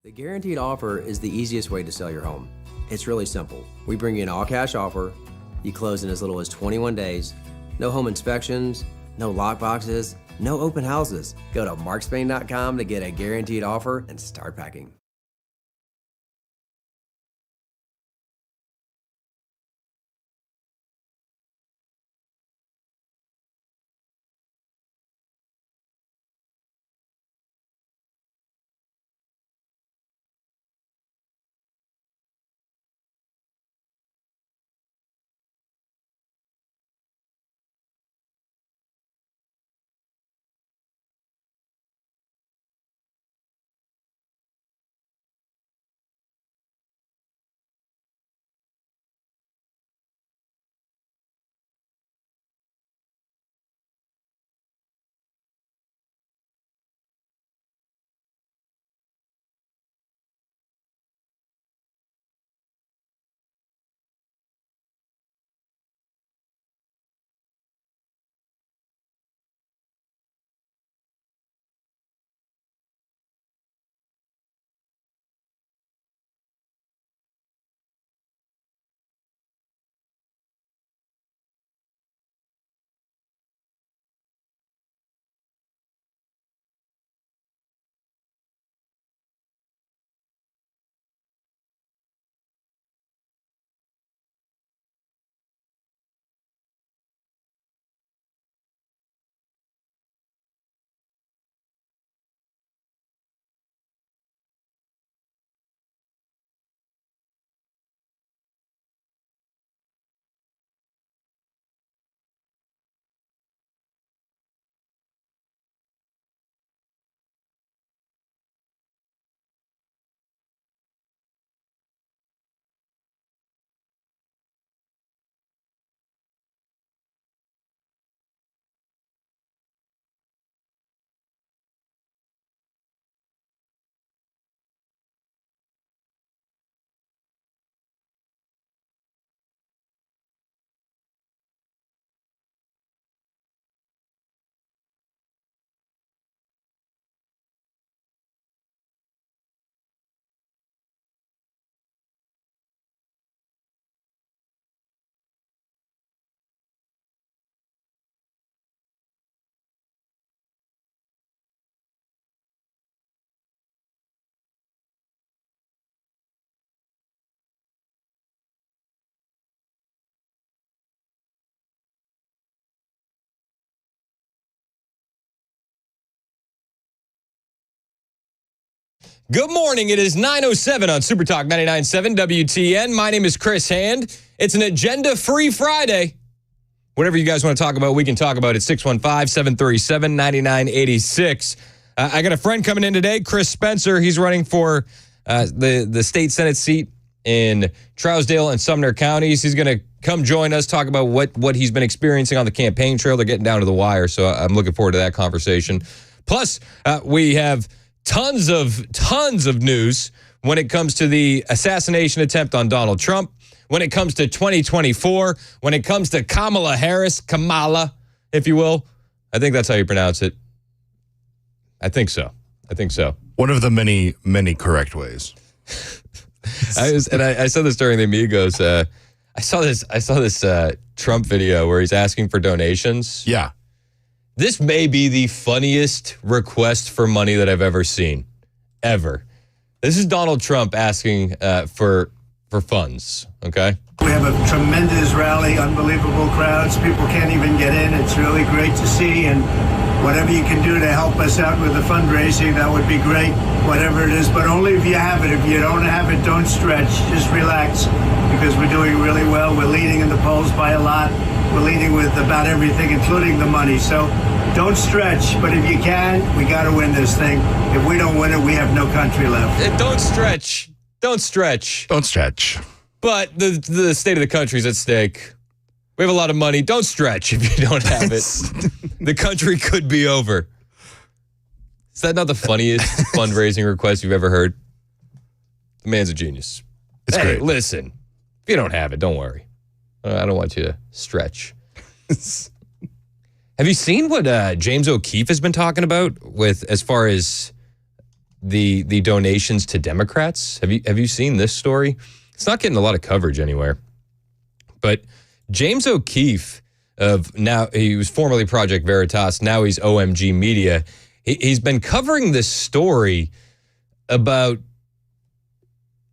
The guaranteed offer is the easiest way to sell your home. It's really simple. We bring you an all-cash offer. You close in as little as 21 days. No home inspections, no lockboxes, no open houses. Go to markspain.com to get a guaranteed offer and start packing. Good morning. It is 9:07 on Super Talk 99.7 WTN. My name is Chris Hand. It's an agenda-free Friday. Whatever you guys want to talk about, we can talk about it. 615-737-9986. I got a friend coming in today, Chris Spencer. He's running for the state Senate seat in Trousdale and Sumner counties. He's going to come join us, talk about what he's been experiencing on the campaign trail. They're getting down to the wire, so I'm looking forward to that conversation. Plus, we have tons of news when it comes to the assassination attempt on Donald Trump, when it comes to 2024, when it comes to Kamala Harris, Kamala, if you will. I think that's how you pronounce it. I think so. One of the many, many correct ways. I saw this during the Amigos. I saw this Trump video where he's asking for donations. Yeah. This may be the funniest request for money that I've ever seen, ever. This is Donald Trump asking for funds, okay? We have a tremendous rally, unbelievable crowds. People can't even get in. It's really great to see, and whatever you can do to help us out with the fundraising, that would be great, whatever it is, but only if you have it. If you don't have it, don't stretch. Just relax, because we're doing really well. We're leading in the polls by a lot. We're leading with about everything, including the money. So don't stretch, but if you can, we got to win this thing. If we don't win it, we have no country left. Don't stretch. Don't stretch. Don't stretch. But the state of the country is at stake. We have a lot of money. Don't stretch if you don't have it. The country could be over. Is that not the funniest fundraising request you've ever heard? The man's a genius. It's great. Listen, if you don't have it, don't worry. I don't want you to stretch. Have you seen what James O'Keefe has been talking about with as far as the donations to Democrats. Have you seen this story? It's not getting a lot of coverage anywhere. But James O'Keefe he was formerly Project Veritas, now he's OMG Media. He's been covering this story about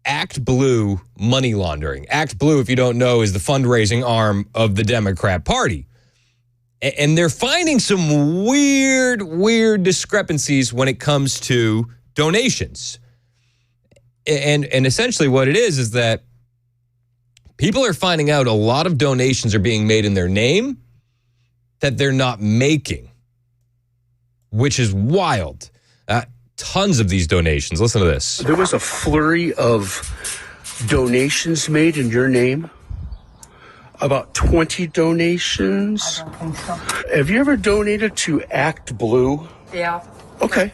ActBlue money laundering. ActBlue, if you don't know, is the fundraising arm of the Democrat Party. And they're finding some weird discrepancies when it comes to donations. And essentially what it is that people are finding out a lot of donations are being made in their name that they're not making, which is wild. Tons of these donations. Listen to this. There was a flurry of donations made in your name. About 20 donations. I don't think so. Have you ever donated to ActBlue? Yeah. Okay.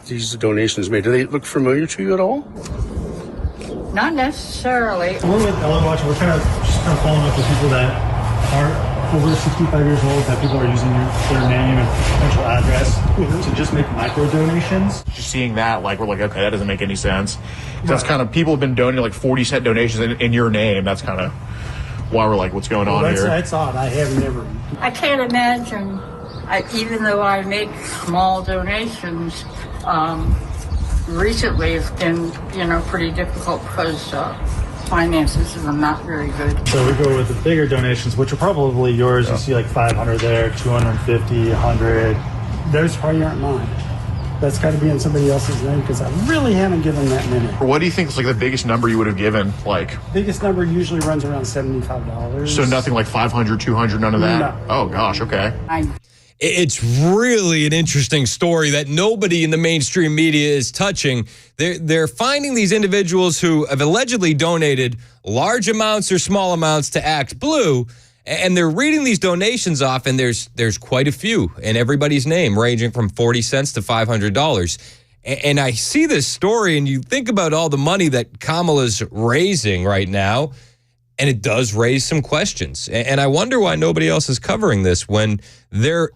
These donations made, do they look familiar to you at all? Not necessarily. We're with Ellen Watch. We're kind of following up with people that are over 65 years old, that people are using their name and potential address to just make micro donations. Just seeing that, we're like, okay, that doesn't make any sense. That's kind of, people have been donating 40-cent donations in your name. That's kind of why we're like, what's going on here? That's odd. I have never. I can't imagine, even though I make small donations, recently it's been, pretty difficult because finances are not very good. So we go with the bigger donations, which are probably yours. You see 500 there, 250, 100. Those probably aren't mine. That's got to be in somebody else's name because I really haven't given that many. What do you think is the biggest number you would have given? Biggest number usually runs around $75. So nothing like 500, 200, none of that? No. Oh gosh, okay. It's really an interesting story that nobody in the mainstream media is touching. They're finding these individuals who have allegedly donated large amounts or small amounts to ActBlue, and they're reading these donations off, and there's quite a few in everybody's name, ranging from 40 cents to $500. And I see this story, and you think about all the money that Kamala's raising right now, and it does raise some questions. And I wonder why nobody else is covering this when they're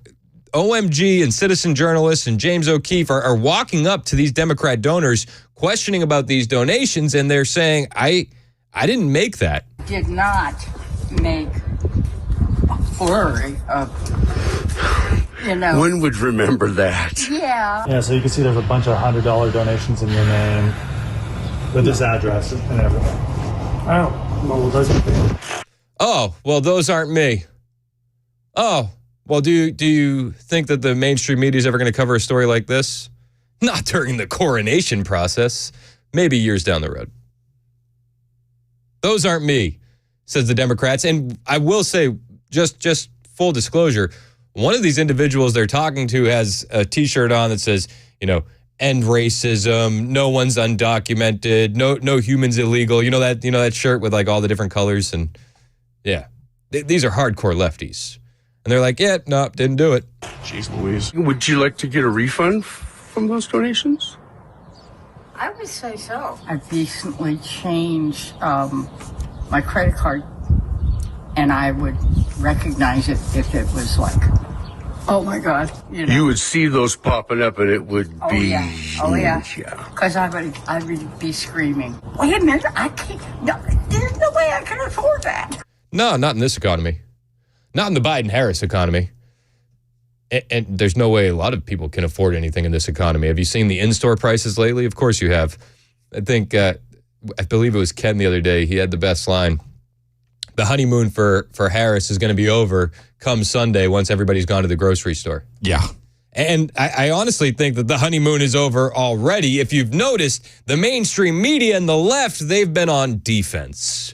OMG and Citizen Journalists and James O'Keefe are walking up to these Democrat donors, questioning about these donations, and they're saying, I didn't make that. Did not make a flurry of, One would remember that. Yeah. Yeah, so you can see there's a bunch of $100 donations in your name with this address and everything. Oh, well, those aren't me. Oh, well, those aren't me. Oh, well, do you think that the mainstream media is ever going to cover a story like this? Not during the coronation process. Maybe years down the road. Those aren't me, says the Democrats. And I will say, just full disclosure, one of these individuals they're talking to has a T-shirt on that says, end racism, no one's undocumented, no humans illegal. That shirt with all the different colors, and yeah, these are hardcore lefties. And they're like, yeah, no, didn't do it. Jeez Louise. Would you like to get a refund from those donations? I would say so. I recently changed my credit card, and I would recognize it if it was oh my God, You would see those popping up, and it would be. Oh yeah. Because I would be screaming. Wait a minute, I can't. No, there's no way I can afford that. No, not in this economy. Not in the Biden-Harris economy. And there's no way a lot of people can afford anything in this economy. Have you seen the in-store prices lately? Of course you have. I think, I believe it was Ken the other day. He had the best line. The honeymoon for Harris is going to be over come Sunday once everybody's gone to the grocery store. Yeah. And I honestly think that the honeymoon is over already. If you've noticed, the mainstream media and the left, they've been on defense.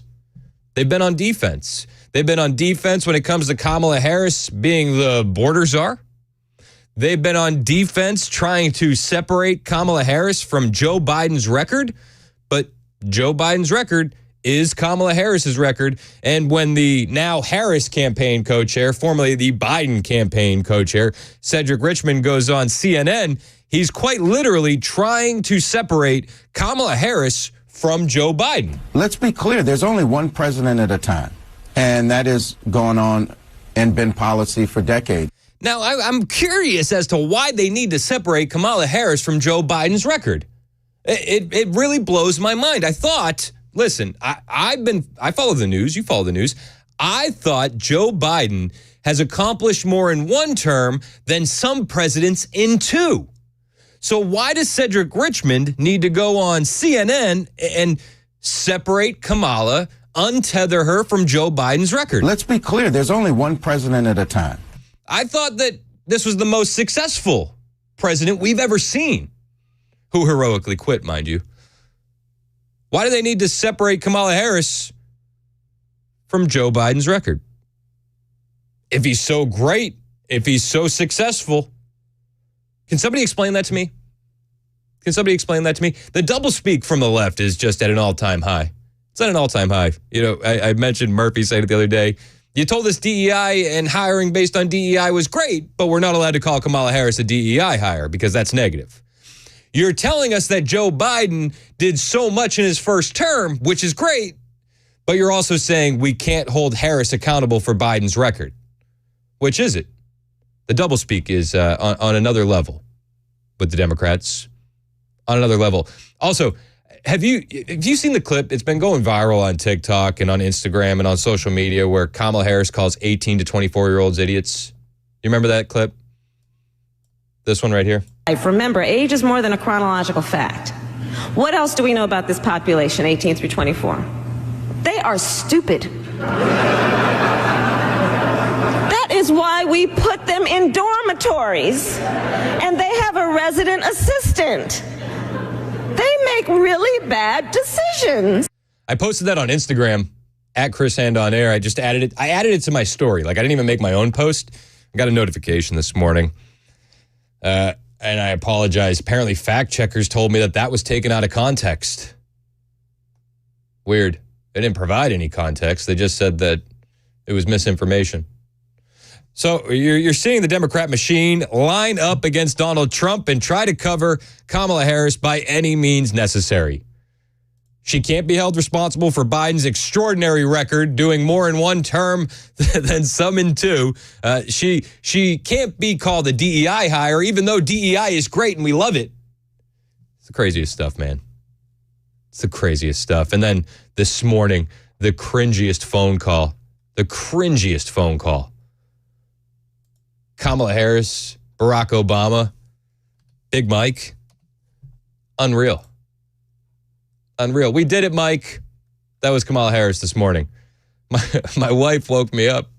They've been on defense. They've been on defense when it comes to Kamala Harris being the border czar. They've been on defense trying to separate Kamala Harris from Joe Biden's record. But Joe Biden's record is Kamala Harris's record. And when the now Harris campaign co-chair, formerly the Biden campaign co-chair, Cedric Richmond goes on CNN, he's quite literally trying to separate Kamala Harris from Joe Biden. Let's be clear. There's only one president at a time. And that is going on and been policy for decades. Now, I'm curious as to why they need to separate Kamala Harris from Joe Biden's record. It really blows my mind. I thought, listen, I follow the news. You follow the news. I thought Joe Biden has accomplished more in one term than some presidents in two. So why does Cedric Richmond need to go on CNN and separate Kamala, untether her from Joe Biden's record? Let's be clear. There's only one president at a time. I thought that this was the most successful president we've ever seen, who heroically quit, mind you. Why do they need to separate Kamala Harris from Joe Biden's record? If he's so great, if he's so successful, can somebody explain that to me? Can somebody explain that to me? The doublespeak from the left is just at an all-time high. It's at an all-time high. You know, I mentioned Murphy saying it the other day. You told us DEI and hiring based on DEI was great, but we're not allowed to call Kamala Harris a DEI hire because that's negative. You're telling us that Joe Biden did so much in his first term, which is great, but you're also saying we can't hold Harris accountable for Biden's record. Which is it? The doublespeak is on another level with the Democrats, on another level. Also, have you seen the clip? It's been going viral on TikTok and on Instagram and on social media where Kamala Harris calls 18 to 24-year-olds idiots. You remember that clip? This one right here. Remember, age is more than a chronological fact. What else do we know about this population, 18 through 24? They are stupid. That is why we put them in dormitories, and they have a resident assistant. They make really bad decisions. I posted that on Instagram at Chris Hand on Air. I just added it. I added it to my story. Like I didn't even make my own post. I got a notification this morning. And I apologize. Apparently fact checkers told me that was taken out of context. Weird. They didn't provide any context. They just said that it was misinformation. So you're seeing the Democrat machine line up against Donald Trump and try to cover Kamala Harris by any means necessary. She can't be held responsible for Biden's extraordinary record, doing more in one term than some in two. She can't be called a DEI hire, even though DEI is great and we love it. It's the craziest stuff, man. It's the craziest stuff. And then this morning, the cringiest phone call. The cringiest phone call. Kamala Harris, Barack Obama, Big Mike. Unreal. Unreal. We did it, Mike. That was Kamala Harris this morning. My wife woke me up,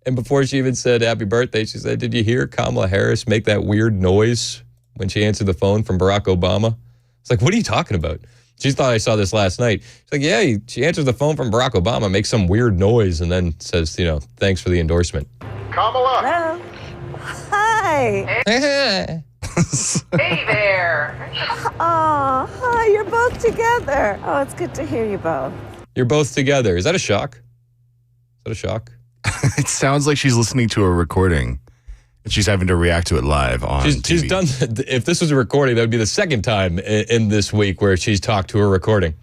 and before she even said happy birthday, she said, "Did you hear Kamala Harris make that weird noise when she answered the phone from Barack Obama?" It's like, what are you talking about? She thought I saw this last night. She's like, yeah, she answers the phone from Barack Obama, makes some weird noise, and then says, thanks for the endorsement. Kamala. Hello. Hi. Hey there. Oh, hi, you're both together. Oh, it's good to hear you both. You're both together. Is that a shock? Is that a shock? It sounds like she's listening to a recording and she's having to react to it live on TV. She's done, if this was a recording, that would be the second time in this week where she's talked to a recording.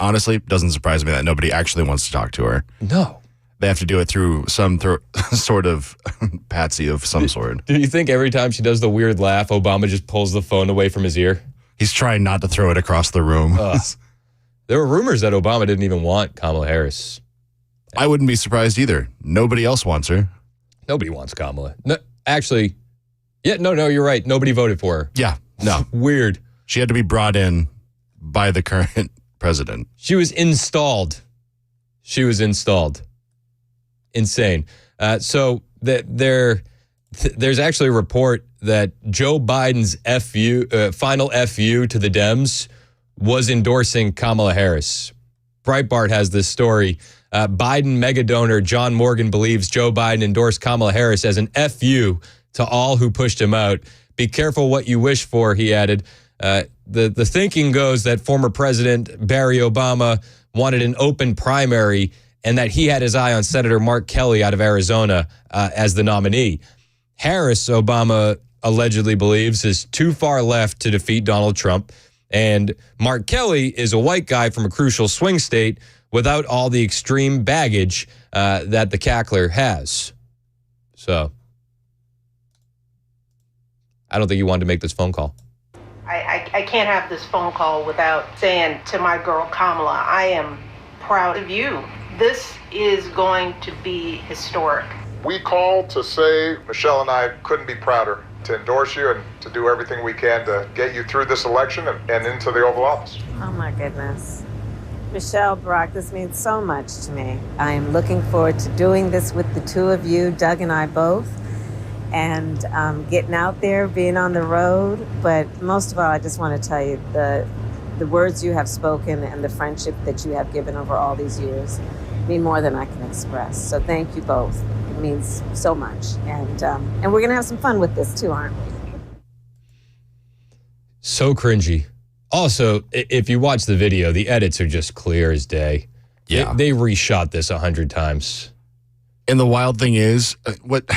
Honestly, it doesn't surprise me that nobody actually wants to talk to her. No. They have to do it through some sort of patsy of some sort. Do you think every time she does the weird laugh, Obama just pulls the phone away from his ear? He's trying not to throw it across the room. There were rumors that Obama didn't even want Kamala Harris. I wouldn't be surprised either. Nobody else wants her. Nobody wants Kamala. No, actually, no, you're right. Nobody voted for her. Yeah, no. Weird. She had to be brought in by the current president. She was installed. Insane. So there's actually a report that Joe Biden's final FU to the Dems was endorsing Kamala Harris. Breitbart has this story. Biden mega donor John Morgan believes Joe Biden endorsed Kamala Harris as an FU to all who pushed him out. Be careful what you wish for, he added. The thinking goes that former President Barack Obama wanted an open primary and that he had his eye on Senator Mark Kelly out of Arizona as the nominee. Harris, Obama allegedly believes, is too far left to defeat Donald Trump. And Mark Kelly is a white guy from a crucial swing state without all the extreme baggage that the cackler has. So I don't think you wanted to make this phone call. I can't have this phone call without saying to my girl Kamala, I am proud of you. This is going to be historic. We called to say Michelle and I couldn't be prouder to endorse you and to do everything we can to get you through this election and into the Oval Office. Oh my goodness. Michelle, Brock, this means so much to me. I am looking forward to doing this with the two of you, Doug and I both, and getting out there, being on the road. But most of all, I just want to tell you the words you have spoken and the friendship that you have given over all these years mean more than I can express. So thank you both. It means so much. And we're going to have some fun with this too, aren't we? So cringy. Also, if you watch the video, the edits are just clear as day. Yeah. They reshot this 100 times. And the wild thing is, what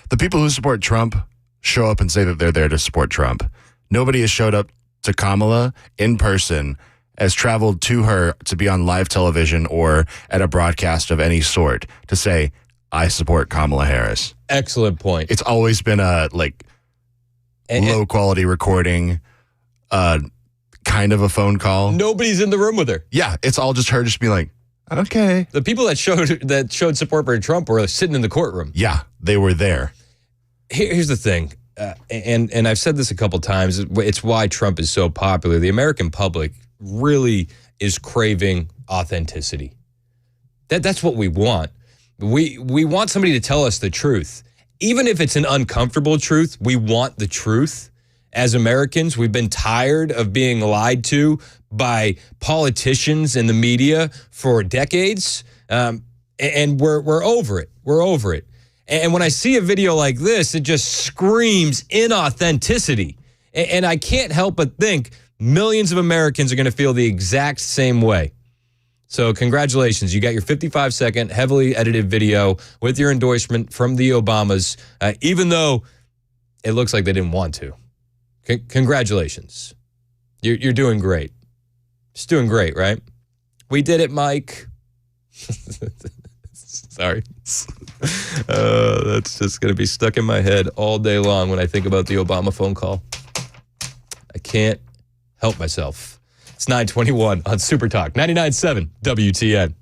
the people who support Trump show up and say that they're there to support Trump. Nobody has showed up to Kamala in person, has traveled to her to be on live television or at a broadcast of any sort to say, I support Kamala Harris. Excellent point. It's always been a low quality recording, kind of a phone call. Nobody's in the room with her. Yeah, it's all just her just being like, okay. The people that showed support for Trump were sitting in the courtroom. Yeah, they were there. Here's the thing, and I've said this a couple times. It's why Trump is so popular. The American public really is craving authenticity. That's what we want. We want somebody to tell us the truth. Even if it's an uncomfortable truth, we want the truth. As Americans, we've been tired of being lied to by politicians and the media for decades, and we're over it. We're over it. And when I see a video like this, it just screams inauthenticity. And I can't help but think millions of Americans are going to feel the exact same way. So congratulations. You got your 55-second heavily edited video with your endorsement from the Obamas, even though it looks like they didn't want to. Congratulations. You're doing great. Just doing great, right? We did it, Mike. Sorry. That's just going to be stuck in my head all day long when I think about the Obama phone call. I can't help myself. It's 9:21 on Super Talk 99.7 WTN.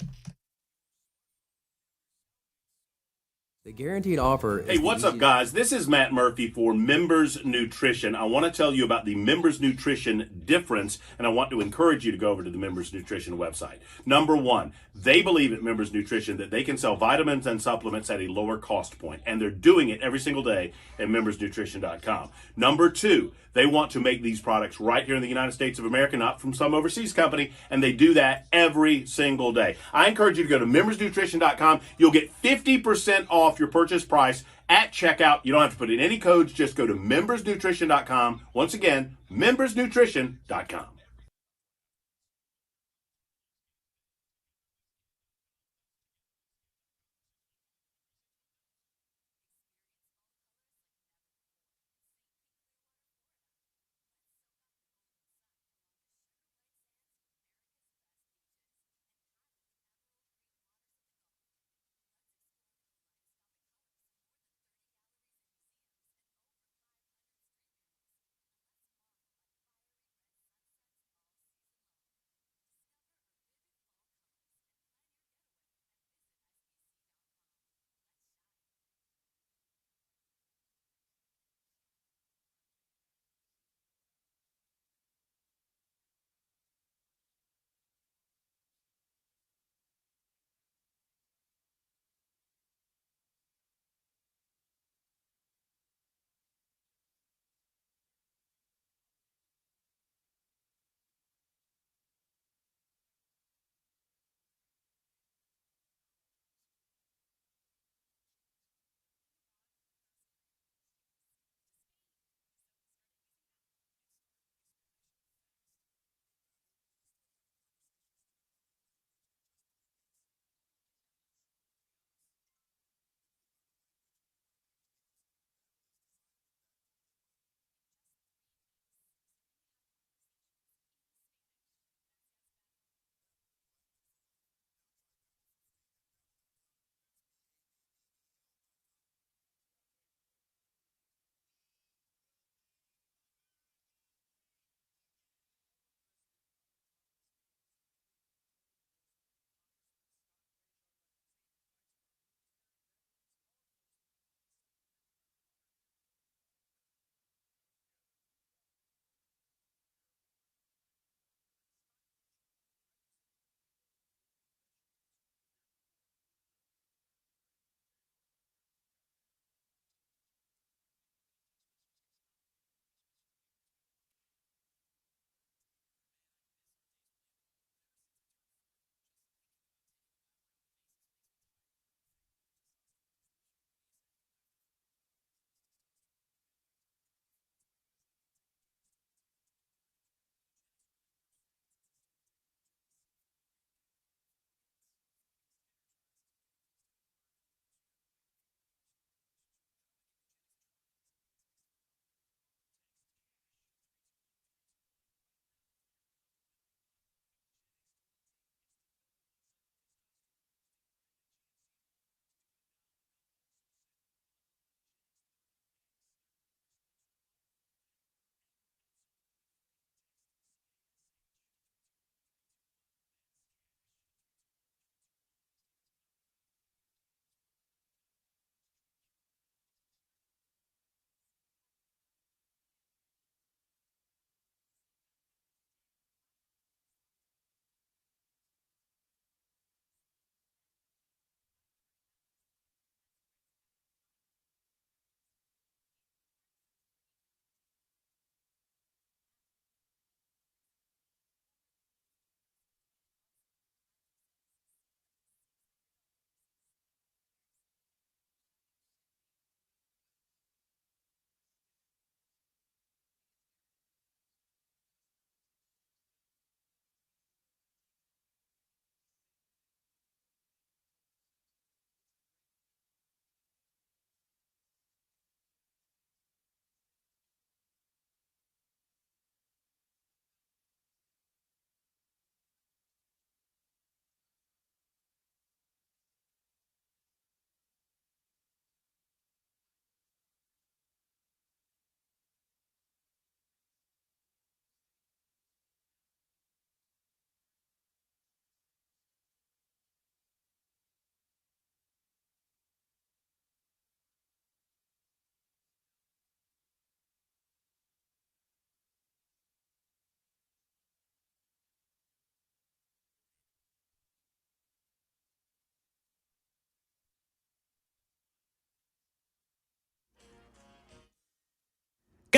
The guaranteed offer. Hey, what's up, guys? This is Matt Murphy for Members Nutrition. I want to tell you about the Members Nutrition difference, and I want to encourage you to go over to the Members Nutrition website. Number one, they believe at Members Nutrition that they can sell vitamins and supplements at a lower cost point, and they're doing it every single day at membersnutrition.com. Number two, they want to make these products right here in the United States of America, not from some overseas company, and they do that every single day. I encourage you to go to membersnutrition.com. You'll get 50% off your purchase price at checkout. You don't have to put in any codes. Just go to membersnutrition.com. Once again, membersnutrition.com.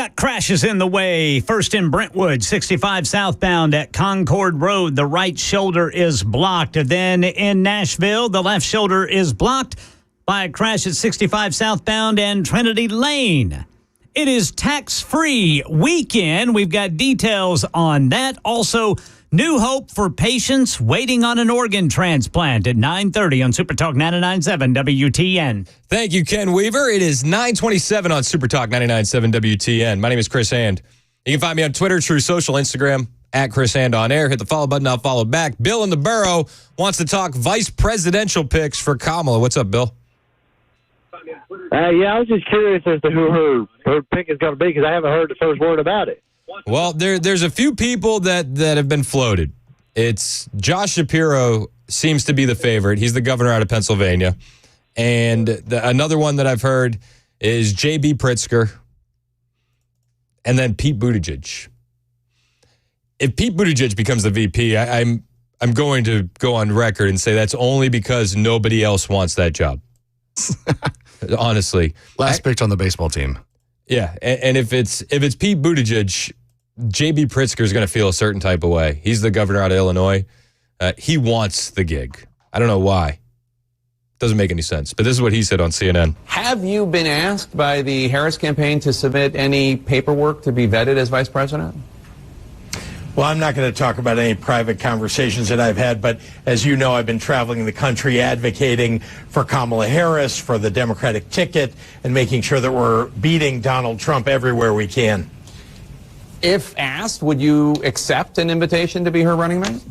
got crashes in the way. First in Brentwood, 65 southbound at Concord Road, the right shoulder is blocked. Then in Nashville, the left shoulder is blocked by a crash at 65 southbound and Trinity Lane. It is tax-free weekend. We've got details on that. Also, new hope for patients waiting on an organ transplant at 9:30 on Super Talk 99.7 WTN. Thank you, Ken Weaver. It is 9:27 on Super Talk 99.7 WTN. My name is Chris Hand. You can find me on Twitter, True Social, Instagram, at Chris Hand on air. Hit the follow button. I'll follow back. Bill in the Borough wants to talk vice presidential picks for Kamala. What's up, Bill? Yeah, I was just curious as to who her pick is going to be because I haven't heard the first word about it. Well, there's a few people that have been floated. It's Josh Shapiro seems to be the favorite. He's the governor out of Pennsylvania. And another one that I've heard is J.B. Pritzker and then Pete Buttigieg. If Pete Buttigieg becomes the VP, I'm going to go on record and say that's only because nobody else wants that job. Honestly. Last picked on the baseball team. Yeah, and if it's Pete Buttigieg, J.B. Pritzker is going to feel a certain type of way. He's the governor out of Illinois. He wants the gig. I don't know why. Doesn't make any sense. But this is what he said on CNN. Have you been asked by the Harris campaign to submit any paperwork to be vetted as vice president? Well, I'm not going to talk about any private conversations that I've had, but as you know, I've been traveling the country advocating for Kamala Harris, for the Democratic ticket, and making sure that we're beating Donald Trump everywhere we can. If asked, would you accept an invitation to be her running mate?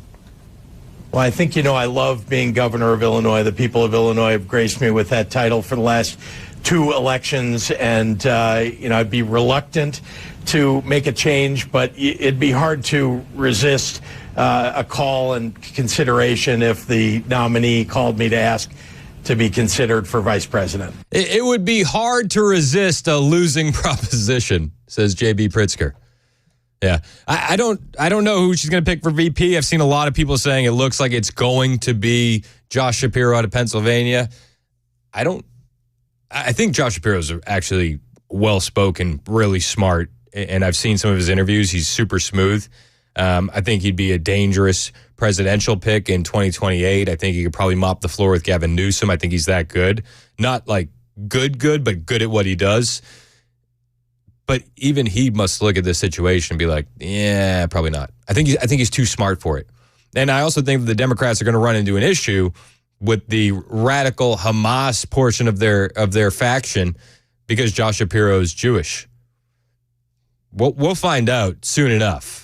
Well, I think, I love being governor of Illinois. The people of Illinois have graced me with that title for the last 2 elections, and, I'd be reluctant to make a change, but it'd be hard to resist a call and consideration if the nominee called me to ask to be considered for vice president. It would be hard to resist a losing proposition, says J.B. Pritzker. Yeah, I don't know who she's going to pick for VP. I've seen a lot of people saying it looks like it's going to be Josh Shapiro out of Pennsylvania. I think Josh Shapiro's actually well-spoken, really smart, and I've seen some of his interviews. He's super smooth. I think he'd be a dangerous presidential pick in 2028. I think he could probably mop the floor with Gavin Newsom. I think he's that good. Not like good, but good at what he does. But even he must look at this situation and be like, yeah, probably not. I think he's too smart for it. And I also think that the Democrats are going to run into an issue with the radical Hamas portion of their faction because Josh Shapiro is Jewish. We'll find out soon enough.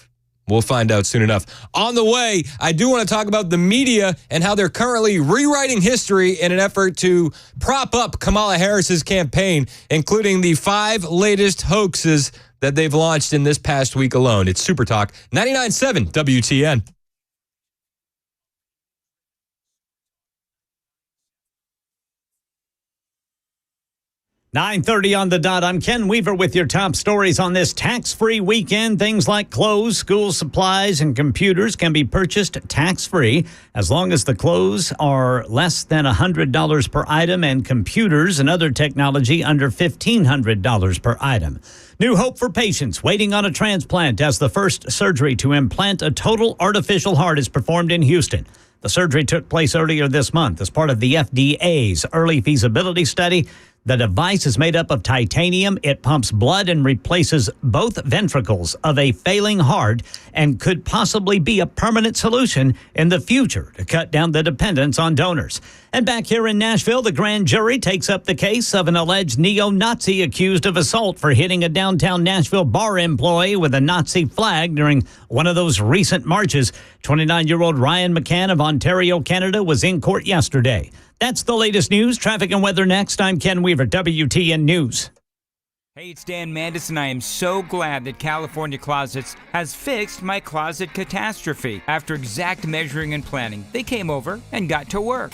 On the way, I do want to talk about the media and how they're currently rewriting history in an effort to prop up Kamala Harris's campaign, including the 5 latest hoaxes that they've launched in this past week alone. It's Super Talk 99.7 WTN. 9:30 on the dot. I'm Ken Weaver with your top stories on this tax-free weekend. Things like clothes, school supplies, and computers can be purchased tax-free as long as the clothes are less than $100 per item and computers and other technology under $1,500 per item. New hope for patients waiting on a transplant as the first surgery to implant a total artificial heart is performed in Houston. The surgery took place earlier this month as part of the FDA's early feasibility study. The device is made up of titanium. It pumps blood and replaces both ventricles of a failing heart and could possibly be a permanent solution in the future to cut down the dependence on donors. And back here in Nashville, the grand jury takes up the case of an alleged neo-Nazi accused of assault for hitting a downtown Nashville bar employee with a Nazi flag during one of those recent marches. 29-year-old Ryan McCann of Ontario, Canada, was in court yesterday. That's the latest news. Traffic and weather next. I'm Ken Weaver, WTN News. Hey, it's Dan Mandis, and I am so glad that California Closets has fixed my closet catastrophe. After exact measuring and planning, they came over and got to work.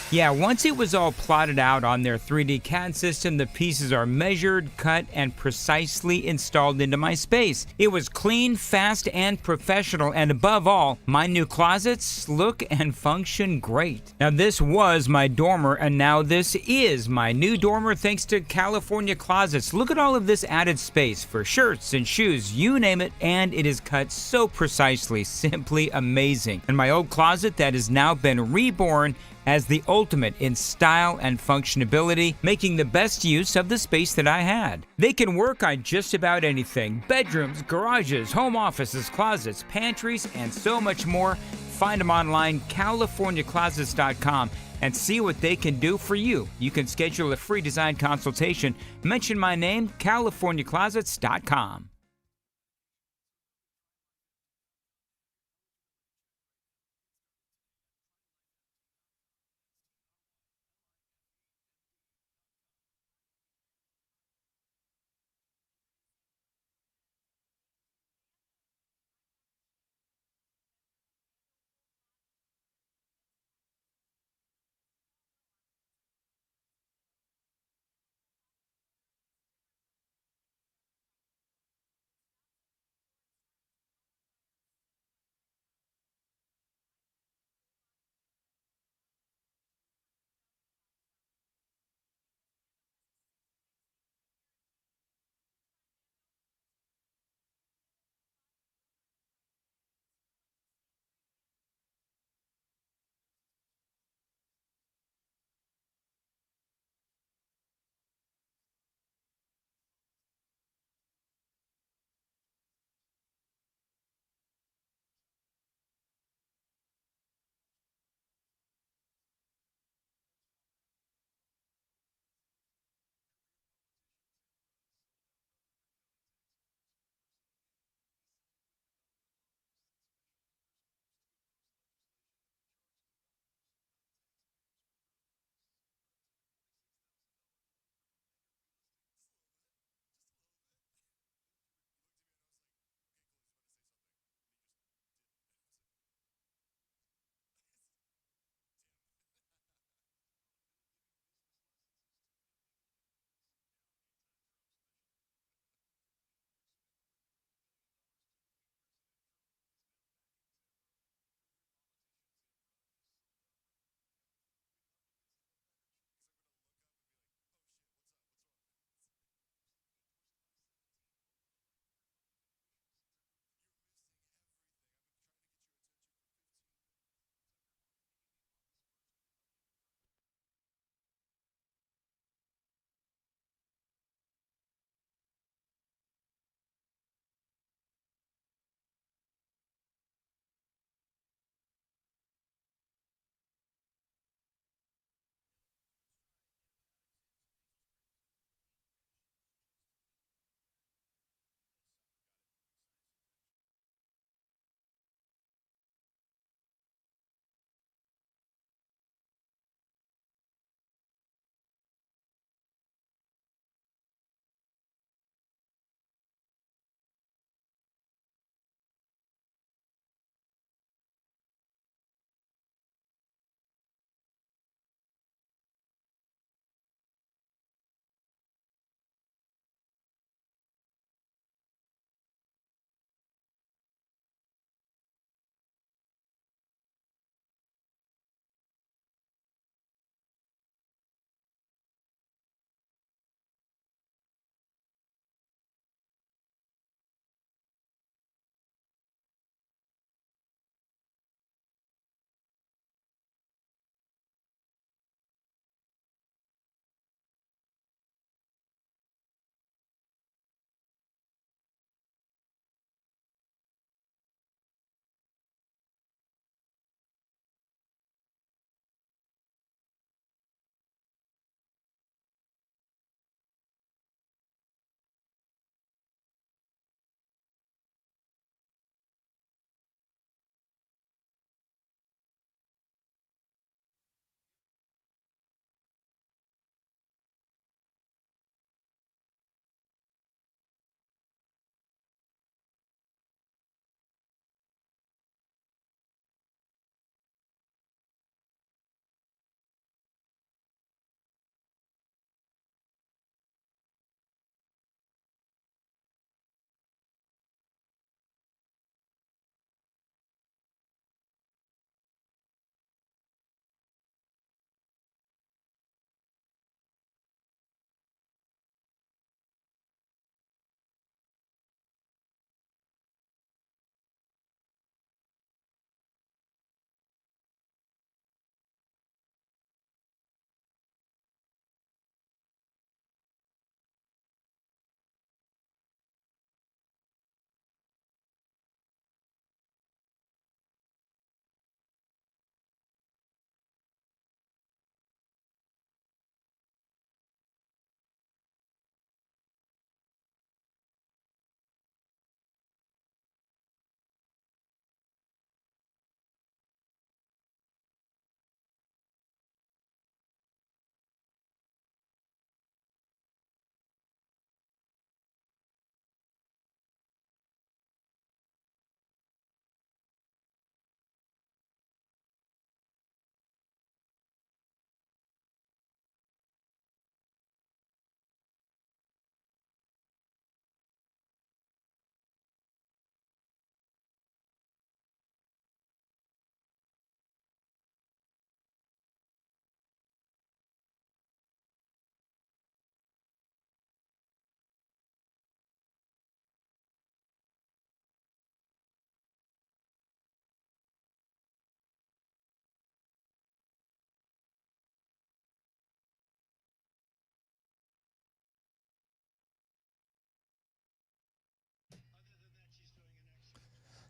Yeah, once it was all plotted out on their 3D CAD system, the pieces are measured, cut, and precisely installed into my space. It was clean, fast, and professional, and above all, my new closets look and function great. Now, this was my dormer, and now this is my new dormer thanks to California Closets. Look at all of this added space for shirts and shoes, you name it, and it is cut so precisely, simply amazing. And my old closet that has now been reborn as the ultimate in style and functionality, making the best use of the space that I had. They can work on just about anything: bedrooms, garages, home offices, closets, pantries, and so much more. Find them online, CaliforniaClosets.com, and see what they can do for you. You can schedule a free design consultation. Mention my name, CaliforniaClosets.com.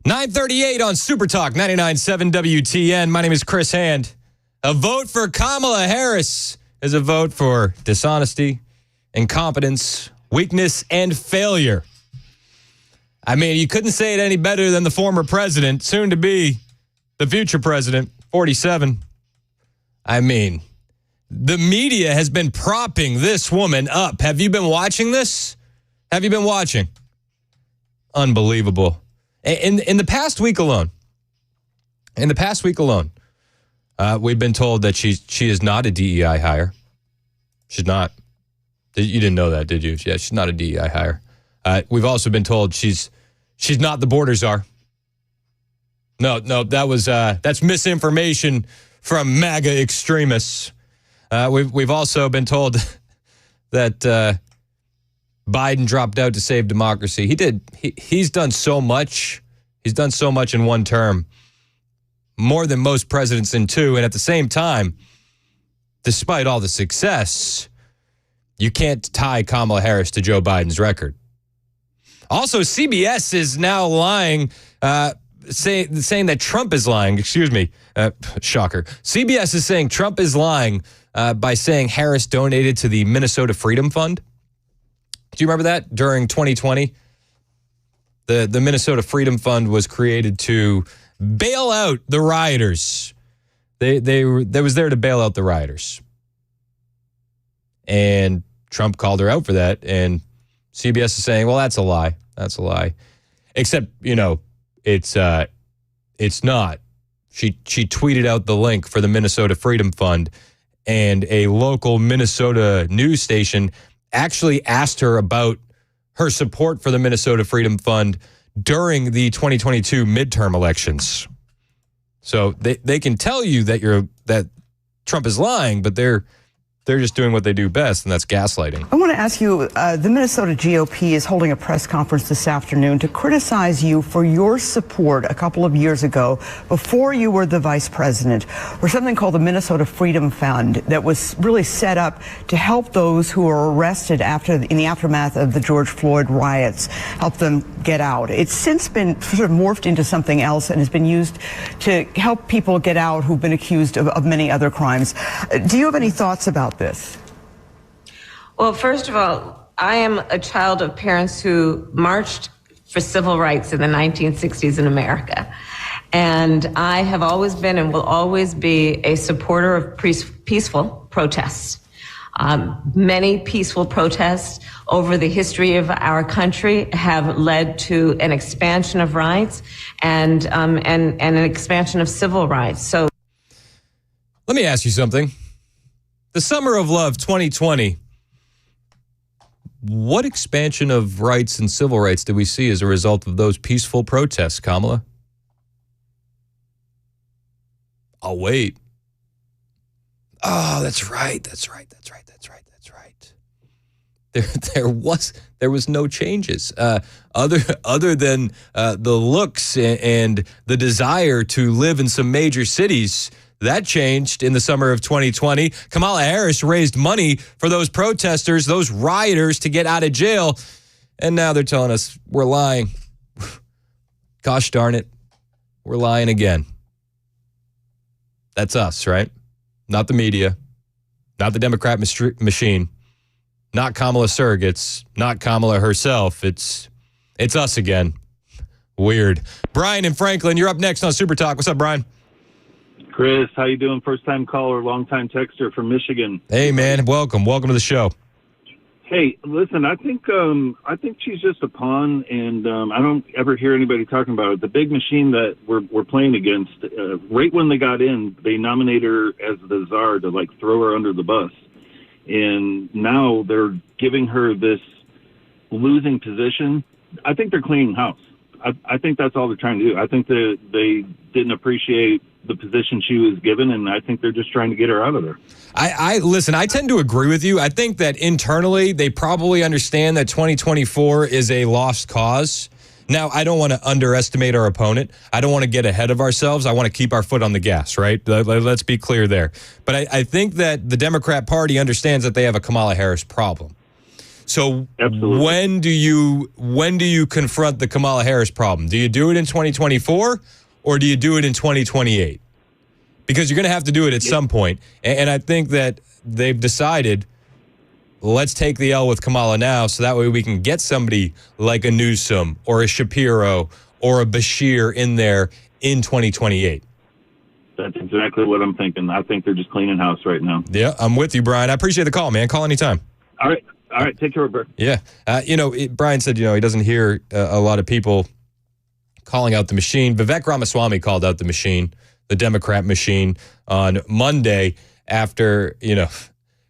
9:38 on Super Talk 99.7 WTN. My name is Chris Hand. A vote for Kamala Harris is a vote for dishonesty, incompetence, weakness, and failure. I mean, you couldn't say it any better than the former president, soon to be the future president, 47. I mean, the media has been propping this woman up. Have you been watching this? Have you been watching? Unbelievable. In the past week alone, we've been told that she is not a DEI hire. She's not. You didn't know that, did you? Yeah, she's not a DEI hire. We've also been told she's not the border czar. No, that's misinformation from MAGA extremists. We've also been told that Biden dropped out to save democracy. He did. He's done so much. He's done so much in one term, more than most presidents in two. And at the same time, despite all the success, you can't tie Kamala Harris to Joe Biden's record. Also, CBS is now lying, saying that Trump is lying. Excuse me. Shocker. CBS is saying Trump is lying by saying Harris donated to the Minnesota Freedom Fund. Do you remember that during 2020? The Minnesota Freedom Fund was created to bail out the rioters. They was there to bail out the rioters. And Trump called her out for that. And CBS is saying, well, that's a lie. That's a lie. Except, it's not. She tweeted out the link for the Minnesota Freedom Fund, and a local Minnesota news station actually asked her about her support for the Minnesota Freedom Fund during the 2022 midterm elections. So they can tell you that Trump is lying, but they're just doing what they do best, and that's gaslighting. I want to ask you, the Minnesota GOP is holding a press conference this afternoon to criticize you for your support a couple of years ago, before you were the vice president, for something called the Minnesota Freedom Fund that was really set up to help those who were arrested in the aftermath of the George Floyd riots, help them get out. It's since been sort of morphed into something else and has been used to help people get out who've been accused of many other crimes. Do you have any thoughts about this? Well, first of all, I am a child of parents who marched for civil rights in the 1960s in America. And I have always been and will always be a supporter of peaceful protests. Many peaceful protests over the history of our country have led to an expansion of rights and an expansion of civil rights. So let me ask you something. The Summer of Love 2020, what expansion of rights and civil rights did we see as a result of those peaceful protests, Kamala? I'll wait. Oh, that's right. There was no changes other than the looks and the desire to live in some major cities. That changed in the summer of 2020. Kamala Harris raised money for those protesters, those rioters, to get out of jail. And now they're telling us we're lying. Gosh darn it. We're lying again. That's us, right? Not the media, not the Democrat machine, not Kamala surrogates, not Kamala herself. It's us again. Weird. Brian in Franklin, you're up next on Super Talk. What's up, Brian? Chris, how you doing? First-time caller, long-time texter from Michigan. Hey, man. Welcome to the show. Hey, listen, I think she's just a pawn, and I don't ever hear anybody talking about it. The big machine that we're playing against, right when they got in, they nominate her as the czar to, throw her under the bus. And now they're giving her this losing position. I think they're cleaning house. I think that's all they're trying to do. I think that they didn't appreciate the position she was given, and I think they're just trying to get her out of there. Listen, I tend to agree with you. I think that internally they probably understand that 2024 is a lost cause. Now, I don't want to underestimate our opponent. I don't want to get ahead of ourselves. I want to keep our foot on the gas, right? Let's be clear there. But I think that the Democrat Party understands that they have a Kamala Harris problem. So Absolutely. when do you confront the Kamala Harris problem? Do you do it in 2024 or do you do it in 2028? Because you're going to have to do it at some point. And I think that they've decided, let's take the L with Kamala now so that way we can get somebody like a Newsom or a Shapiro or a Bashir in there in 2028. That's exactly what I'm thinking. I think they're just cleaning house right now. Yeah, I'm with you, Brian. I appreciate the call, man. Call anytime. All right. Take care, bro. Yeah. Brian said, he doesn't hear a lot of people calling out the machine. Vivek Ramaswamy called out the machine, the Democrat machine, on Monday after,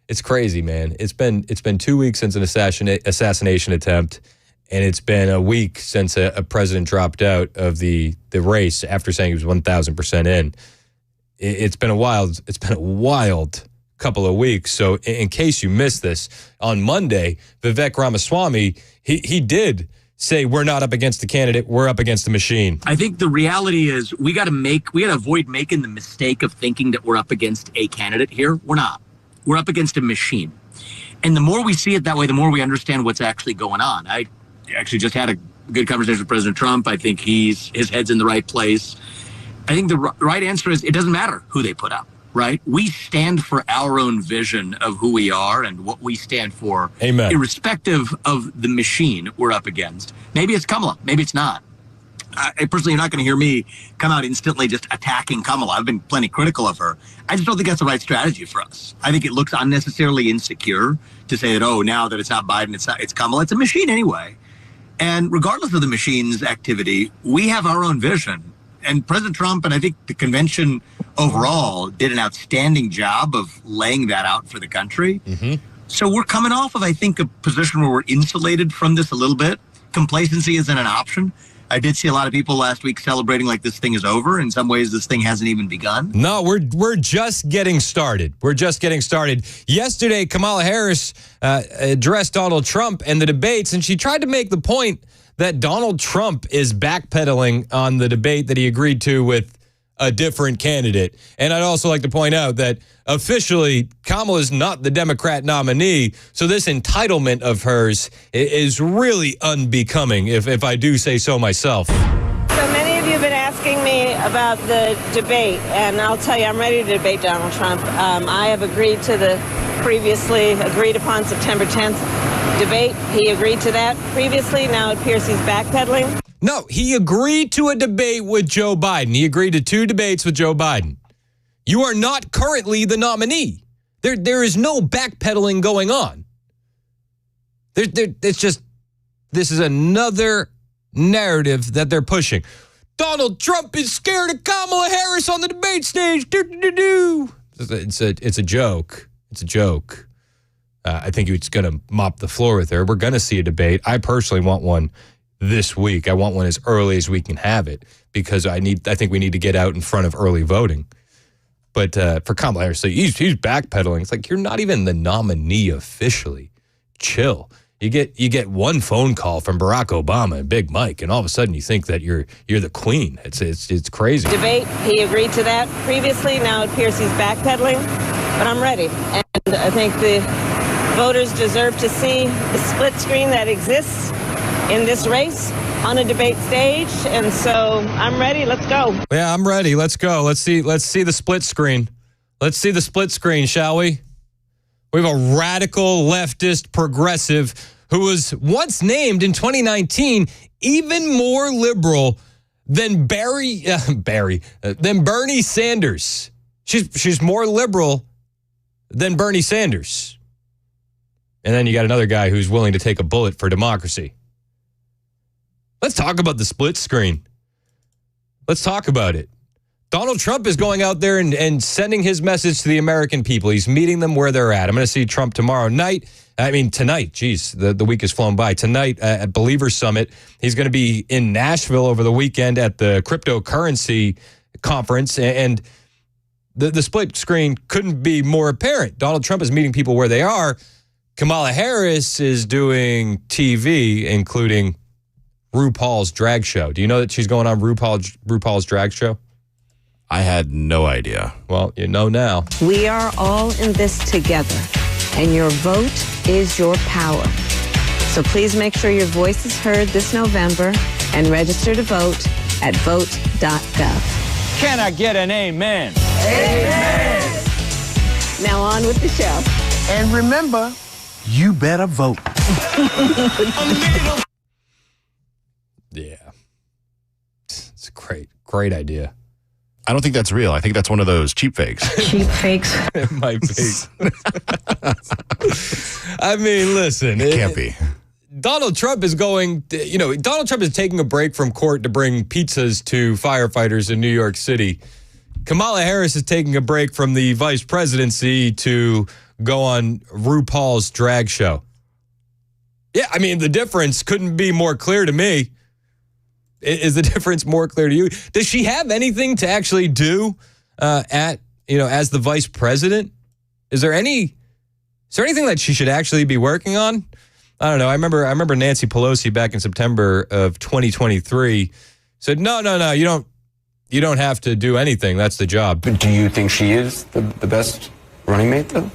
it's crazy, man. It's been 2 weeks since an assassination attempt, and it's been a week since a president dropped out of the race after saying he was 1,000% in. It's been a wild couple of weeks. So in case you missed this, on Monday, Vivek Ramaswamy, he did say we're not up against the candidate, we're up against the machine. I think the reality is we got to avoid making the mistake of thinking that we're up against a candidate here. We're not. We're up against a machine. And the more we see it that way, the more we understand what's actually going on. I actually just had a good conversation with President Trump. I think his head's in the right place. I think the right answer is it doesn't matter who they put up, right? We stand for our own vision of who we are and what we stand for. Amen. Irrespective of the machine we're up against. Maybe it's Kamala, maybe it's not. I personally, you're not going to hear me come out instantly just attacking Kamala. I've been plenty critical of her. I just don't think that's the right strategy for us. I think it looks unnecessarily insecure to say that, now that it's not Biden, it's Kamala. It's a machine anyway. And regardless of the machine's activity, we have our own vision. And President Trump, and I think the convention overall, did an outstanding job of laying that out for the country. Mm-hmm. So we're coming off of, I think, a position where we're insulated from this a little bit. Complacency isn't an option. I did see a lot of people last week celebrating like this thing is over. In some ways, this thing hasn't even begun. No, we're just getting started. We're just getting started. Yesterday, Kamala Harris addressed Donald Trump and the debates, and she tried to make the point that Donald Trump is backpedaling on the debate that he agreed to with a different candidate. And I'd also like to point out that officially, Kamala is not the Democrat nominee, so this entitlement of hers is really unbecoming, if I do say so myself. So many of you have been asking me about the debate, and I'll tell you, I'm ready to debate Donald Trump. I have agreed to the previously agreed upon September 10th debate. He agreed to that previously. Now it appears he's backpedaling. No, he agreed to a debate with Joe Biden. He agreed to 2 debates with Joe Biden. You are not currently the nominee. There is no backpedaling going on. It's just, this is another narrative that they're pushing. Donald Trump is scared of Kamala Harris on the debate stage. It's a joke. It's a joke. I think it's going to mop the floor with her. We're going to see a debate. I personally want one this week. I want one as early as we can have it because I think we need to get out in front of early voting. But for Kamala Harris, so he's backpedaling. It's like, you're not even the nominee officially. Chill. You get one phone call from Barack Obama and Big Mike, and all of a sudden you think that you're the queen. It's crazy. Debate, he agreed to that previously. Now it appears he's backpedaling, but I'm ready. And I think the voters deserve to see the split screen that exists in this race on a debate stage, and so I'm ready. Let's go. Yeah, I'm ready. Let's go. Let's see the split screen. Let's see the split screen, shall we? We have a radical leftist progressive who was once named in 2019 even more liberal than Bernie Sanders. She's more liberal than Bernie Sanders. And then you got another guy who's willing to take a bullet for democracy. Let's talk about the split screen. Let's talk about it. Donald Trump is going out there and sending his message to the American people. He's meeting them where they're at. I'm going to see Trump tonight. Geez, the week has flown by. Tonight at Believer Summit, he's going to be in Nashville over the weekend at the cryptocurrency conference. And the split screen couldn't be more apparent. Donald Trump is meeting people where they are. Kamala Harris is doing TV, including RuPaul's drag show. Do you know that she's going on RuPaul's drag show? I had no idea. Well, you know now. We are all in this together, and your vote is your power. So please make sure your voice is heard this November and register to vote at vote.gov. Can I get an amen? Amen. Now on with the show. And remember, you better vote. Yeah. It's a great idea. I don't think that's real. I think that's one of those cheap fakes. Cheap fakes. It might be. I mean, listen. It can't be. Donald Trump is Donald Trump is taking a break from court to bring pizzas to firefighters in New York City. Kamala Harris is taking a break from the vice presidency to go on RuPaul's drag show. Yeah, I mean, the difference couldn't be more clear to me. Is the difference more clear to you? Does she have anything to actually do as the vice president? Is there anything that she should actually be working on? I don't know. I remember Nancy Pelosi back in September of 2023 said, no, you don't have to do anything. That's the job. But do you think she is the best running mate, though?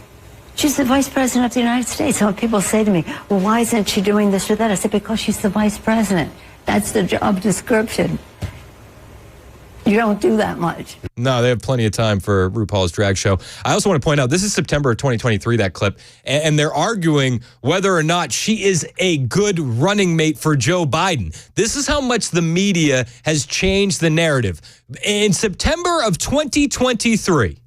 She's the vice president of the United States. So when people say to me, well, why isn't she doing this or that? I said, because she's the vice president. That's the job description. You don't do that much. No, they have plenty of time for RuPaul's drag show. I also want to point out, this is September of 2023, that clip, and they're arguing whether or not she is a good running mate for Joe Biden. This is how much the media has changed the narrative. In September of 2023,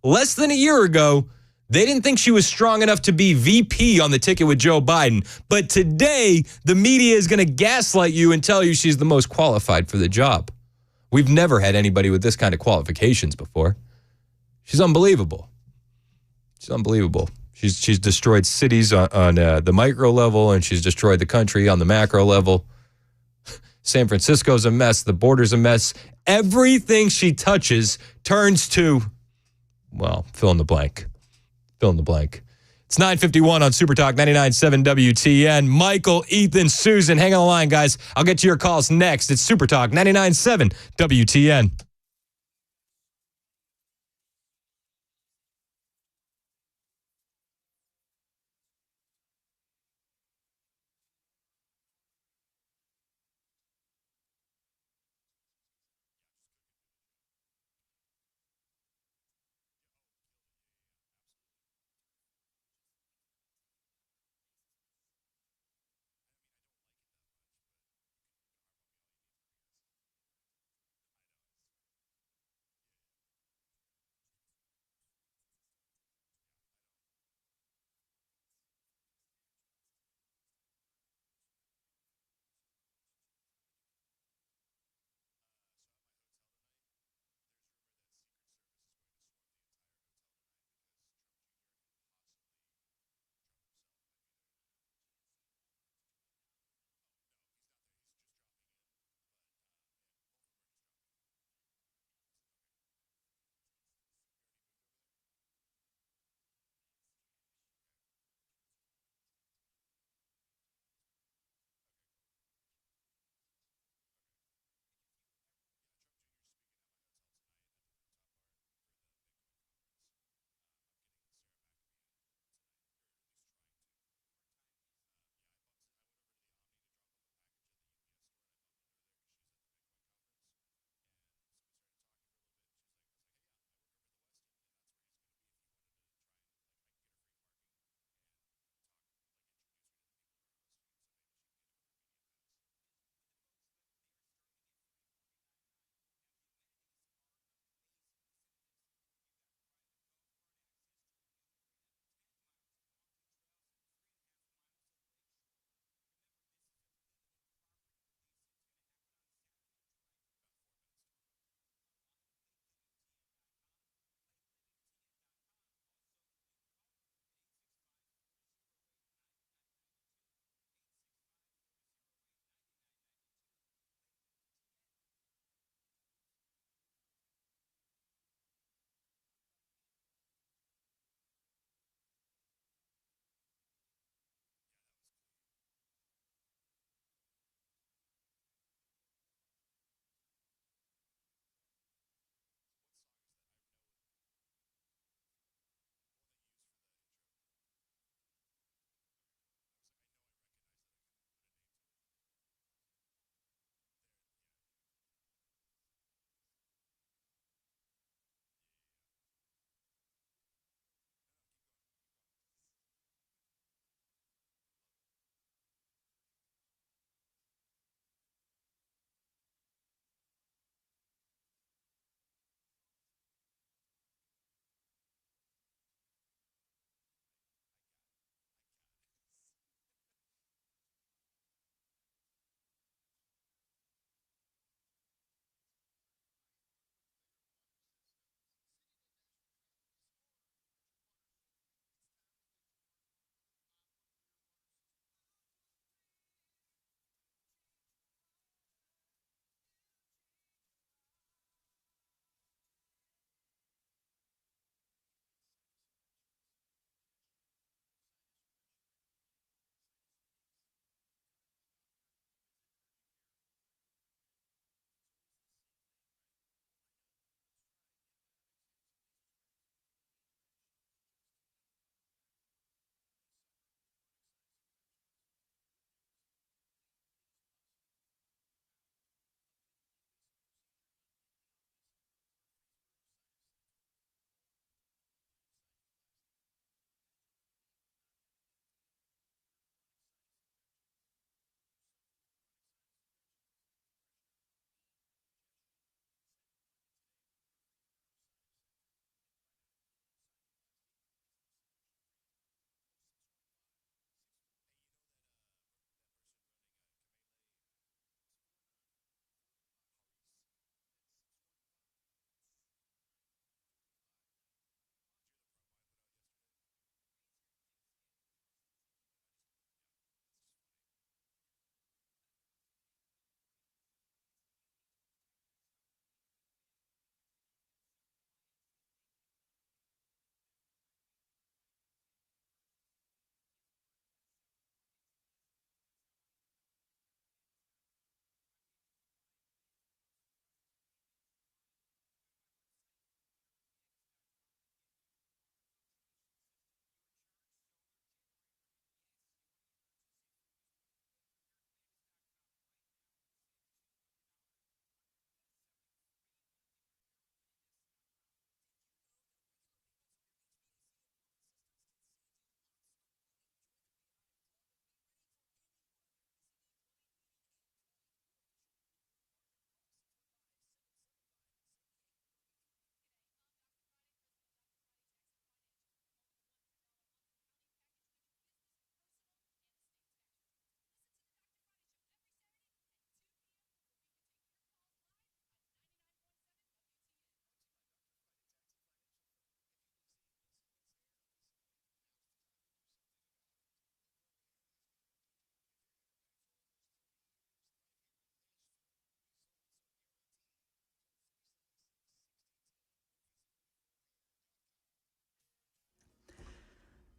less than a year ago, they didn't think she was strong enough to be VP on the ticket with Joe Biden. But today, the media is going to gaslight you and tell you she's the most qualified for the job. We've never had anybody with this kind of qualifications before. She's unbelievable. She's unbelievable. She's destroyed cities on the micro level, and she's destroyed the country on the macro level. San Francisco's a mess. The border's a mess. Everything she touches turns to, well, fill in the blank. Fill in the blank. It's 9:51 on Super Talk 99.7 WTN. Michael, Ethan, Susan, hang on the line, guys. I'll get to your calls next. It's Super Talk 99.7 WTN.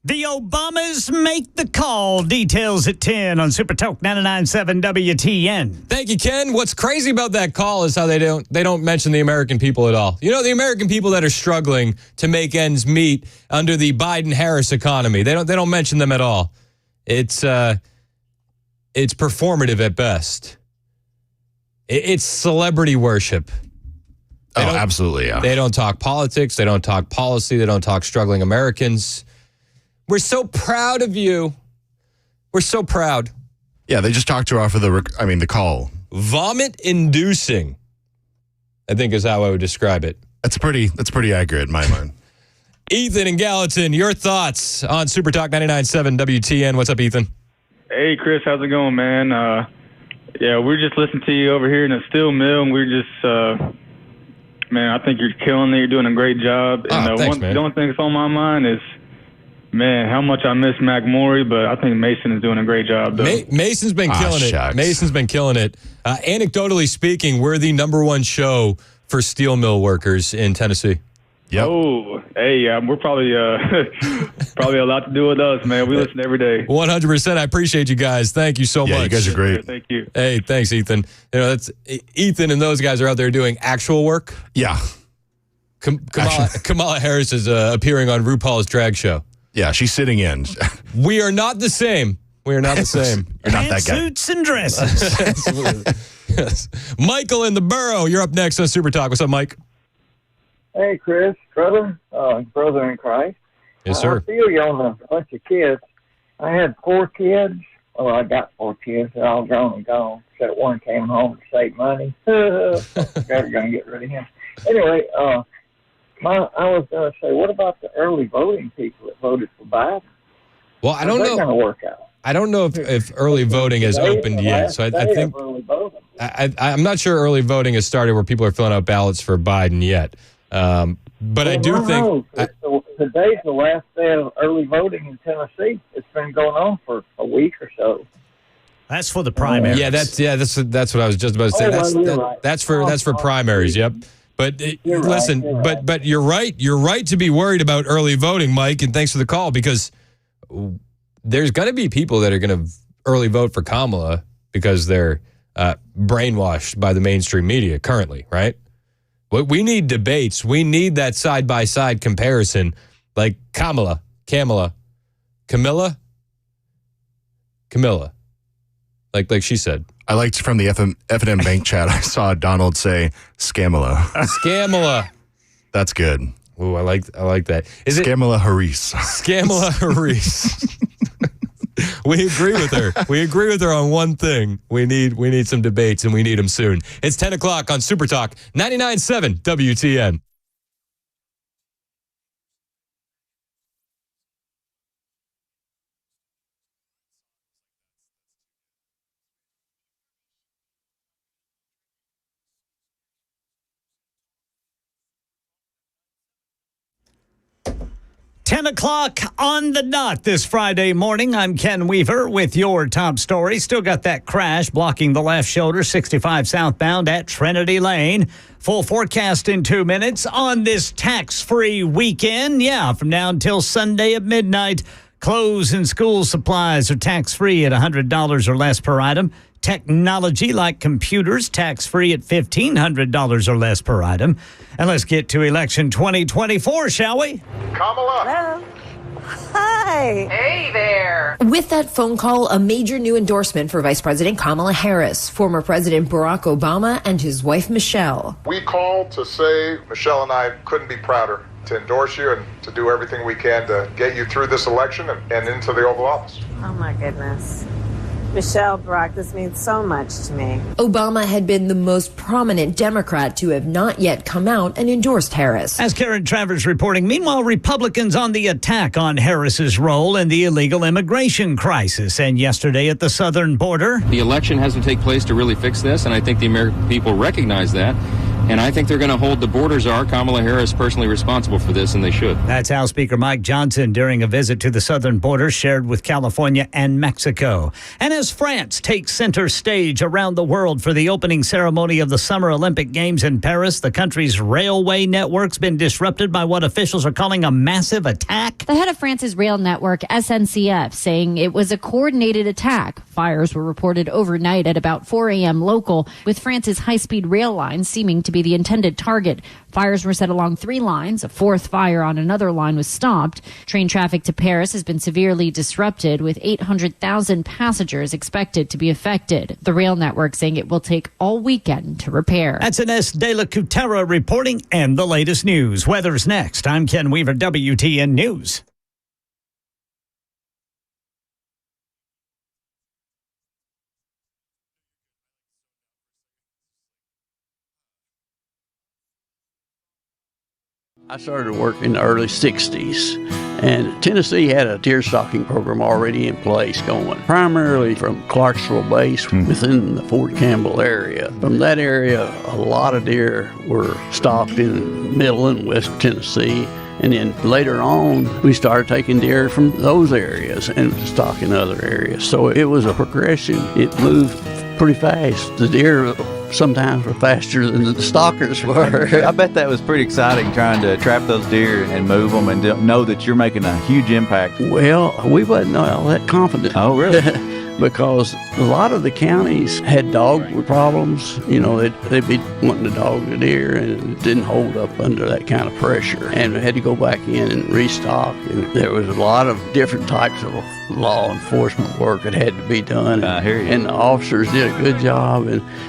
The Obamas make the call. Details at 10 on Super Talk 99.7 WTN. Thank you, Ken. What's crazy about that call is how they don't mention the American people at all. You know, the American people that are struggling to make ends meet under the Biden-Harris economy. They don't mention them at all. It's performative at best. It's celebrity worship. Absolutely, yeah. They don't talk politics. They don't talk policy. They don't talk struggling Americans. We're so proud of you. We're so proud. Yeah, they just talked to her off of the call. Vomit-inducing, I think is how I would describe it. That's pretty accurate in my mind. Ethan and Gallatin, your thoughts on Super Talk 99.7 WTN. What's up, Ethan? Hey, Chris, how's it going, man? Yeah, we're just listening to you over here in the steel mill, and we're just, man, I think you're killing it. You're doing a great job. And thanks, man. The only thing that's on my mind is, man, how much I miss McMorey, but I think Mason is doing a great job, though. Mason's been killing it. Mason's been killing it. Anecdotally speaking, we're the #1 show for steel mill workers in Tennessee. Yep. Oh, hey, we're probably probably a lot to do with us, man. We listen every day. 100%. I appreciate you guys. Thank you so much. Yeah, you guys are great. Thank you. Hey, thanks, Ethan. You know, that's Ethan and those guys are out there doing actual work. Yeah. Kamala Harris is appearing on RuPaul's drag show. Yeah, she's sitting in. We are not the same. We are not the same. You're not that guy. Suits and dresses. Absolutely. Yes. Michael in the borough, you're up next on Super Talk. What's up, Mike? Hey, Chris, brother in Christ. Yes, sir. I feel you on a bunch of kids. I had 4 kids. Well, I got 4 kids. They're all grown and gone. Except one came home to save money. Never going to get rid of him. Anyway, I was going to say, what about the early voting people that voted for Biden? Well, I don't know. How's that going to work out? I don't know if early voting has opened yet. So I think I'm not sure early voting has started where people are filling out ballots for Biden yet. But I do think today's the last day of early voting in Tennessee. It's been going on for a week or so. That's for the primaries. Yeah, that's what I was just about to say. That's for primaries. Yep. But listen, right. but you're right. You're right to be worried about early voting, Mike. And thanks for the call, because there's going to be people that are going to early vote for Kamala because they're brainwashed by the mainstream media currently, right? We need debates. We need that side-by-side comparison, like Camilla. Like she said. I liked from the F&M Bank chat, I saw Donald say Scamala. Scamala. That's good. Ooh, I like that. Is Scamala Harris. Scamala Harris. We agree with her. We agree with her on one thing. We need some debates, and we need them soon. It's 10 o'clock on Super Talk 99.7 WTN. O'clock on the dot this Friday morning. I'm Ken Weaver with your top story. Still got that crash blocking the left shoulder, 65 southbound at Trinity Lane. Full forecast in 2 minutes on this tax-free weekend. Yeah, from now until Sunday at midnight. Clothes and school supplies are tax-free at $100 or less per item. Technology like computers, tax-free at $1,500 or less per item. And let's get to election 2024, shall we? Kamala. Hello. Hi. Hey there. With that phone call, a major new endorsement for Vice President Kamala Harris, former President Barack Obama, and his wife, Michelle. We called to say Michelle and I couldn't be prouder to endorse you and to do everything we can to get you through this election and into the Oval Office. Oh, my goodness. Michelle, Barack, this means so much to me. Obama had been the most prominent Democrat to have not yet come out and endorsed Harris. As Karen Travers reporting, meanwhile, Republicans on the attack on Harris's role in the illegal immigration crisis. And yesterday at the southern border, The election has to take place to really fix this, and I think the American people recognize that. And I think they're going to hold the border czar, Kamala Harris, personally responsible for this, and they should. That's House Speaker Mike Johnson during a visit to the southern border shared with California and Mexico. And as France takes center stage around the world for the opening ceremony of the Summer Olympic Games in Paris, the country's railway network's been disrupted by what officials are calling a massive attack. The head of France's rail network, SNCF, saying it was a coordinated attack. Fires were reported overnight at about 4 a.m. local, with France's high-speed rail lines seeming to be the intended target. Fires were set along 3 lines. A 4th fire on another line was stopped. Train traffic to Paris has been severely disrupted, with 800,000 passengers expected to be affected. The rail network saying it will take all weekend to repair. That's Ines de la Cutera reporting, and the latest news. Weather's next. I'm Ken Weaver, WTN News. I started work in the early 60s, and Tennessee had a deer stalking program already in place going, primarily from Clarksville Base within the Fort Campbell area. From that area, a lot of deer were stalked in Middle and West Tennessee, and then later on, we started taking deer from those areas and stalking other areas. So it was a progression. It moved pretty fast. The deer sometimes were faster than the stalkers were. I bet that was pretty exciting, trying to trap those deer and move them and know that you're making a huge impact. Well, we wasn't all that confident. Oh, really? Because a lot of the counties had dog problems. You know, they'd be wanting to dog the deer, and it didn't hold up under that kind of pressure. And we had to go back in and restock. And there was a lot of different types of law enforcement work that had to be done. I hear you. And the officers did a good job.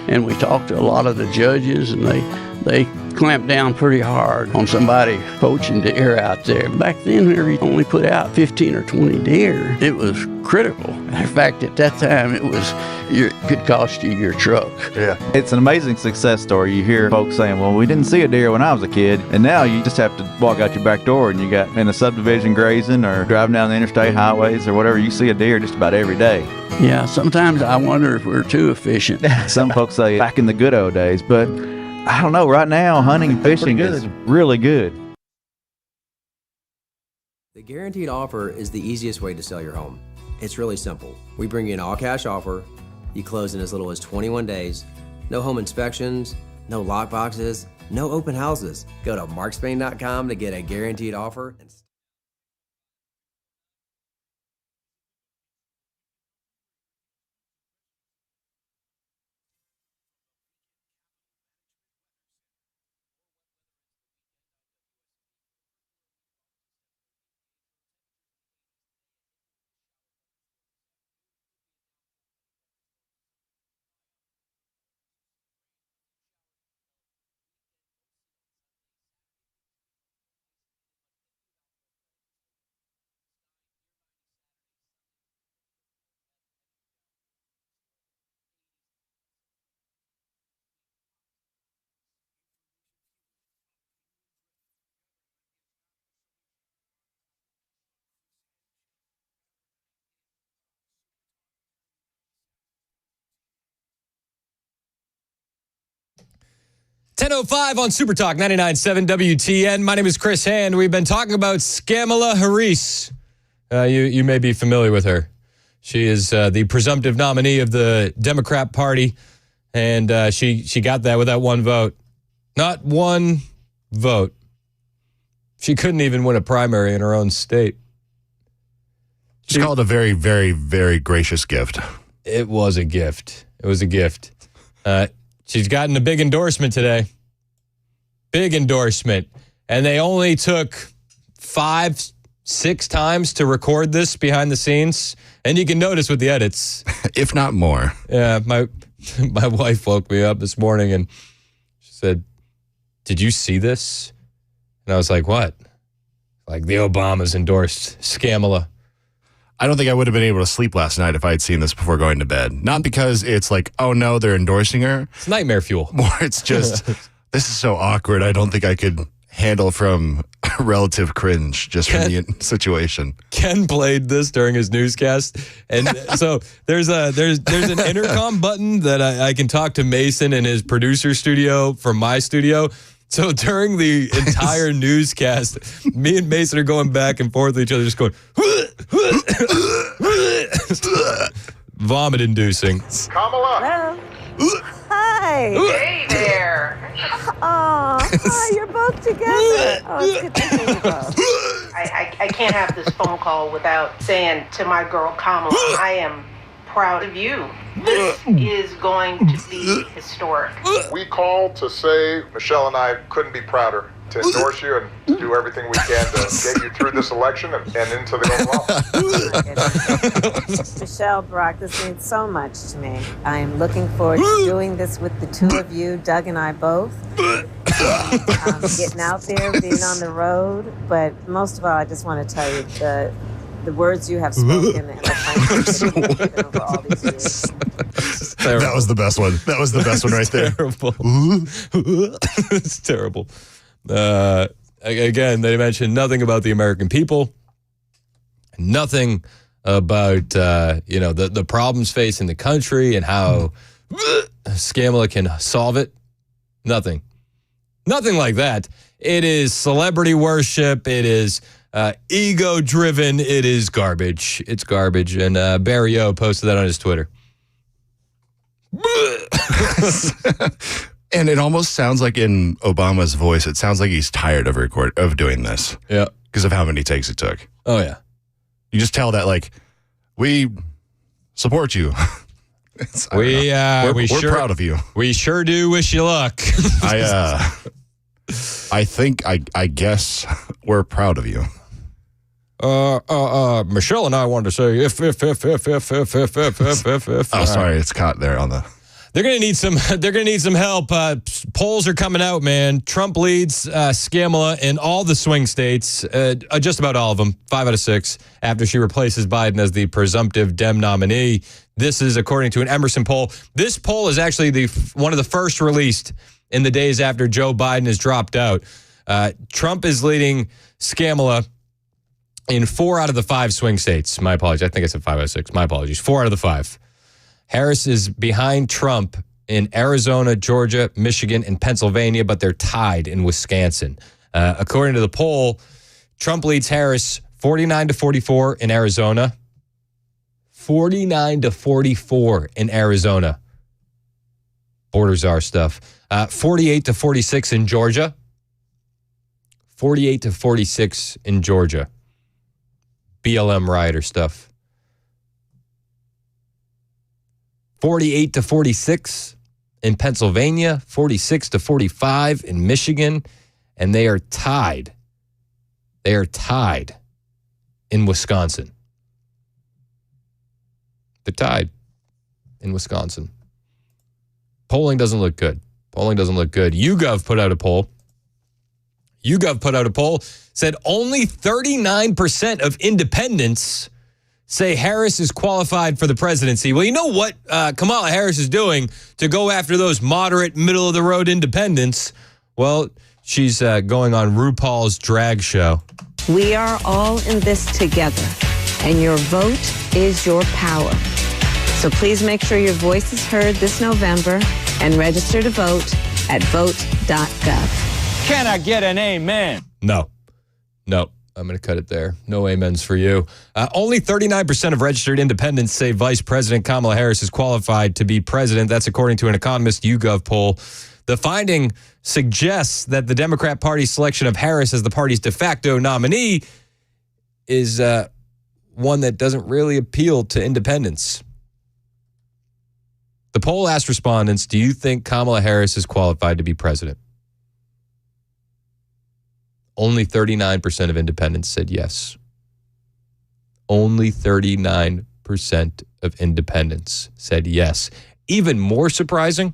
And we talked to a lot of the judges, and they clamped down pretty hard on somebody poaching deer out there. Back then, we only put out 15 or 20 deer. It was critical. In fact, at that time, it could cost you your truck. Yeah. It's an amazing success story. You hear folks saying, well, we didn't see a deer when I was a kid, and now you just have to walk out your back door and you got in a subdivision grazing or driving down the interstate highways or whatever, you see a deer just about every day. Yeah, sometimes I wonder if we're too efficient. Some folks say back in the good old days, but I don't know. Right now, hunting and fishing is really good. The guaranteed offer is the easiest way to sell your home. It's really simple. We bring you an all-cash offer. You close in as little as 21 days. No home inspections, no lock boxes, no open houses. Go to markspain.com to get a guaranteed offer. .05 on Super Talk 99.7 WTN. My name is Chris Hand. We've been talking about Kamala Harris. You may be familiar with her. She is the presumptive nominee of the Democrat Party, and she got that without one vote. Not one vote. She couldn't even win a primary in her own state. It's called a very, very, very gracious gift. It was a gift. It was a gift. She's gotten a big endorsement today. Big endorsement. And they only took 5-6 times to record this behind the scenes. And you can notice with the edits. If not more. Yeah, my wife woke me up this morning and she said, "Did you see this?" And I was like, "What?" Like, the Obamas endorsed Kamala. I don't think I would have been able to sleep last night if I had seen this before going to bed. Not because it's like, oh no, they're endorsing her. It's nightmare fuel. More, it's just, this is so awkward. I don't think I could handle from relative cringe just from the situation. Ken played this during his newscast, and so there's an intercom button that I can talk to Mason in his producer studio from my studio. So during the entire newscast, me and Mason are going back and forth with each other, just going vomit-inducing. Kamala. Hi. Hey there. Oh, hi, you're both together. Oh, it's good to see you both. I can't have this phone call without saying to my girl Kamala, I am proud of you. This is going to be historic. We called to say Michelle and I couldn't be prouder to endorse you and to do everything we can to get you through this election and into the Oval Office. Michelle, Barack, this means so much to me. I am looking forward to doing this with the two of you, Doug and I both. Getting out there, being on the road. But most of all, I just want to tell you the words you have spoken and the friendships that you've given over all these years. That was the best one. That was the best one right there. Terrible. It's terrible. Again, they mentioned nothing about the American people, nothing about the problems facing the country and how Kamala can solve it. Nothing like that. It is celebrity worship. It is ego driven. It is garbage. It's garbage. And Barry O posted that on his Twitter. And it almost sounds like in Obama's voice, it sounds like he's tired of doing this. Yeah. Because of how many takes it took. Oh, yeah. You just tell that, like, we support you. We're proud of you. We sure do wish you luck. I guess we're proud of you. Michelle and I wanted to say if. Oh, sorry, it's caught there on the. They're gonna need some. They're gonna need some help. Polls are coming out, man. Trump leads Kamala in all the swing states, just about all of them, 5 out of 6. After she replaces Biden as the presumptive Dem nominee, this is according to an Emerson poll. This poll is actually one of the first released in the days after Joe Biden has dropped out. Trump is leading Kamala in 4 out of the 5 swing states. My apologies. I think I said 5 out of 6. My apologies. 4 out of the 5. Harris is behind Trump in Arizona, Georgia, Michigan, and Pennsylvania, but they're tied in Wisconsin. According to the poll, Trump leads Harris 49-44 in Arizona. 49-44 in Arizona. Border czar stuff. 48-46 in Georgia. 48-46 in Georgia. BLM rioter stuff. 48-46 in Pennsylvania, 46-45 in Michigan, and they are tied. They are tied in Wisconsin. They're tied in Wisconsin. Polling doesn't look good. YouGov put out a poll. Said only 39% of independents say Harris is qualified for the presidency. Well, you know what Kamala Harris is doing to go after those moderate, middle-of-the-road independents? Well, she's going on RuPaul's drag show. We are all in this together, and your vote is your power. So please make sure your voice is heard this November and register to vote at vote.gov. Can I get an amen? No. I'm going to cut it there. No amens for you. Only 39% of registered independents say Vice President Kamala Harris is qualified to be president. That's according to an Economist YouGov poll. The finding suggests that the Democrat Party's selection of Harris as the party's de facto nominee is one that doesn't really appeal to independents. The poll asked respondents, do you think Kamala Harris is qualified to be president? Only 39% of independents said yes. Only 39% of independents said yes. Even more surprising,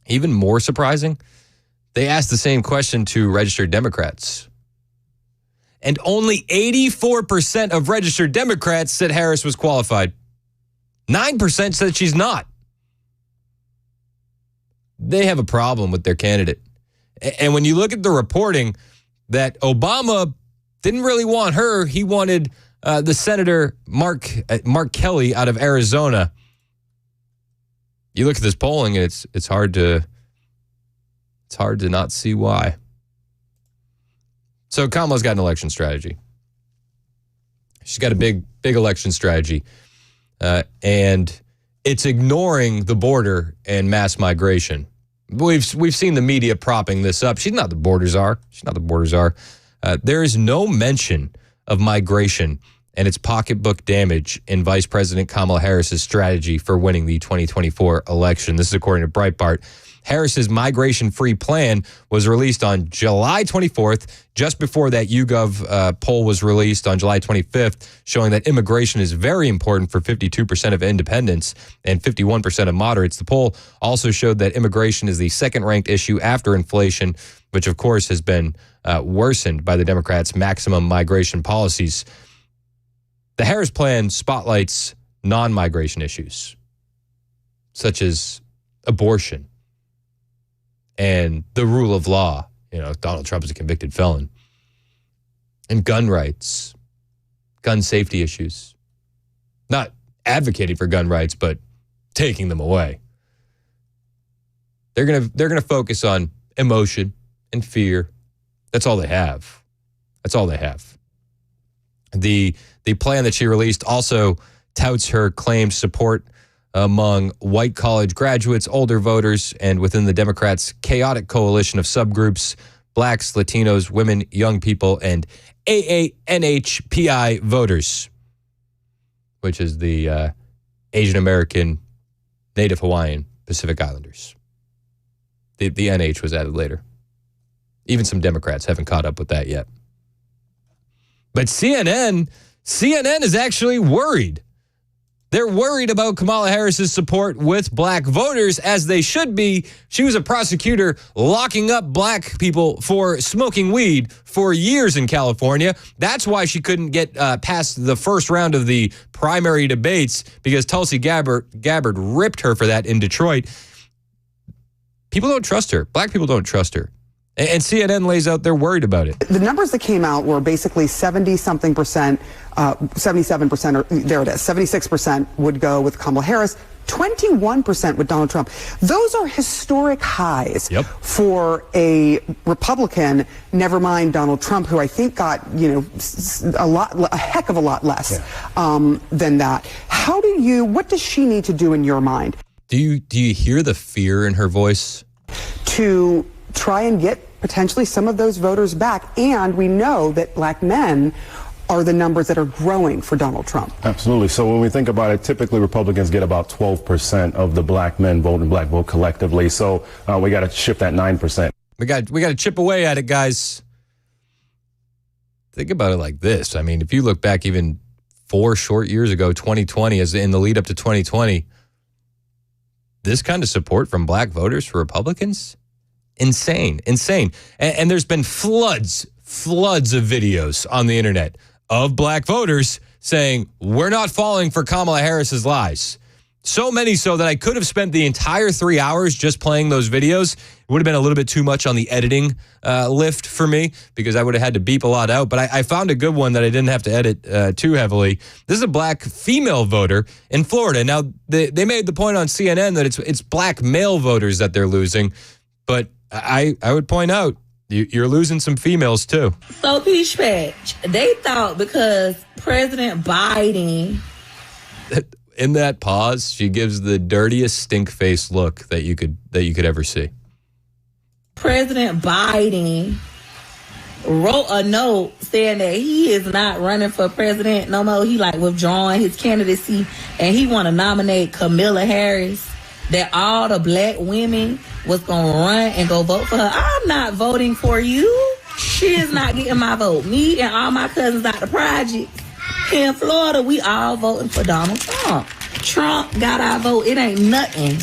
they asked the same question to registered Democrats. And only 84% of registered Democrats said Harris was qualified. 9% said she's not. They have a problem with their candidate. And when you look at the reporting, that Obama didn't really want her. He wanted the Senator Mark Kelly out of Arizona. You look at this polling, and it's hard to not see why. So Kamala's got an election strategy. She's got a big election strategy, and it's ignoring the border and mass migration. We've seen the media propping this up. She's not the border czar. There is no mention of migration and its pocketbook damage in Vice President Kamala Harris's strategy for winning the 2024 election. This is according to Breitbart. Harris's migration-free plan was released on July 24th, just before that YouGov poll was released on July 25th, showing that immigration is very important for 52% of independents and 51% of moderates. The poll also showed that immigration is the second-ranked issue after inflation, which, of course, has been worsened by the Democrats' maximum migration policies. The Harris plan spotlights non-migration issues, such as abortion and the rule of law. Donald Trump is a convicted felon. And gun rights, gun safety issues. Not advocating for gun rights, but taking them away. They're gonna focus on emotion and fear. That's all they have. The plan that she released also touts her claimed support among white college graduates, older voters, and within the Democrats' chaotic coalition of subgroups, blacks, Latinos, women, young people, and AANHPI voters, which is the Asian American, Native Hawaiian, Pacific Islanders. The NH was added later. Even some Democrats haven't caught up with that yet. But CNN is actually worried. They're worried about Kamala Harris's support with black voters, as they should be. She was a prosecutor locking up black people for smoking weed for years in California. That's why she couldn't get past the first round of the primary debates, because Tulsi Gabbard ripped her for that in Detroit. People don't trust her. Black people don't trust her. And CNN lays out they're worried about it. The numbers that came out were basically 77%, or there it is, 76% would go with Kamala Harris, 21% with Donald Trump. Those are historic highs for a Republican, never mind Donald Trump, who I think got, a heck of a lot less than that. What does she need to do in your mind? Do you hear the fear in her voice? To try and get potentially some of those voters back. And we know that black men are the numbers that are growing for Donald Trump. Absolutely. So when we think about it, typically Republicans get about 12% of the black men vote and black vote collectively. So we got to shift that 9%. We got to chip away at it, guys. Think about it like this. I mean, if you look back even 4 short years ago, 2020, as in the lead up to 2020, this kind of support from black voters for Republicans, insane. And there's been floods of videos on the internet of black voters saying, we're not falling for Kamala Harris's lies. So many so that I could have spent the entire 3 hours just playing those videos. It would have been a little bit too much on the editing lift for me, because I would have had to beep a lot out. But I found a good one that I didn't have to edit too heavily. This is a black female voter in Florida. Now, they made the point on CNN that it's black male voters that they're losing. But I would point out, you're losing some females too. So, Peach Patch, they thought because President Biden... In that pause, she gives the dirtiest stink face look that you could ever see. President Biden wrote a note saying that he is not running for president no more. He withdrawing his candidacy, and he want to nominate Kamala Harris. That all the black women was going to run and go vote for her. I'm not voting for you. She is not getting my vote. Me and all my cousins out the project here in Florida, we all voting for Donald Trump. Trump got our vote. It ain't nothing.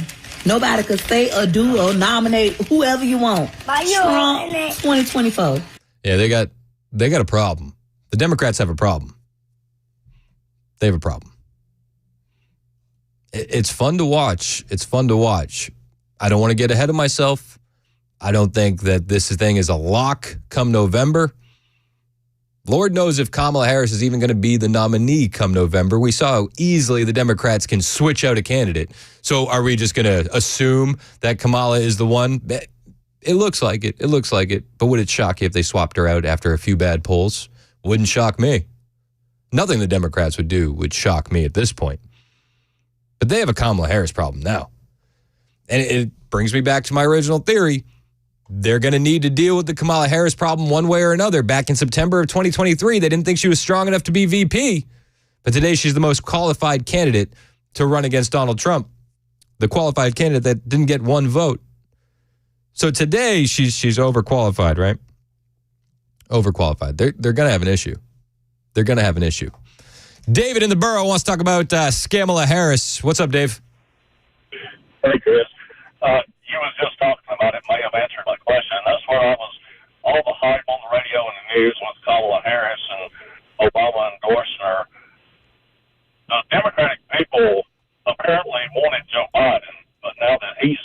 Nobody could say or do or nominate whoever you want. Trump 2024. Yeah, they got a problem. The Democrats have a problem. They have a problem. It's fun to watch. I don't want to get ahead of myself. I don't think that this thing is a lock come November. Lord knows if Kamala Harris is even going to be the nominee come November. We saw how easily the Democrats can switch out a candidate. So are we just going to assume that Kamala is the one? It looks like it. It looks like it. But would it shock you if they swapped her out after a few bad polls? Wouldn't shock me. Nothing the Democrats would do would shock me at this point. But they have a Kamala Harris problem now. And it brings me back to my original theory. They're going to need to deal with the Kamala Harris problem one way or another. Back in September of 2023, they didn't think she was strong enough to be VP. But today she's the most qualified candidate to run against Donald Trump. The qualified candidate that didn't get one vote. So today she's overqualified, right? Overqualified. They're going to have an issue. They're going to have an issue. David in the borough wants to talk about Kamala Harris. What's up, Dave? Hey, Chris. You was just talking about it. May have answered my question. That's where I was. All the hype on the radio and the news was Kamala Harris and Obama endorsing her. The Democratic people apparently wanted Joe Biden, but now that he's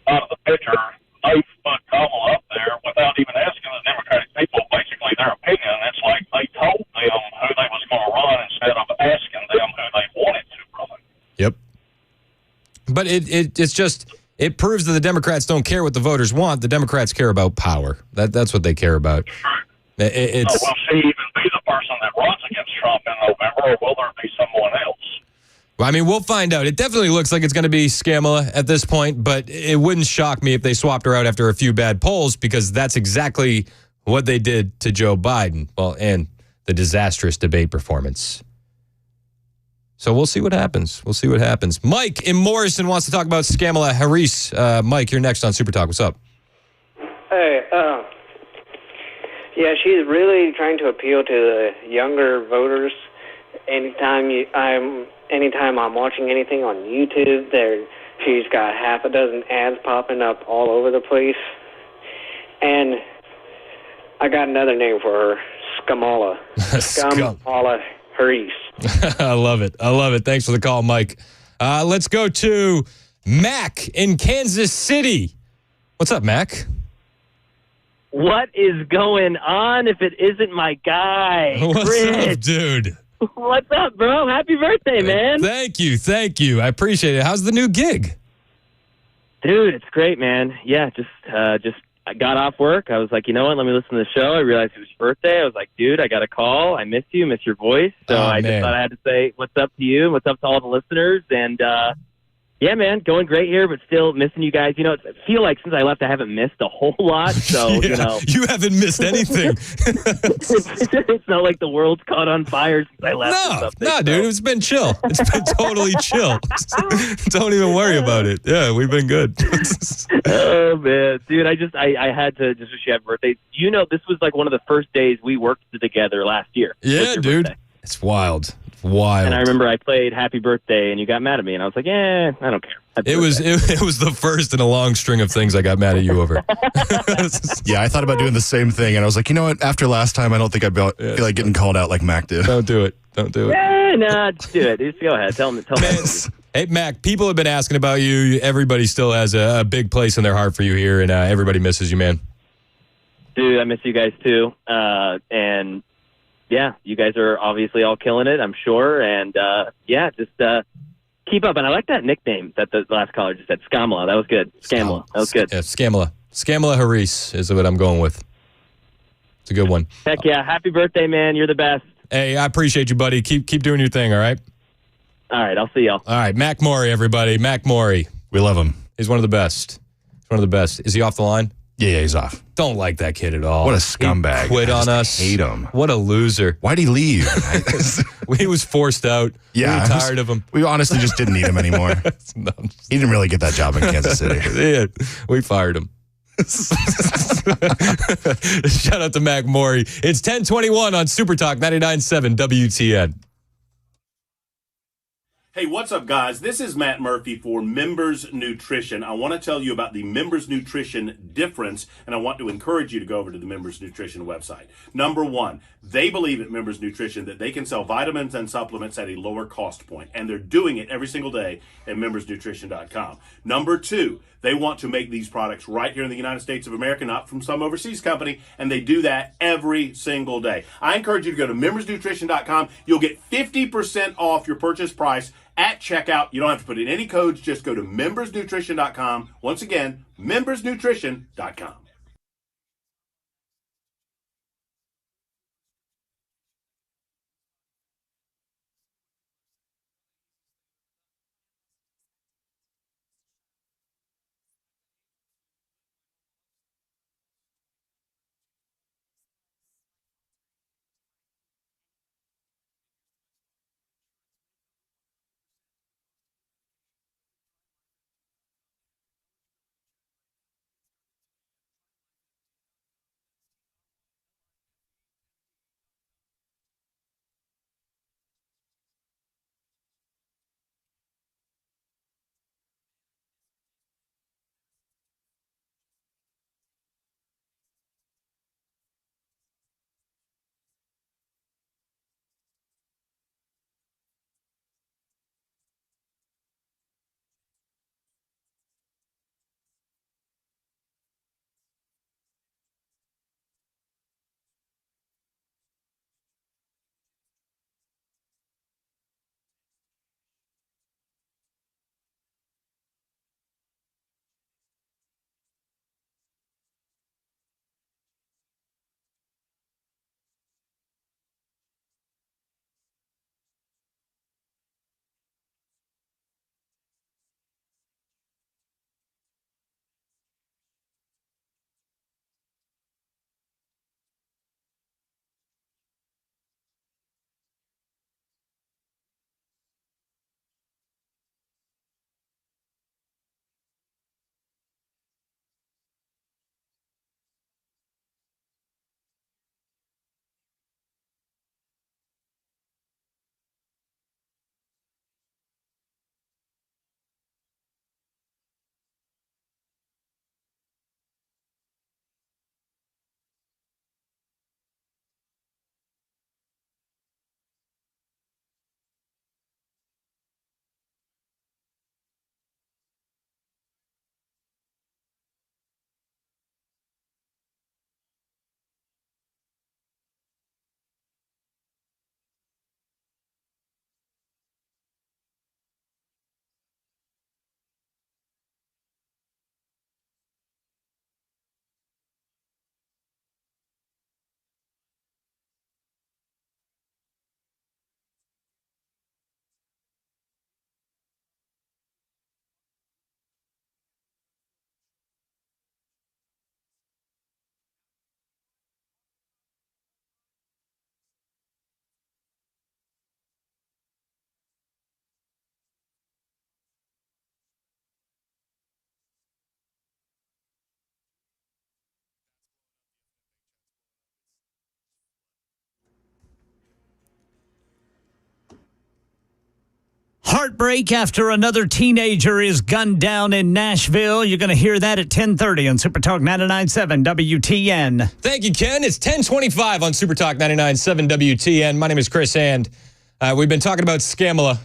out of the picture, they've put Kamala up there without even asking the Democratic people basically their opinion. It's like they told them who they was going to run instead of asking them who they wanted to run. Yep. But it's just, it proves that the Democrats don't care what the voters want. The Democrats care about power. That's what they care about. Will she even be the person that runs against Trump in November, or will there be someone else? Well, I mean, we'll find out. It definitely looks like it's going to be Kamala at this point, but it wouldn't shock me if they swapped her out after a few bad polls, because that's exactly what they did to Joe Biden. Well, and the disastrous debate performance. So we'll see what happens. We'll see what happens. Mike in Morrison wants to talk about Kamala Harris. Mike, you're next on Super Talk. What's up? Hey, yeah, she's really trying to appeal to the younger voters. Anytime I'm watching anything on YouTube, she's got half a dozen ads popping up all over the place. And I got another name for her, Skamala. Kamala Harris. I love it. I love it. Thanks for the call, Mike. Let's go to Mac in Kansas City. What's up, Mac? What is going on if it isn't my guy? What's Chris? up, dude? What's up, bro? Happy birthday, man. Thank you. Thank you. I appreciate it. How's the new gig? Dude, it's great, man. Yeah, just I got off work. I was like, you know what? Let me listen to the show. I realized it was your birthday. I was like, dude, I got a call. I miss you. Miss your voice. So I just thought I had to say what's up to you. What's up to all the listeners. And, yeah, man, going great here, but still missing you guys. You know, I feel like since I left, I haven't missed a whole lot. So, Yeah, you know. You haven't missed anything. It's not like the world's caught on fire since I left. No, dude, it's been chill. It's been totally chill. Don't even worry about it. Yeah, we've been good. Oh, man. Dude, I had to just wish you happy birthday. You know, this was like one of the first days we worked together last year. Yeah, dude. Birthday. It's wild. Wild. And I remember I played Happy Birthday, and you got mad at me, and I was like, I don't care. It was the first in a long string of things I got mad at you over. Yeah, I thought about doing the same thing, and I was like, you know what? After last time, I don't think I'd feel like getting called out like Mac did. Don't do it. Don't do it. Nah, just do it. Just go ahead. Tell me. Hey, Mac, people have been asking about you. Everybody still has a big place in their heart for you here, and everybody misses you, man. Dude, I miss you guys, too. And... yeah, you guys are obviously all killing it, I'm sure. And, just keep up. And I like that nickname that the last caller just said, Skamala. That was good. Skamala. That was good. Yeah, Skamala. Skamala Harris is what I'm going with. It's a good one. Heck yeah. Happy birthday, man. You're the best. Hey, I appreciate you, buddy. Keep doing your thing, all right? All right, I'll see y'all. All right, Mac Morey, everybody. Mac Morey. We love him. He's one of the best. He's one of the best. Is he off the line? Yeah, he's off. Don't like that kid at all. What a scumbag. He quit on us. Hate him. What a loser. Why'd he leave? He was forced out. Yeah. We were tired of him. We honestly just didn't need him anymore. He didn't really get that job in Kansas City. Yeah, we fired him. Shout out to Mac Morey. It's 10:21 on Super Talk 99.7 WTN. Hey, what's up, guys? This is Matt Murphy for Members Nutrition. I want to tell you about the Members Nutrition difference, and I want to encourage you to go over to the Members Nutrition website. Number one, they believe at Members Nutrition that they can sell vitamins and supplements at a lower cost point, and they're doing it every single day at membersnutrition.com. Number two, they want to make these products right here in the United States of America, not from some overseas company, and they do that every single day. I encourage you to go to membersnutrition.com. You'll get 50% off your purchase price at checkout. You don't have to put in any codes. Just go to membersnutrition.com. Once again, membersnutrition.com. Heartbreak after another teenager is gunned down in Nashville. You're going to hear that at 10:30 on Super Talk 99.7 WTN. Thank you, Ken. It's 10:25 on Super Talk 99.7 WTN. My name is Chris, and we've been talking about Kamala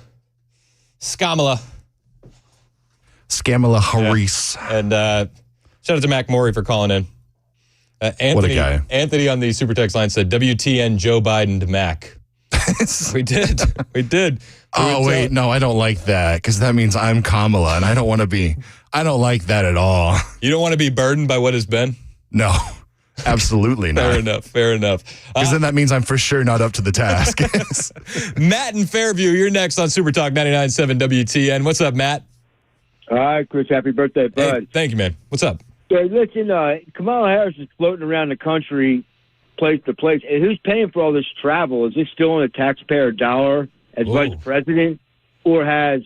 Harris. Yeah. And shout out to Mac Morey for calling in. Anthony, what a guy. Anthony on the Super Text line said, WTN Joe Biden to Mac. We did. Oh, wait, no, I don't like that because that means I'm Kamala, and I don't like that at all. You don't want to be burdened by what has been? No, absolutely not. Fair enough. Because then that means I'm for sure not up to the task. Matt in Fairview, you're next on Super Talk 99.7 WTN. What's up, Matt? All right, Chris, happy birthday, bud. Hey, thank you, man. What's up? Hey, listen, Kamala Harris is floating around the country place to place. And who's paying for all this travel? Is this still on the taxpayer dollar as vice president, or has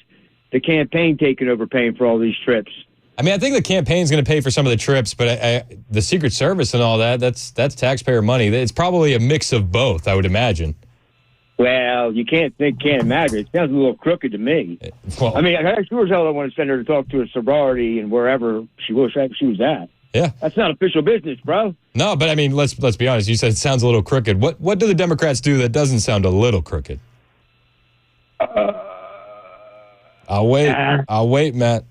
the campaign taken over paying for all these trips? I mean, I think the campaign's going to pay for some of the trips, but the Secret Service and all that's taxpayer money. It's probably a mix of both, I would imagine. Well, you can't imagine. It sounds a little crooked to me. Well, I mean, I sure as hell don't want to send her to talk to a sorority and wherever she was at. Yeah. That's not official business, bro. No, but I mean, let's be honest. You said it sounds a little crooked. What do the Democrats do that doesn't sound a little crooked? I'll wait, Matt.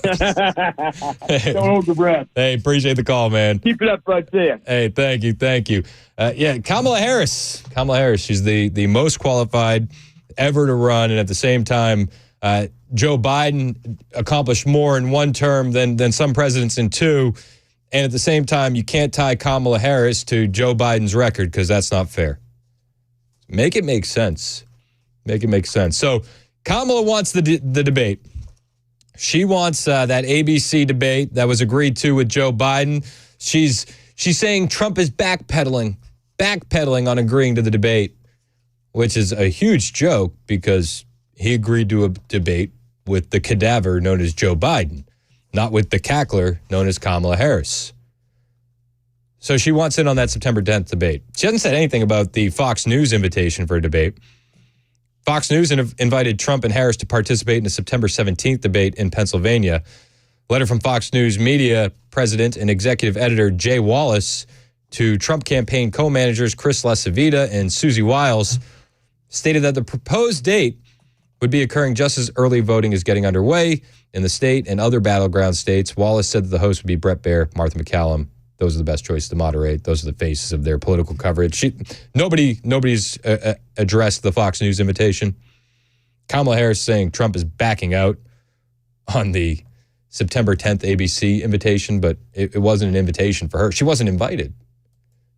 Don't hold your breath. Hey, appreciate the call, man. Keep it up right there. Hey, thank you. Yeah, Kamala Harris. She's the most qualified ever to run, and at the same time, Joe Biden accomplished more in one term than some presidents in two, and at the same time, you can't tie Kamala Harris to Joe Biden's record because that's not fair. Make it make sense. So Kamala wants the debate. She wants that ABC debate that was agreed to with Joe Biden. She's saying Trump is backpedaling on agreeing to the debate, which is a huge joke because he agreed to a debate with the cadaver known as Joe Biden, not with the cackler known as Kamala Harris. So she wants in on that September 10th debate. She hasn't said anything about the Fox News invitation for a debate. Fox News invited Trump and Harris to participate in a September 17th debate in Pennsylvania. A letter from Fox News Media President and Executive Editor Jay Wallace to Trump campaign co-managers Chris LaCivita and Susie Wiles stated that the proposed date would be occurring just as early voting is getting underway in the state and other battleground states. Wallace said that the host would be Brett Baer, Martha McCallum. Those are the best choices to moderate. Those are the faces of their political coverage. Nobody's addressed the Fox News invitation. Kamala Harris saying Trump is backing out on the September 10th ABC invitation, but it wasn't an invitation for her. She wasn't invited.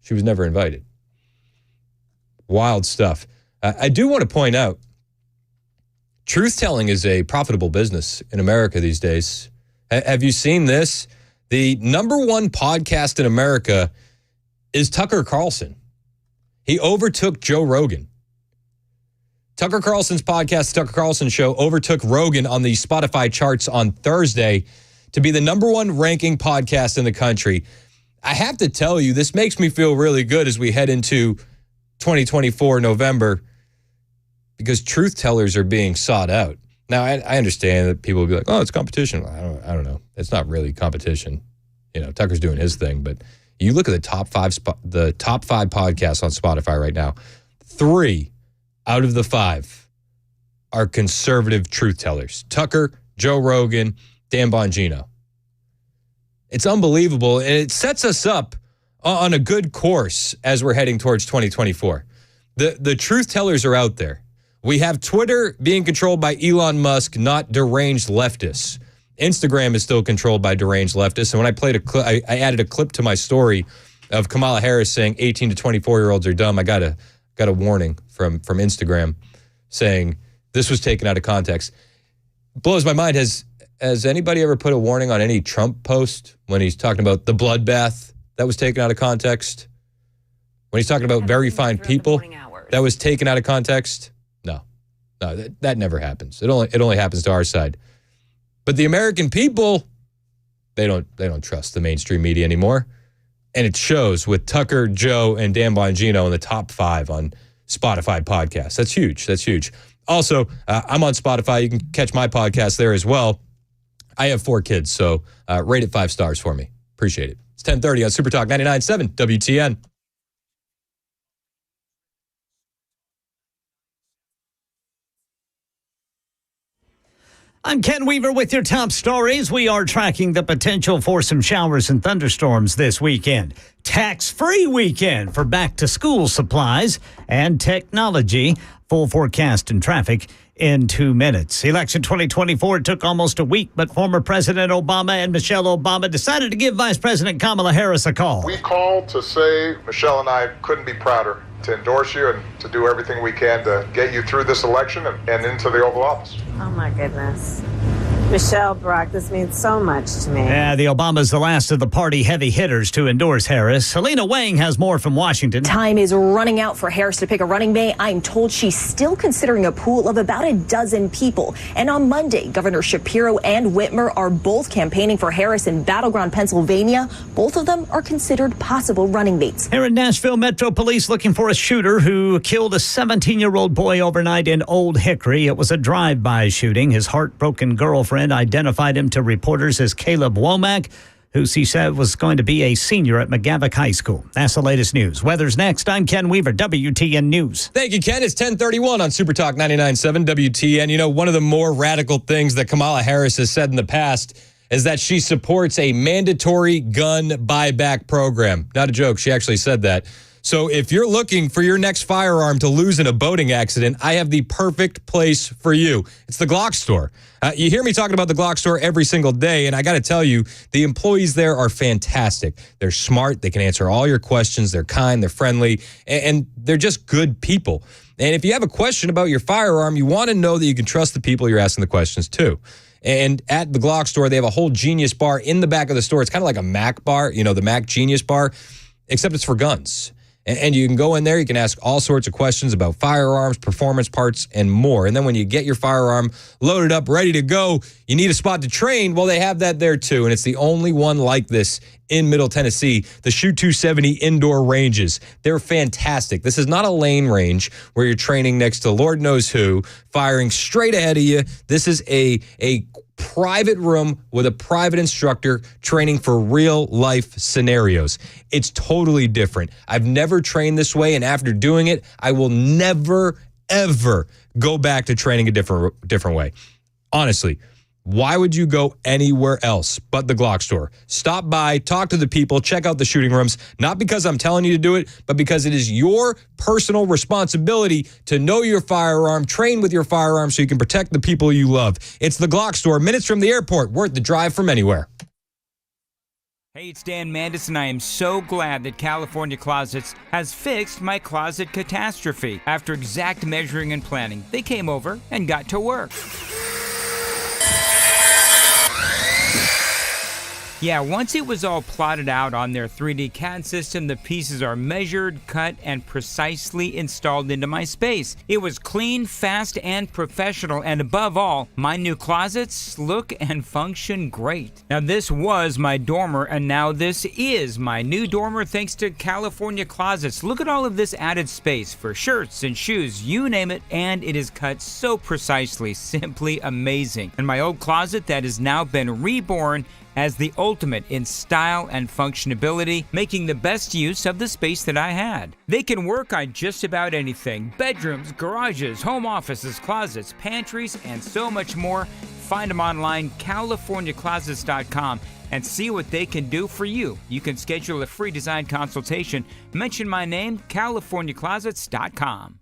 She was never invited. Wild stuff. I do want to point out, truth-telling is a profitable business in America these days. Have you seen this? The number one podcast in America is Tucker Carlson. He overtook Joe Rogan. Tucker Carlson's podcast, The Tucker Carlson Show, overtook Rogan on the Spotify charts on Thursday to be the number one ranking podcast in the country. I have to tell you, this makes me feel really good as we head into 2024 November because truth tellers are being sought out. Now, I understand that people will be like, oh, it's competition. I don't know. It's not really competition. You know, Tucker's doing his thing, but you look at the top five podcasts on Spotify right now, 3 out of the 5 are conservative truth tellers. Tucker, Joe Rogan, Dan Bongino. It's unbelievable, and it sets us up on a good course as we're heading towards 2024. The truth tellers are out there. We have Twitter being controlled by Elon Musk, not deranged leftists. Instagram is still controlled by deranged leftists. And when I played a clip, I added a clip to my story of Kamala Harris saying 18 to 24-year-olds are dumb. I got a warning from Instagram saying this was taken out of context. Blows my mind. Has anybody ever put a warning on any Trump post when he's talking about the bloodbath that was taken out of context? When he's talking about very fine people that was taken out of context? No, that never happens. It only happens to our side. But the American people, they don't trust the mainstream media anymore. And it shows with Tucker, Joe, and Dan Bongino in the top 5 on Spotify podcasts. That's huge. Also, I'm on Spotify. You can catch my podcast there as well. I have 4 kids, so rate it 5 stars for me. Appreciate it. It's 10:30 on Super Talk 99.7 WTN. I'm Ken Weaver with your top stories. We are tracking the potential for some showers and thunderstorms this weekend. Tax-free weekend for back-to-school supplies and technology. Full forecast and traffic in 2 minutes. Election 2024 took almost a week, but former President Obama and Michelle Obama decided to give Vice President Kamala Harris a call. We called to say Michelle and I couldn't be prouder to endorse you and to do everything we can to get you through this election and into the Oval Office. Oh, my goodness. Michelle, Brock, this means so much to me. Yeah, the Obama's the last of the party heavy hitters to endorse Harris. Selena Wang has more from Washington. Time is running out for Harris to pick a running mate. I'm told she's still considering a pool of about a dozen people. And on Monday, Governor Shapiro and Whitmer are both campaigning for Harris in battleground Pennsylvania. Both of them are considered possible running mates. Here in Nashville, Metro Police looking for a shooter who killed a 17-year-old boy overnight in Old Hickory. It was a drive-by shooting. His heartbroken girlfriend identified him to reporters as Caleb Womack, who she said was going to be a senior at McGavock High School. That's the latest news. Weather's next. I'm Ken Weaver, WTN News. Thank you, Ken. It's 10:31 on Super Talk 99.7 WTN. You know, one of the more radical things that Kamala Harris has said in the past is that she supports a mandatory gun buyback program. Not a joke. She actually said that. So if you're looking for your next firearm to lose in a boating accident, I have the perfect place for you. It's the Glock store. You hear me talking about the Glock store every single day, and I got to tell you, the employees there are fantastic. They're smart. They can answer all your questions. They're kind. They're friendly, and they're just good people. And if you have a question about your firearm, you want to know that you can trust the people you're asking the questions to. And at the Glock store, they have a whole Genius bar in the back of the store. It's kind of like a Mac bar, you know, the Mac Genius bar, except it's for guns. And you can go in there, you can ask all sorts of questions about firearms, performance parts, and more. And then when you get your firearm loaded up, ready to go, you need a spot to train. Well, they have that there too. And it's the only one like this in Middle Tennessee, the Shoot 270 indoor ranges. They're fantastic. This is not a lane range where you're training next to Lord knows who, firing straight ahead of you. This is a private room with a private instructor training for real life scenarios. It's totally different. I've never trained this way, and after doing it, I will never, ever go back to training a different way. Honestly, why would you go anywhere else but the Glock store? Stop by, talk to the people, check out the shooting rooms, not because I'm telling you to do it, but because it is your personal responsibility to know your firearm, train with your firearm so you can protect the people you love. It's the Glock store, minutes from the airport, worth the drive from anywhere. Hey, it's Dan Mandis, and I am so glad that California Closets has fixed my closet catastrophe. After exact measuring and planning, they came over and got to work. Yeah, once it was all plotted out on their 3D CAD system, the pieces are measured, cut, and precisely installed into my space. It was clean, fast, and professional, and above all, my new closets look and function great. Now, this was my dormer, and now this is my new dormer thanks to California Closets. Look at all of this added space for shirts and shoes, you name it, and it is cut so precisely, simply amazing. And my old closet that has now been reborn as the ultimate in style and functionality, making the best use of the space that I had. They can work on just about anything: bedrooms, garages, home offices, closets, pantries, and so much more. Find them online, CaliforniaClosets.com, and see what they can do for you. You can schedule a free design consultation. Mention my name, CaliforniaClosets.com.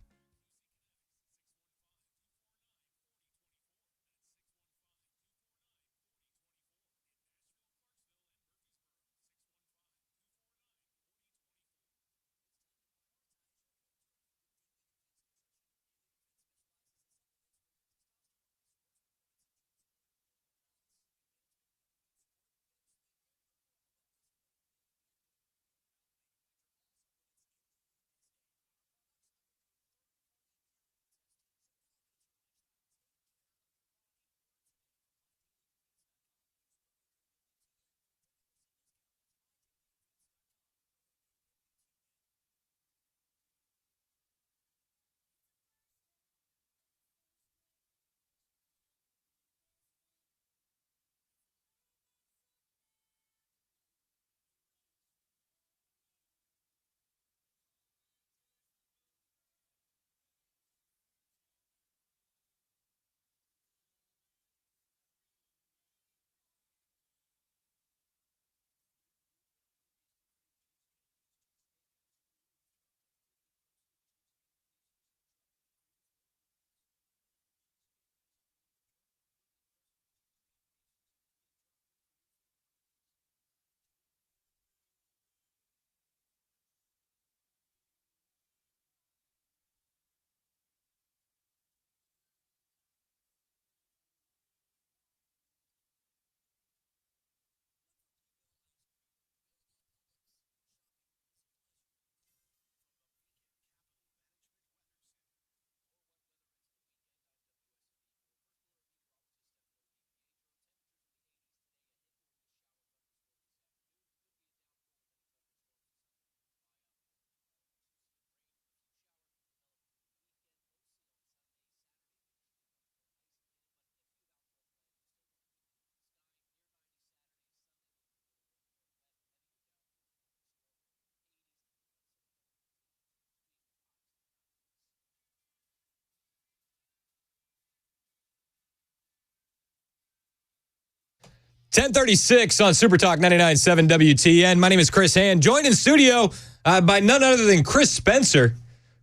10:36 on Super Talk 99.7 WTN. My name is Chris Hand, joined in studio by none other than Chris Spencer,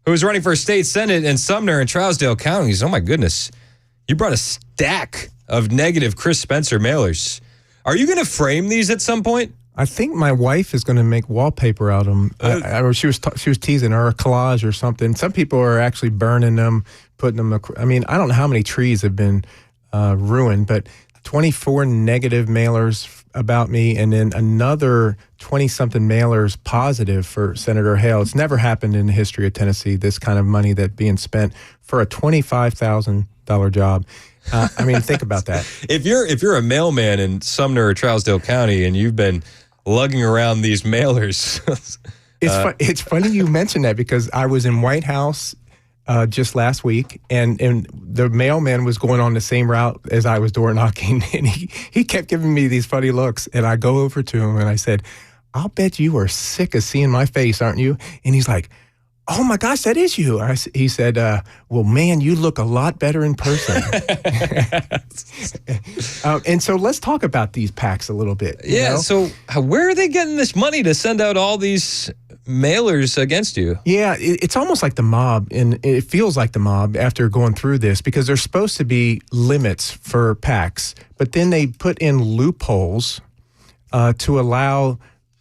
who is running for state senate in Sumner and Trousdale counties. Oh, my goodness. You brought a stack of negative Chris Spencer mailers. Are you going to frame these at some point? I think my wife is going to make wallpaper out of them. Or she was teasing, or a collage or something. Some people are actually burning them, putting them. I mean, I don't know how many trees have been ruined, but 24 negative mailers about me, and then another 20-something mailers positive for Senator Hale. It's never happened in the history of Tennessee, this kind of money that being spent for a $25,000 job. I mean, think about that. If you're a mailman in Sumner or Trousdale County and you've been lugging around these mailers. It's funny you mentioned that, because I was in White House just last week, and the mailman was going on the same route as I was door knocking, and he kept giving me these funny looks, and I go over to him and I said, "I'll bet you are sick of seeing my face, aren't you?" And he's like, "Oh my gosh, that is you." He said, "Well, man, you look a lot better in person." And so let's talk about these PACs a little bit. Yeah, so where are they getting this money to send out all these mailers against you? Yeah, it's almost like the mob, and it feels like the mob after going through this, because there's supposed to be limits for PACs, but then they put in loopholes to allow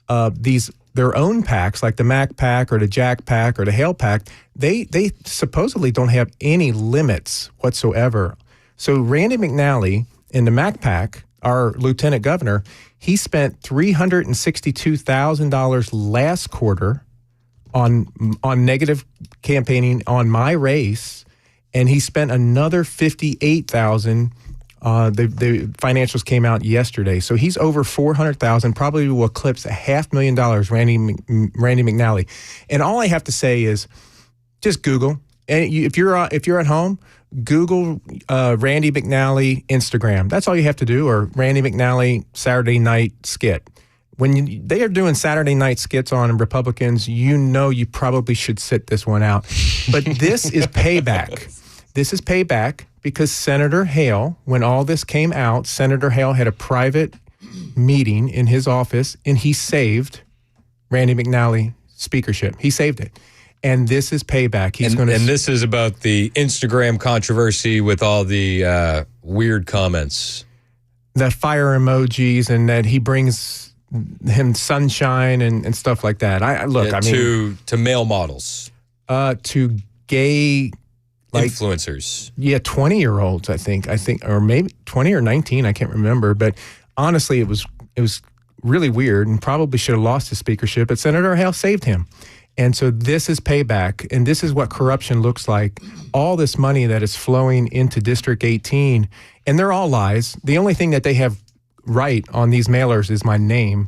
their own PACs, like the Mac PAC or the Jack PAC or the Hale PAC. They supposedly don't have any limits whatsoever. So Randy McNally in the Mac PAC, our lieutenant governor, he spent $362,000 last quarter on negative campaigning on my race, and he spent another $58,000. The financials came out yesterday, so he's over $400,000. Probably will eclipse $500,000. Randy McNally, and all I have to say is, just Google. And if you're at home, Google Randy McNally Instagram. That's all you have to do, or Randy McNally Saturday night skit. When they are doing Saturday night skits on Republicans, you probably should sit this one out. But this is payback. This is payback because Senator Hale, when all this came out, Senator Hale had a private meeting in his office, and he saved Randy McNally speakership. He saved it. And this is payback. And this is about the Instagram controversy with all the weird comments. The fire emojis, and that he brings him sunshine and stuff like that. To male models. To gay influencers. Yeah, 20-year-olds, I think, or maybe 20 or 19, I can't remember. But honestly, it was really weird, and probably should have lost his speakership, but Senator Hale saved him. And so this is payback, and this is what corruption looks like. All this money that is flowing into District 18, and they're all lies. The only thing that they have right on these mailers is my name,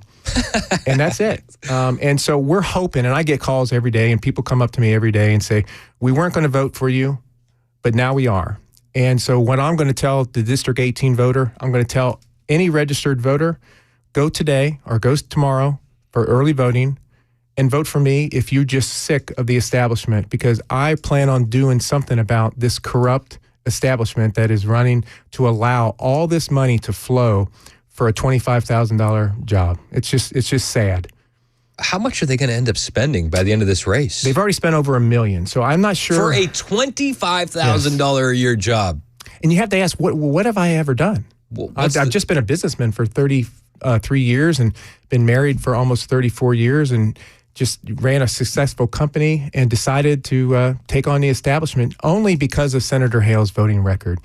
and that's it. And so we're hoping, and I get calls every day, and people come up to me every day and say, "We weren't going to vote for you, but now we are." And so what I'm going to tell the District 18 voter, I'm going to tell any registered voter, go today or go tomorrow for early voting, and vote for me if you're just sick of the establishment, because I plan on doing something about this corrupt establishment that is running to allow all this money to flow for a $25,000 job. It's just sad. How much are they going to end up spending by the end of this race? They've already spent over $1 million, so I'm not sure. For a $25,000 a year job. And you have to ask, what have I ever done? I've just been a businessman for 33 years and been married for almost 34 years, and just ran a successful company and decided to take on the establishment only because of Senator Hale's voting record.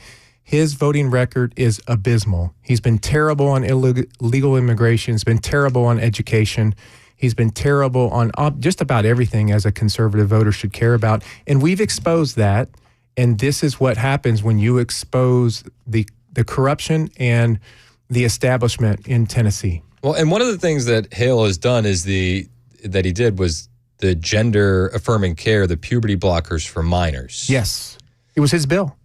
His voting record is abysmal. He's been terrible on illegal immigration. He's been terrible on education. He's been terrible on just about everything as a conservative voter should care about. And we've exposed that. And this is what happens when you expose the corruption and the establishment in Tennessee. Well, and one of the things that Hale has done is that he did was the gender-affirming care, the puberty blockers for minors. Yes. It was his bill.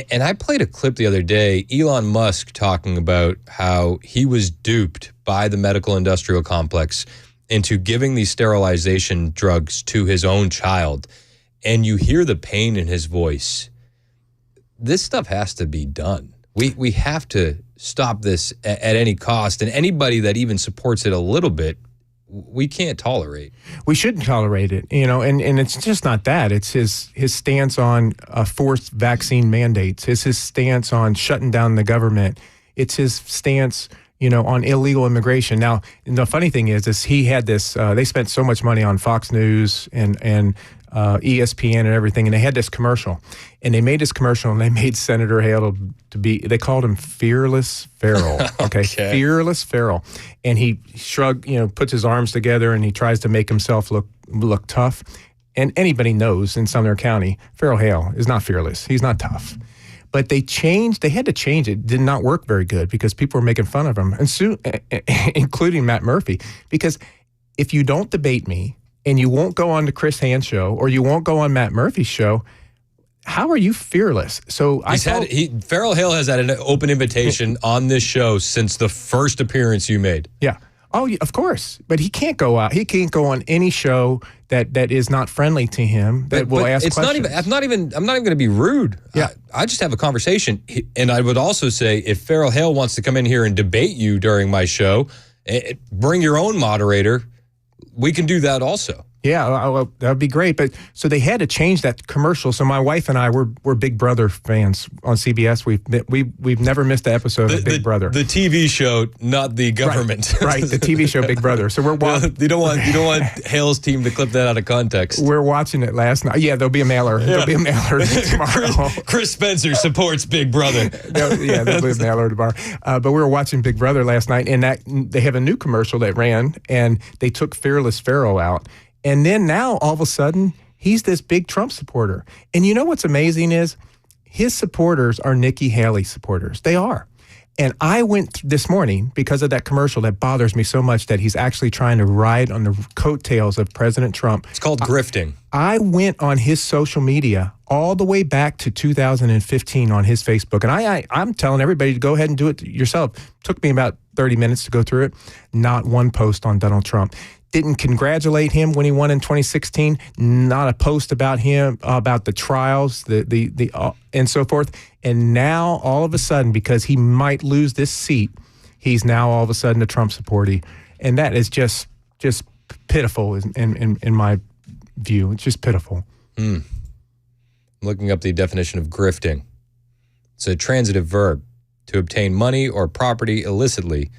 And I played a clip the other day, Elon Musk talking about how he was duped by the medical industrial complex into giving these sterilization drugs to his own child. And you hear the pain in his voice. This stuff has to be done. We have to stop this at any cost. And anybody that even supports it a little bit, we can't tolerate. We shouldn't tolerate it, and it's just not that. It's his stance on forced vaccine mandates. It's his stance on shutting down the government. It's his stance, on illegal immigration. Now, the funny thing is he had this. They spent so much money on Fox News and ESPN and everything, and they had this commercial. And they made this commercial, and they made Senator Hale to be, they called him Fearless Farrell, okay? Fearless Farrell. And he puts his arms together, and he tries to make himself look tough. And anybody knows in Sumner County, Farrell Hale is not fearless. He's not tough. But they had to change it. It did not work very good because people were making fun of him, including Matt Murphy. Because if you don't debate me, and you won't go on the Chris Hand show, or you won't go on Matt Murphy's show, how are you fearless? So Farrell Hale has had an open invitation on this show since the first appearance you made. Yeah. Oh, of course. But he can't go out. He can't go on any show that is not friendly to him, that will ask questions. I'm not even going to be rude. Yeah. I just have a conversation. And I would also say, if Farrell Hale wants to come in here and debate you during my show, bring your own moderator. We can do that also. Yeah, that would be great. But so they had to change that commercial. So my wife and I we're Big Brother fans on CBS. We've never missed an episode of Big Brother. The TV show, not the government. Right, the TV show Big Brother. So we're watching. You don't want Hale's team to clip that out of context. We're watching it last night. Yeah, there'll be a mailer. Yeah. There'll be a mailer tomorrow. Chris Spencer supports Big Brother. There'll be a mailer tomorrow. But we were watching Big Brother last night, and they have a new commercial that ran, and they took Fearless Farrell out. And then now, all of a sudden, he's this big Trump supporter. And you know what's amazing is his supporters are Nikki Haley supporters. They are. And I went this morning, because of that commercial that bothers me so much, that he's actually trying to ride on the coattails of President Trump. It's called grifting. I went on his social media all the way back to 2015 on his Facebook. And I'm telling everybody to go ahead and do it yourself. Took me about 30 minutes to go through it. Not one post on Donald Trump. Didn't congratulate him when he won in 2016. Not a post about him, about the trials, the and so forth. And now, all of a sudden, because he might lose this seat, he's now all of a sudden a Trump supporter, and that is just pitiful in my view. It's just pitiful. I'm looking up the definition of grifting. It's a transitive verb, to obtain money or property illicitly,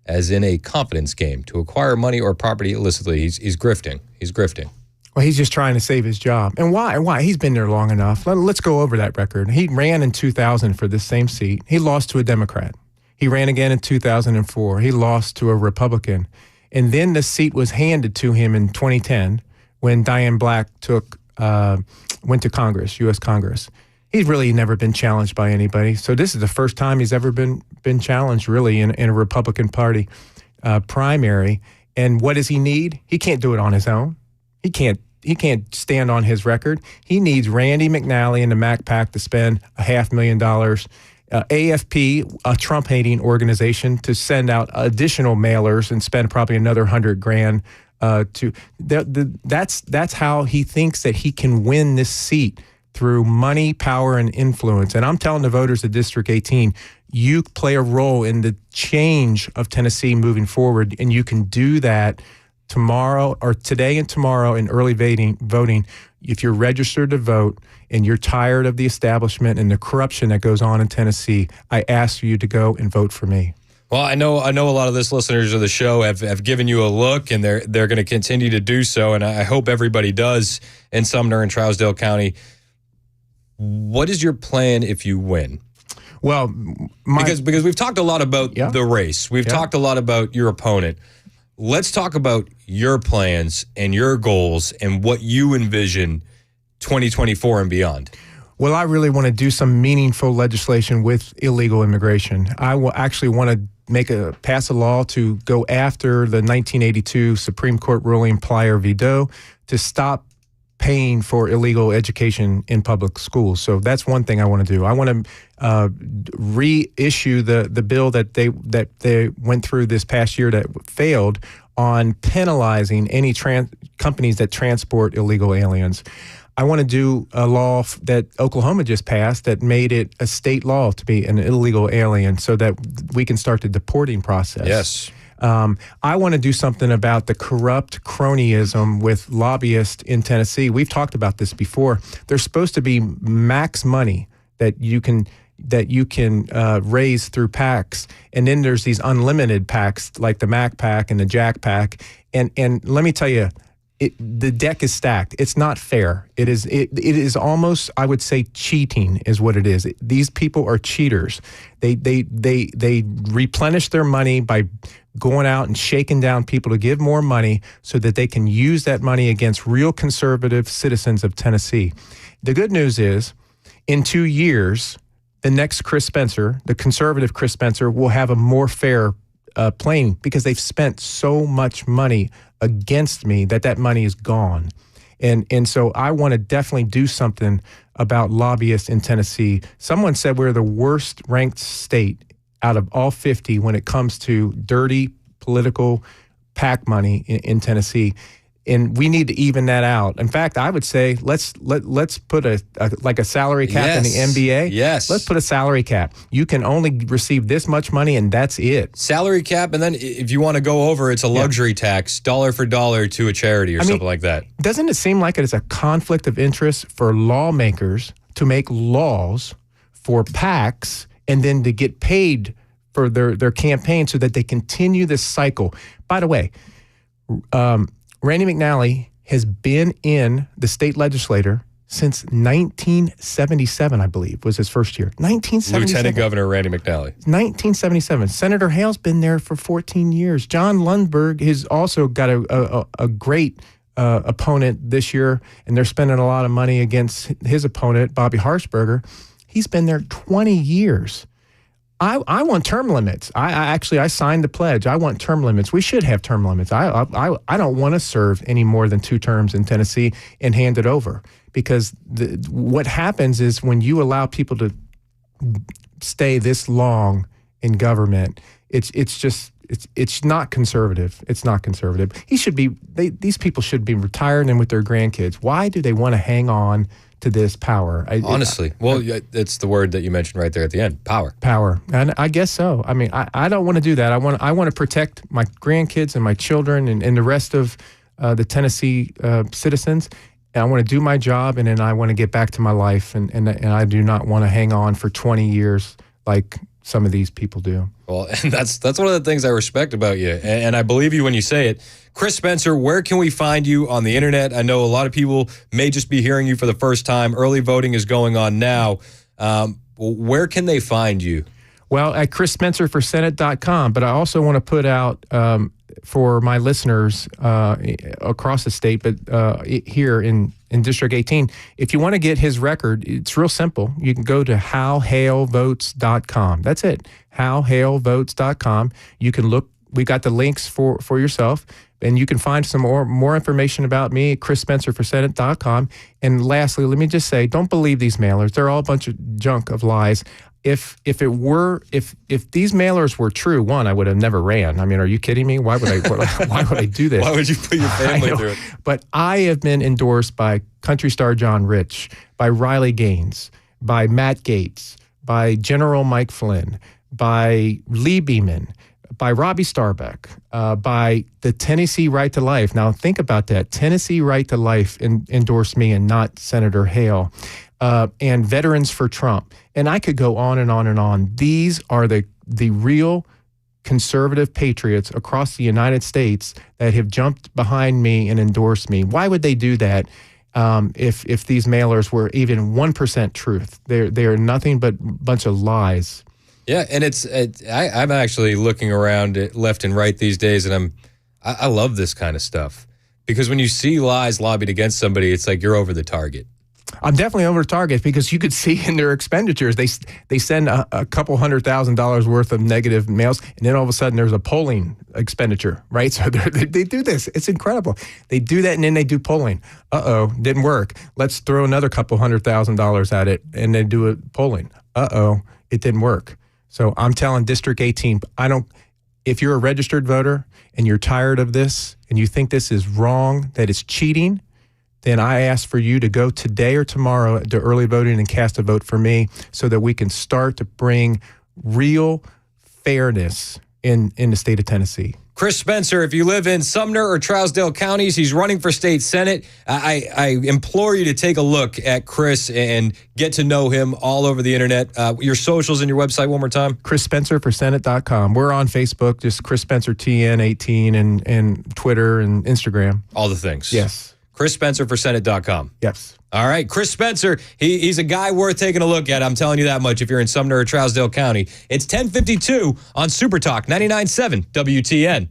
as in a confidence game. To acquire money or property illicitly, he's grifting. He's grifting. Well, he's just trying to save his job. And why? Why? He's been there long enough. Let's go over that record. He ran in 2000 for this same seat. He lost to a Democrat. He ran again in 2004. He lost to a Republican. And then the seat was handed to him in 2010 when Diane Black went to Congress, U.S. Congress. He's really never been challenged by anybody. So this is the first time he's ever been challenged, really, in a Republican Party primary. And what does he need? He can't do it on his own. He can't stand on his record. He needs Randy McNally and the Mac PAC to spend $500,000. AFP, a Trump-hating organization, to send out additional mailers and spend probably another $100,000. That's how he thinks that he can win this seat, through money, power, and influence. And I'm telling the voters of District 18, you play a role in the change of Tennessee moving forward, and you can do that tomorrow, or today and tomorrow, in early voting. If you're registered to vote and you're tired of the establishment and the corruption that goes on in Tennessee, I ask you to go and vote for me. Well, I know a lot of this listeners of the show have given you a look, and they're going to continue to do so, and I hope everybody does in Sumner and Trousdale County. What is your plan if you win? Well, because we've talked a lot about the race. We've talked a lot about your opponent. Let's talk about your plans and your goals and what you envision 2024 and beyond. Well, I really want to do some meaningful legislation with illegal immigration. I will actually want to pass a law to go after the 1982 Supreme Court ruling Plyer v. Doe to stop paying for illegal education in public schools. So that's one thing I want to do. I want to reissue the bill that they went through this past year that failed on penalizing any companies that transport illegal aliens. I want to do a law that Oklahoma just passed that made it a state law to be an illegal alien so that we can start the deporting process. Yes. I want to do something about the corrupt cronyism with lobbyists in Tennessee. We've talked about this before. There's supposed to be max money that you can raise through PACs, and then there's these unlimited PACs like the Mac PAC and the Jack PAC. And let me tell you, the deck is stacked. It's not fair. It is almost, I would say, cheating is what it is. These people are cheaters. They replenish their money by going out and shaking down people to give more money so that they can use that money against real conservative citizens of Tennessee. The good news is, in 2 years, the next Chris Spencer, the conservative Chris Spencer, will have a more fair playing because they've spent so much money against me that money is gone. And so I want to definitely do something about lobbyists in Tennessee. Someone said we're the worst ranked state out of all 50 when it comes to dirty political PAC money in Tennessee. And we need to even that out. In fact, I would say let's put a salary cap in the NBA. Yes. Let's put a salary cap. You can only receive this much money, and that's it. Salary cap, and then if you want to go over, it's a luxury tax, dollar for dollar to a charity or something like that. Doesn't it seem like it is a conflict of interest for lawmakers to make laws for PACs and then to get paid for their campaign so that they continue this cycle? By the way, Randy McNally has been in the state legislature since 1977, I believe, was his first year. 1977. Lieutenant Governor Randy McNally. 1977. Senator Hale's been there for 14 years. John Lundberg has also got a great opponent this year, and they're spending a lot of money against his opponent, Bobby Harshberger. He's been there 20 years. I want term limits. I signed the pledge. I want term limits. We should have term limits. I don't want to serve any more than 2 terms in Tennessee and hand it over, because what happens is when you allow people to stay this long in government, it's not conservative. It's not conservative. These people should be retired and with their grandkids. Why do they want to hang on to this power? Honestly, it's the word that you mentioned right there at the end, power. Power, and I guess so. I mean, I don't want to do that. I want to protect my grandkids and my children and the rest of the Tennessee citizens. And I want to do my job, and then I want to get back to my life, and I do not want to hang on for 20 years like some of these people do. Well, and that's one of the things I respect about you, and I believe you when you say it. Chris Spencer, where can we find you on the internet? I know a lot of people may just be hearing you for the first time. Early voting is going on now. Where can they find you? Well, at chrisspencerforsenate.com, but I also want to put out for my listeners across the state, but here in District 18, if you want to get his record, it's real simple. You can go to howhalevotes.com. That's it, howhalevotes.com. You can look. We got the links for yourself, and you can find some more information about me at chrisspencerforsenate.com. And lastly, let me just say, don't believe these mailers. They're all a bunch of junk of lies. If these mailers were true, one, I would have never ran. I mean, are you kidding me? Why would I do this? Why would you put your family through it? But I have been endorsed by country star John Rich, by Riley Gaines, by Matt Gaetz, by General Mike Flynn, by Lee Beeman, by Robbie Starbuck, by the Tennessee Right to Life. Now, think about that. Tennessee Right to Life endorsed me and not Senator Hale. And Veterans for Trump. And I could go on and on and on. These are the real conservative patriots across the United States that have jumped behind me and endorsed me. Why would they do that if these mailers were even 1% truth? They are nothing but a bunch of lies. Yeah, and I'm actually looking around at left and right these days, and I love this kind of stuff, because when you see lies lobbied against somebody, it's like you're over the target. I'm definitely over target, because you could see in their expenditures, they send a couple $100,000 worth of negative mails, and then all of a sudden there's a polling expenditure, right? So they do this. It's incredible. They do that, and then they do polling. Didn't work. Let's throw another couple $100,000 at it, and then do a polling. It didn't work. So I'm telling District 18, if you're a registered voter and you're tired of this and you think this is wrong, that it's cheating, then I ask for you to go today or tomorrow to early voting and cast a vote for me so that we can start to bring real fairness in the state of Tennessee. Chris Spencer, if you live in Sumner or Trousdale counties, he's running for state senate. I implore you to take a look at Chris and get to know him all over the internet. Your socials and your website one more time. ChrisSpencerForSenate.com. We're on Facebook, just Chris Spencer TN18 and Twitter and Instagram. All the things. Yes. ChrisSpencerForSenate.com. Yes. All right, Chris Spencer, he's a guy worth taking a look at. I'm telling you that much if you're in Sumner or Trousdale County. It's 10:52 on Super Talk 99.7 WTN.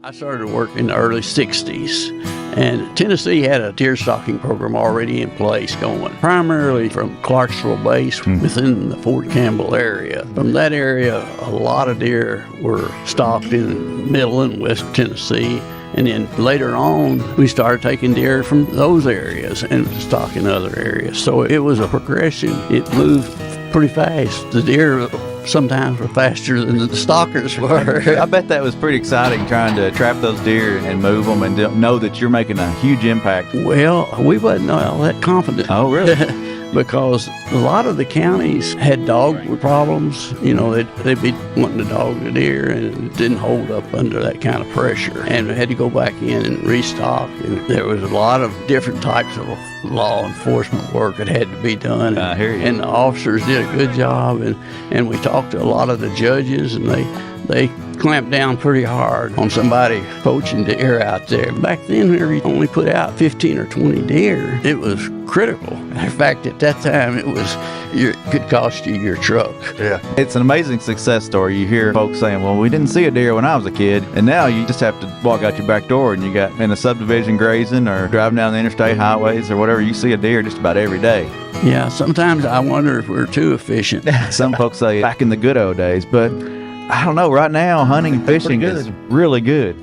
I started work in the early 60s, and Tennessee had a deer stalking program already in place going, primarily from Clarksville base within the Fort Campbell area. From that area, a lot of deer were stalked in middle and west Tennessee, and then later on, we started taking deer from those areas and stalking other areas. So it was a progression. It moved pretty fast. The deer sometimes were faster than the stalkers were. I bet that was pretty exciting trying to trap those deer and move them and know that you're making a huge impact. Well, we wasn't all that confident. Oh, really? Because a lot of the counties had dog problems. You know, they'd be wanting to dog the deer, and it didn't hold up under that kind of pressure. And we had to go back in and restock. And there was a lot of different types of law enforcement work that had to be done. I hear you. And the officers did a good job. And we talked to a lot of the judges, and they clamped down pretty hard on somebody poaching deer out there. Back then, we only put out 15 or 20 deer. It was critical. In fact, at that time, it could cost you your truck. Yeah. It's an amazing success story. You hear folks saying, well, we didn't see a deer when I was a kid, and now you just have to walk out your back door and you got in a subdivision grazing or driving down the interstate highways or whatever, you see a deer just about every day. Yeah, sometimes I wonder if we're too efficient. Some folks say back in the good old days, but I don't know. Right now, hunting and fishing is really good.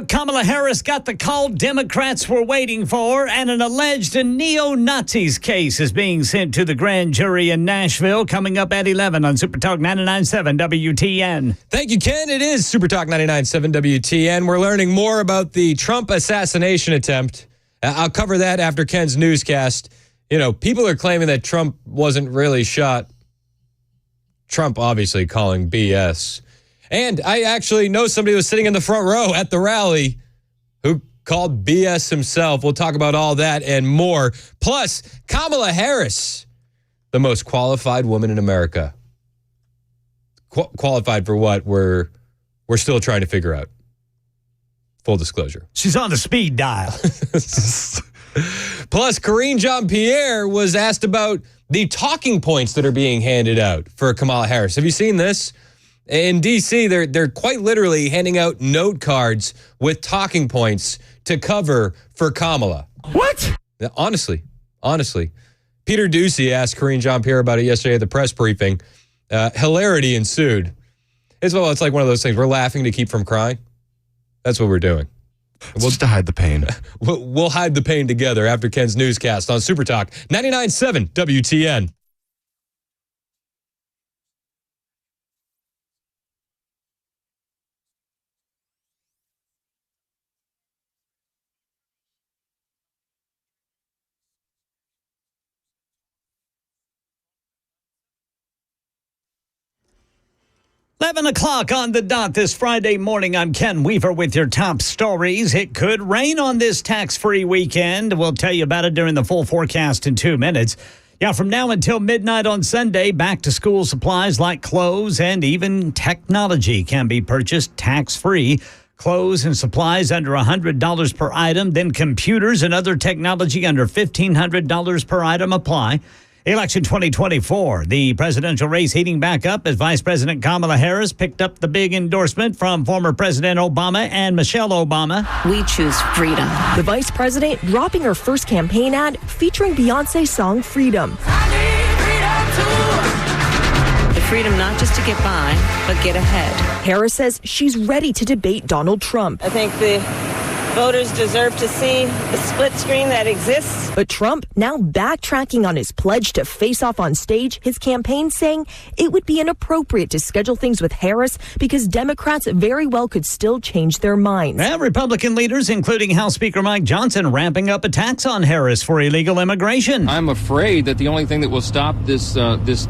Kamala Harris got the call Democrats were waiting for, and an alleged neo-Nazis case is being sent to the grand jury in Nashville, coming up at 11 on Super Talk 99.7 WTN. Thank you, Ken. It is Super Talk 99.7 WTN. We're learning more about the Trump assassination attempt. I'll cover that after Ken's newscast. You know, people are claiming that Trump wasn't really shot. Trump obviously calling BS. And I actually know somebody who was sitting in the front row at the rally who called BS himself. We'll talk about all that and more. Plus, Kamala Harris, the most qualified woman in America. Qualified for what? We're still trying to figure out. Full disclosure. She's on the speed dial. Plus, Karine Jean-Pierre was asked about the talking points that are being handed out for Kamala Harris. Have you seen this? In D.C., they're quite literally handing out note cards with talking points to cover for Kamala. What? Honestly. Peter Ducey asked Karine Jean-Pierre about it yesterday at the press briefing. Hilarity ensued. It's like one of those things. We're laughing to keep from crying. That's what we're doing. Just to hide the pain. We'll hide the pain together after Ken's newscast on Super Talk 99.7 WTN. Eleven o'clock on the dot this Friday morning. I'm Ken Weaver with your top stories. It could rain on this tax-free weekend. We'll tell you about it during the full forecast in 2 minutes. Yeah, from now until midnight on Sunday, back-to-school supplies like clothes and even technology can be purchased tax-free. Clothes and supplies under $100 per item, then computers and other technology under $1,500 per item apply. Election 2024, the presidential race heating back up as Vice President Kamala Harris picked up the big endorsement from former President Obama and Michelle Obama. We choose freedom. The vice president dropping her first campaign ad featuring Beyonce's song Freedom. The freedom not just to get by, but get ahead. Harris says she's ready to debate Donald Trump. I think the Voters deserve to see the split screen that exists. But Trump now backtracking on his pledge to face off on stage, his campaign saying it would be inappropriate to schedule things with Harris because Democrats very well could still change their minds. Now, Republican leaders, including House Speaker Mike Johnson, ramping up attacks on Harris for illegal immigration. I'm afraid that the only thing that will stop this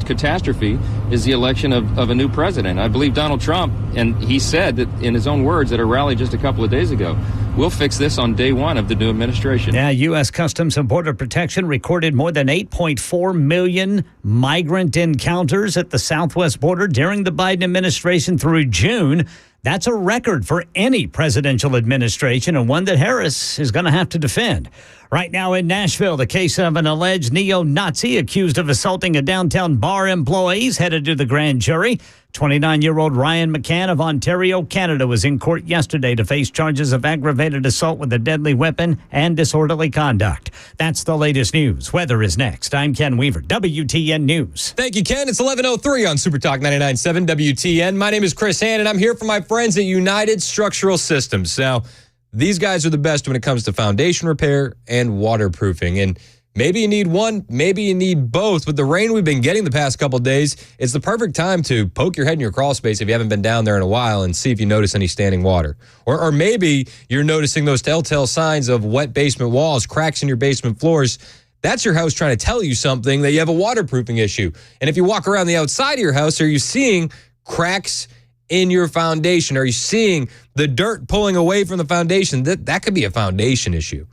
catastrophe is the election of a new president. I believe Donald Trump, and he said that in his own words at a rally just a couple of days ago, we'll fix this on day one of the new administration. Yeah, U.S. Customs and Border Protection recorded more than 8.4 million migrant encounters at the southwest border during the Biden administration through June. That's a record for any presidential administration, and one that Harris is going to have to defend. Right now in Nashville, the case of an alleged neo-Nazi accused of assaulting a downtown bar employee is headed to the grand jury. 29-year-old Ryan McCann of Ontario, Canada, was in court yesterday to face charges of aggravated assault with a deadly weapon and disorderly conduct. That's the latest news. Weather is next. I'm Ken Weaver, WTN News. Thank you, Ken. It's 11:03 on Super Talk 99.7 WTN. My name is Chris Hand, and I'm here for my friends at United Structural Systems. Now, these guys are the best when it comes to foundation repair and waterproofing. And maybe you need one, maybe you need both. With the rain we've been getting the past couple of days, it's the perfect time to poke your head in your crawl space if you haven't been down there in a while and see if you notice any standing water. Or maybe you're noticing those telltale signs of wet basement walls, cracks in your basement floors. That's your house trying to tell you something that you have a waterproofing issue. And if you walk around the outside of your house, are you seeing cracks in your foundation? Are you seeing the dirt pulling away from the foundation? That could be a foundation issue.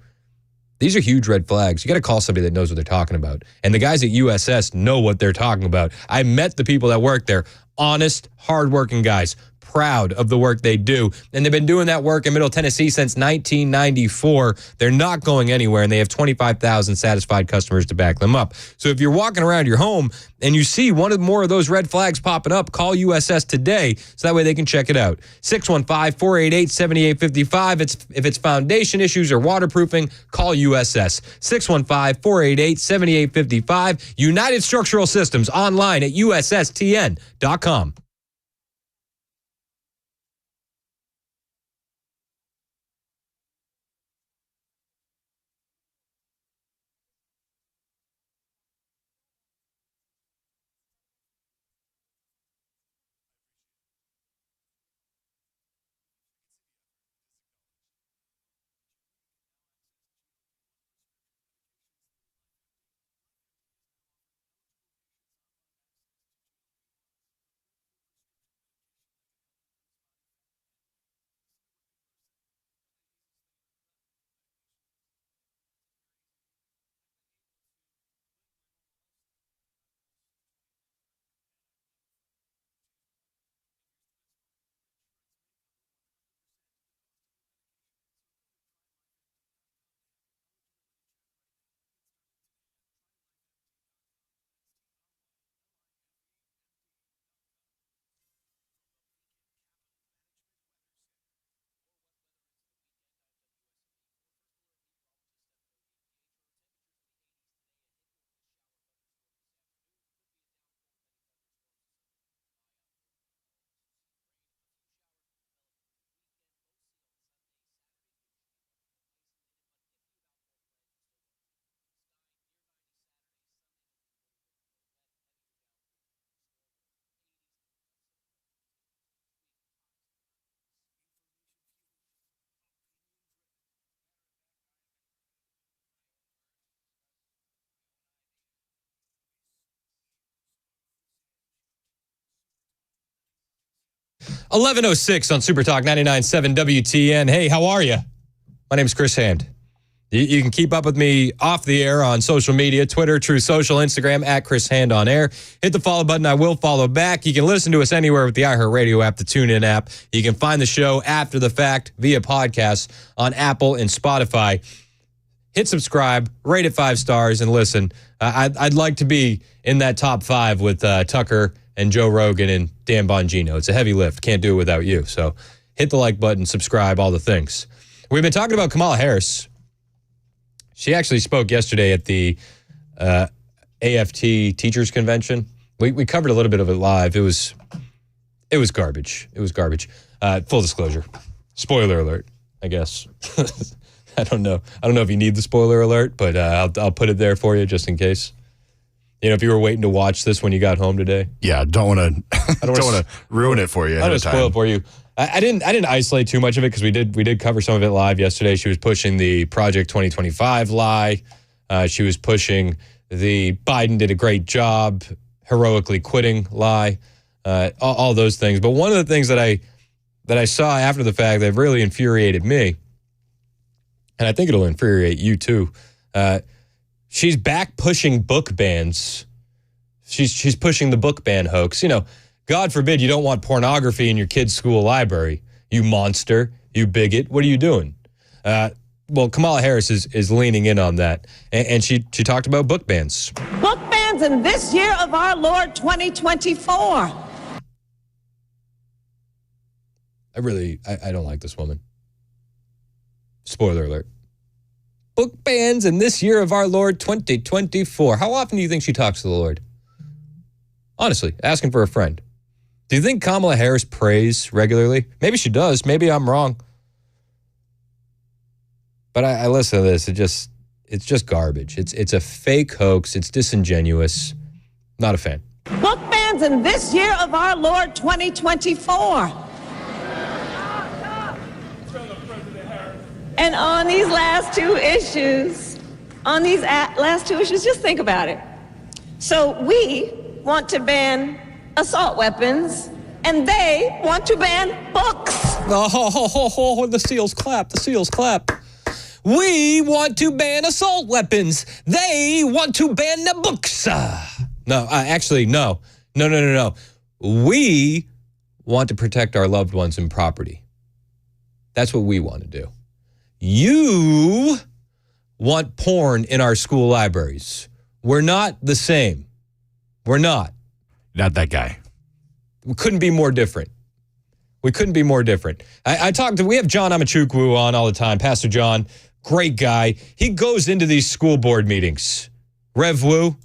These are huge red flags. You got to call somebody that knows what they're talking about. And the guys at USS know what they're talking about. I met the people that work there. Honest, hardworking guys. Proud of the work they do. And they've been doing that work in Middle Tennessee since 1994. They're not going anywhere, and they have 25,000 satisfied customers to back them up. So if you're walking around your home and you see one or more of those red flags popping up, call USS today so that way they can check it out. 615-488-7855. If it's foundation issues or waterproofing, call USS. 615-488-7855. United Structural Systems, online at USSTN.com. $11:06 on Super Talk 99.7 WTN. Hey, how are you? My name is Chris Hand. You can keep up with me off the air on social media, Twitter, True Social, Instagram, at Chris Hand on air. Hit the follow button. I will follow back. You can listen to us anywhere with the iHeartRadio app, the TuneIn app. You can find the show after the fact via podcast on Apple and Spotify. Hit subscribe, rate it 5 stars, and listen. I'd like to be in that top 5 with Tucker and Joe Rogan and Dan Bongino. It's a heavy lift. Can't do it without you. So hit the like button, subscribe, all the things. We've been talking about Kamala Harris. She actually spoke yesterday at the AFT Teachers Convention. We covered a little bit of it live. It was garbage. It was garbage. Full disclosure. Spoiler alert. I guess. I don't know. I don't know if you need the spoiler alert, but I'll put it there for you just in case. You know, if you were waiting to watch this when you got home today. Yeah, don't want to ruin it for you. I don't want to spoil it for you. I didn't isolate too much of it because we did cover some of it live yesterday. She was pushing the Project 2025 lie. She was pushing the Biden did a great job heroically quitting lie. All those things. But one of the things that I saw after the fact that really infuriated me, and I think it'll infuriate you too. She's back pushing book bans. She's pushing the book ban hoax. You know, God forbid you don't want pornography in your kid's school library. You monster, you bigot. What are you doing? Well, Kamala Harris is leaning in on that. And she talked about book bans. Book bans in this year of our Lord 2024. I don't like this woman. Spoiler alert. Book bans in this year of our Lord 2024. How often do you think she talks to the Lord? Honestly, asking for a friend. Do you think Kamala Harris prays regularly? Maybe she does. Maybe I'm wrong. But I listen to this. It's just garbage. It's a fake hoax. It's disingenuous. Not a fan. Book bans in this year of our Lord 2024. And on these last two issues, just think about it. So we want to ban assault weapons, and they want to ban books. Oh, the seals clap. The seals clap. We want to ban assault weapons. They want to ban the books. No. We want to protect our loved ones and property. That's what we want to do. You want porn in our school libraries. We're not the same. We're not. Not that guy. We couldn't be more different. We have John Amachukwu on all the time. Pastor John, great guy. He goes into these school board meetings. Rev Wu,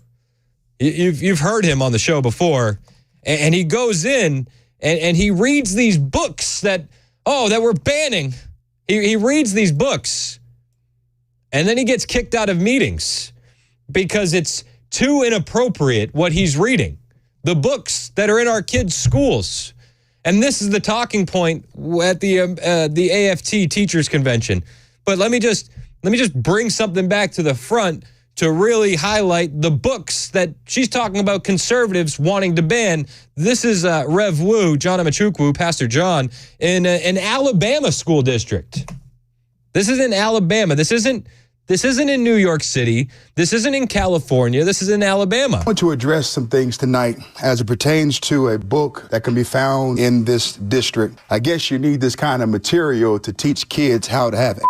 you've heard him on the show before. And he goes in and he reads these books that we're banning. He reads these books, and then he gets kicked out of meetings because it's too inappropriate what he's reading. The books that are in our kids' schools. And this is the talking point at the AFT Teachers Convention. But let me just bring something back to the front to really highlight the books that she's talking about conservatives wanting to ban. This is Rev Wu, John Amachukwu, Pastor John, in an Alabama school district. This is in Alabama. This isn't in New York City. This isn't in California. This is in Alabama. I want to address some things tonight as it pertains to a book that can be found in this district. I guess you need this kind of material to teach kids how to have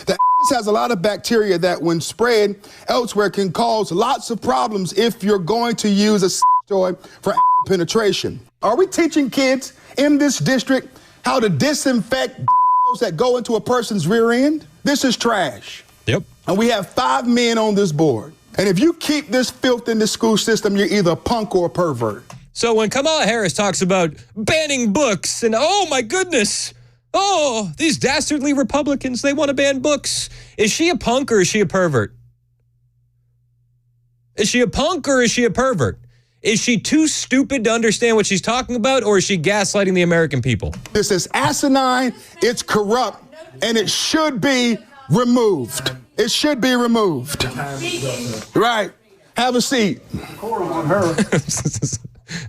that has a lot of bacteria that when spread elsewhere can cause lots of problems if you're going to use a toy for penetration. Are we teaching kids in this district how to disinfect that go into a person's rear end? This is trash. Yep. And we have 5 men on this board. And if you keep this filth in the school system, you're either a punk or a pervert. So when Kamala Harris talks about banning books and, oh my goodness, these dastardly Republicans, they want to ban books. Is she a punk or is she a pervert? Is she a punk or is she a pervert? Is she too stupid to understand what she's talking about, or is she gaslighting the American people? This is asinine, it's corrupt, and it should be removed. It should be removed. Right. Have a seat.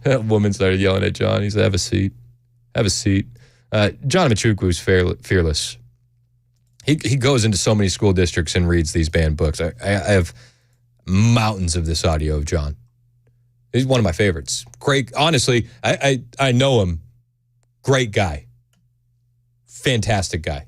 That woman started yelling at John. He said, have a seat. Have a seat. John Amachukwu is fearless. He goes into so many school districts and reads these banned books. I have mountains of this audio of John. He's one of my favorites. Great. Honestly, I know him. Great guy. Fantastic guy.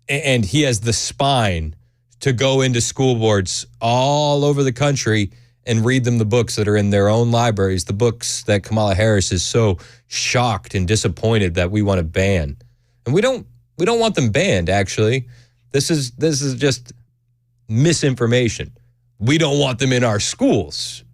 And he has the spine to go into school boards all over the country and read them the books that are in their own libraries, the books that Kamala Harris is so shocked and disappointed that we want to ban. And we don't want them banned, actually. This is just misinformation. We don't want them in our schools.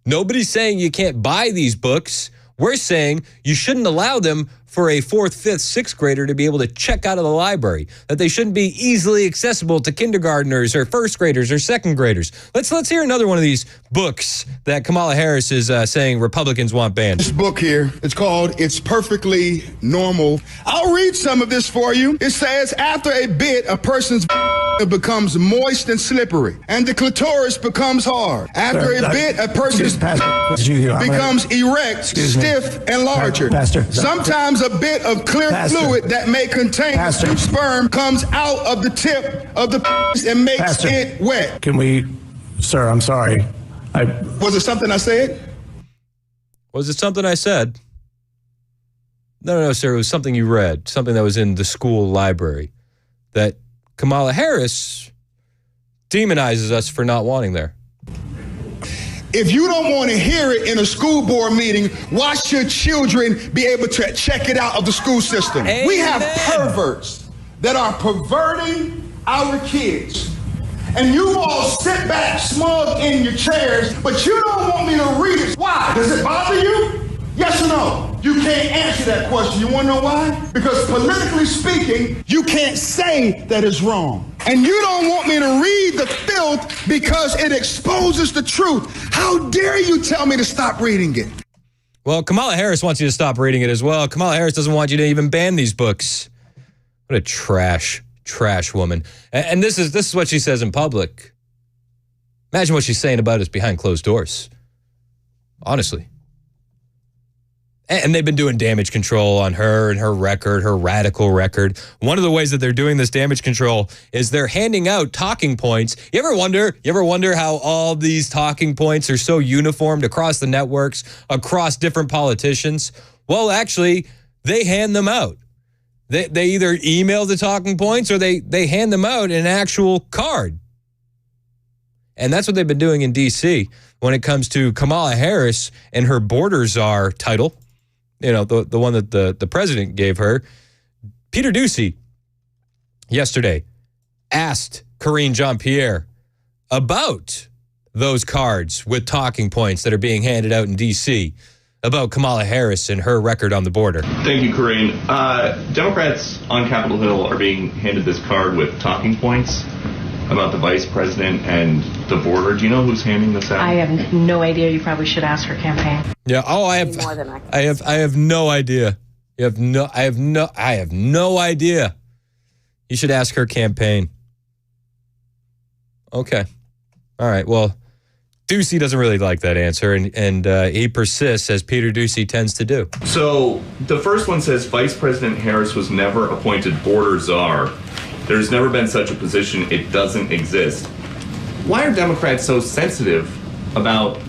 Nobody's saying you can't buy these books. We're saying you shouldn't allow them for a 4th, 5th, 6th grader to be able to check out of the library, that they shouldn't be easily accessible to kindergartners or 1st graders or 2nd graders. Let's hear another one of these books that Kamala Harris is saying Republicans want banned. This book here, it's called It's Perfectly Normal. I'll read some of this for you. It says, after a bit, a person's becomes moist and slippery, and the clitoris becomes hard. After a bit, a person's becomes erect, stiff, and larger. Sometimes a bit of clear fluid that may contain sperm comes out of the tip of the and makes it wet. Can we, sir, I'm sorry. Was it something I said? Was it something I said? No, sir. It was something you read, something that was in the school library that Kamala Harris demonizes us for not wanting there. If you don't want to hear it in a school board meeting, why should children be able to check it out of the school system? Amen. We have perverts that are perverting our kids. And you all sit back smug in your chairs, but you don't want me to read it. Why? Does it bother you? Yes or no? You can't answer that question. You want to know why? Because politically speaking, you can't say that it's wrong. And you don't want me to read the filth because it exposes the truth. How dare you tell me to stop reading it? Well, Kamala Harris wants you to stop reading it as well. Kamala Harris doesn't want you to even ban these books. What a trash woman. And this is what she says in public. Imagine what she's saying about us behind closed doors. Honestly. And they've been doing damage control on her and her record, her radical record. One of the ways that they're doing this damage control is they're handing out talking points. You ever wonder how all these talking points are so uniformed across the networks, across different politicians? Well, actually, they hand them out. They either email the talking points or they hand them out in an actual card. And that's what they've been doing in D.C. when it comes to Kamala Harris and her border czar title. You know, the one that the president gave her. Peter Doocy yesterday asked Karine Jean-Pierre about those cards with talking points that are being handed out in D.C. about Kamala Harris and her record on the border. Thank you, Karine. Democrats on Capitol Hill are being handed this card with talking points about the vice president and the border. Do you know who's handing this out? I have no idea. You probably should ask her campaign. Yeah. Oh, I have no idea. I have no idea. You should ask her campaign. Okay. All right. Well, Doocy doesn't really like that answer, and he persists, as Peter Doocy tends to do. So the first one says Vice President Harris was never appointed border czar. There's never been such a position. It doesn't exist. Why are Democrats so sensitive about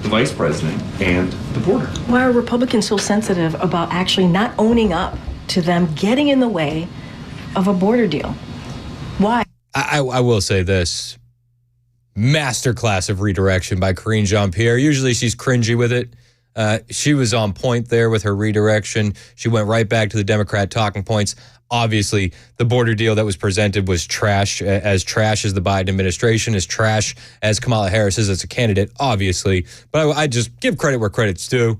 the vice president and the border? Why are Republicans so sensitive about actually not owning up to them getting in the way of a border deal? Why? I will say this. Masterclass of redirection by Karine Jean-Pierre. Usually she's cringy with it. She was on point there with her redirection. She went right back to the Democrat talking points. Obviously, the border deal that was presented was trash as the Biden administration, as trash as Kamala Harris is as a candidate, obviously. But I just give credit where credit's due.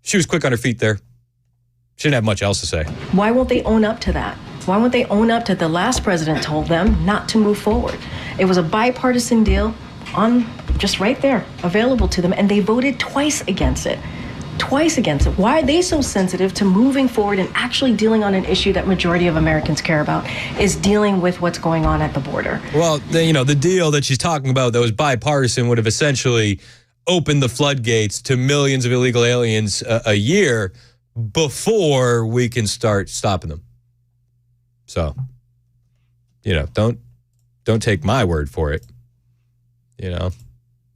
She was quick on her feet there. She didn't have much else to say. Why won't they own up to that? Why won't they own up to the last president told them not to move forward? It was a bipartisan deal on just right there, available to them, and they voted twice against it. Why are they so sensitive to moving forward and actually dealing on an issue that majority of Americans care about, is dealing with what's going on at the border? Well, the deal that she's talking about that was bipartisan would have essentially opened the floodgates to millions of illegal aliens a year before we can start stopping them. So, don't take my word for it.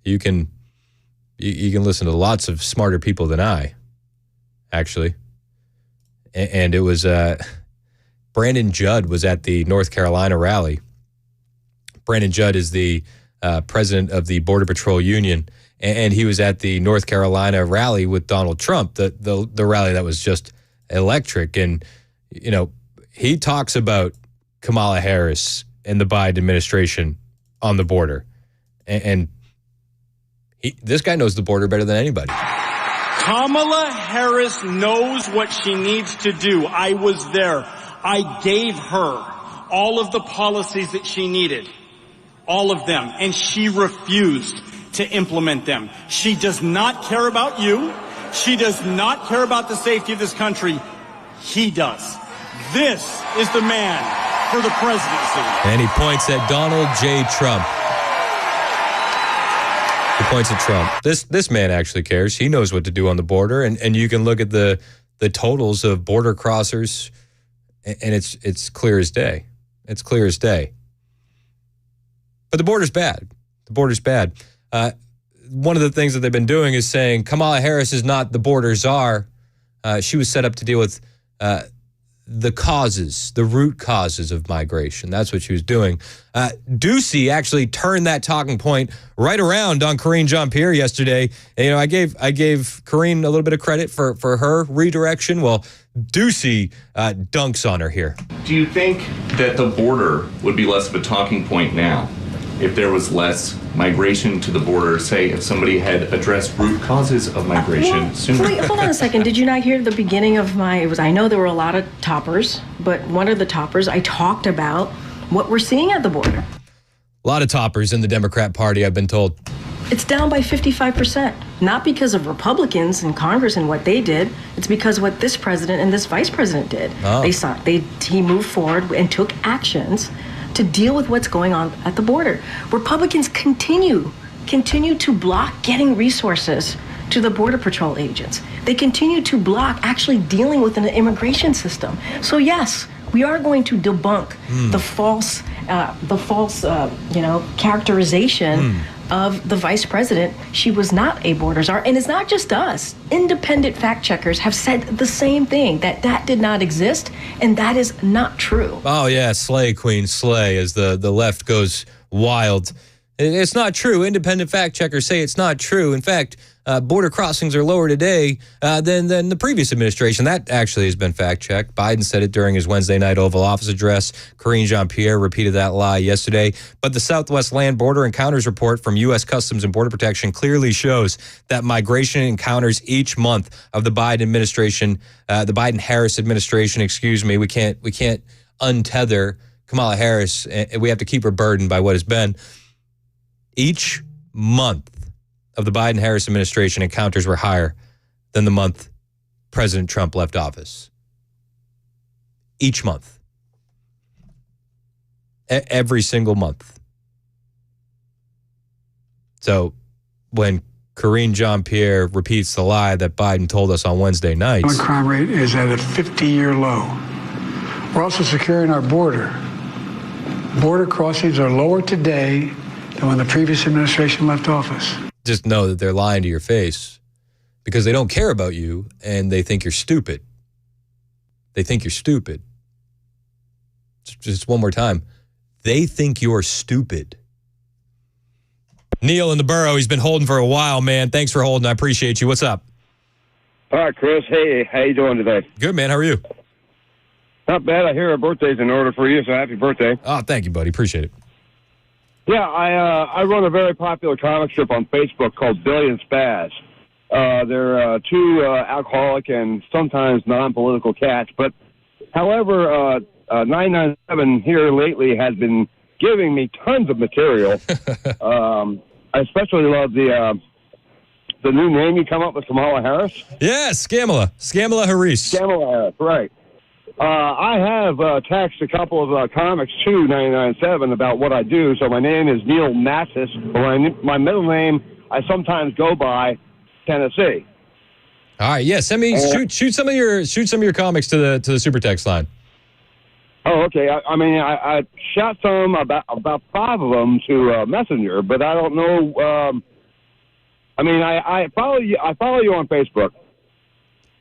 You can listen to lots of smarter people than I, actually. And it was Brandon Judd was at the North Carolina rally. Brandon Judd is the president of the Border Patrol Union, and he was at the North Carolina rally with Donald Trump, the rally that was just electric. And, he talks about Kamala Harris and the Biden administration on the border. And this guy knows the border better than anybody. Kamala Harris knows what she needs to do. I was there. I gave her all of the policies that she needed, all of them, and she refused to implement them. She does not care about you. She does not care about the safety of this country. He does. This is the man for the presidency. And he points at Donald J. Trump. He points at Trump. This man actually cares. He knows what to do on the border, and you can look at the totals of border crossers, and it's clear as day. It's clear as day. But the border's bad. The border's bad. One of the things that they've been doing is saying Kamala Harris is not the border czar. She was set up to deal with the causes, the root causes of migration. That's what she was doing. Ducey actually turned that talking point right around on Karine Jean-Pierre yesterday. And, I gave Karine a little bit of credit for her redirection. Well, Ducey dunks on her here. Do you think that the border would be less of a talking point now if there was less migration to the border, say if somebody had addressed root causes of migration sooner? Wait, hold on a second. Did you not hear the beginning of I know there were a lot of toppers, but one of the toppers, I talked about what we're seeing at the border. A lot of toppers in the Democrat Party, I've been told. It's down by 55%, not because of Republicans in Congress and what they did. It's because of what this president and this vice president did. Oh. He moved forward and took actions to deal with what's going on at the border. Republicans continue to block getting resources to the Border Patrol agents. They continue to block actually dealing with an immigration system. So yes, we are going to debunk the false characterization of the vice president. She was not a border czar, and it's not just us. Independent fact checkers have said the same thing, that did not exist, and that is not true. Oh yeah, slay, queen, slay, as the left goes wild. It's not true. Independent fact checkers say it's not true. In fact, border crossings are lower today than the previous administration. That actually has been fact checked. Biden said it during his Wednesday night Oval Office address. Karine Jean-Pierre repeated that lie yesterday. But the Southwest Land Border Encounters report from U.S. Customs and Border Protection clearly shows that migration encounters each month of the Biden administration, the Biden-Harris administration, we can't untether Kamala Harris. We have to keep her burdened by what has been. Each month of the Biden-Harris administration, encounters were higher than the month President Trump left office. Each month. Every single month. So when Karine Jean-Pierre repeats the lie that Biden told us on Wednesday nights. The crime rate is at a 50-year low. We're also securing our border. Border crossings are lower today than when the previous administration left office. Just know that they're lying to your face because they don't care about you and they think you're stupid. They think you're stupid. Just one more time. They think you're stupid. Neil in the borough, he's been holding for a while, man. Thanks for holding. I appreciate you. What's up? All right, Chris. Hey, how you doing today? Good, man. How are you? Not bad. I hear a birthday's in order for you, so happy birthday. Oh, thank you, buddy. Appreciate it. Yeah, I run a very popular comic strip on Facebook called Billy and Spaz. They're two alcoholic and sometimes non-political cats. But, however, 997 here lately has been giving me tons of material. I especially love the new name you come up with, Kamala Harris. Yes, Kamala Harris. Kamala Harris, right. I have texted a couple of comics to 997 about what I do. So my name is Neil Massis. My middle name I sometimes go by Tennessee. All right, yeah. Send me shoot some of your comics to the super text line. Oh, okay. I shot some about 5 of them to Messenger, but I don't know. I follow you. I follow you on Facebook.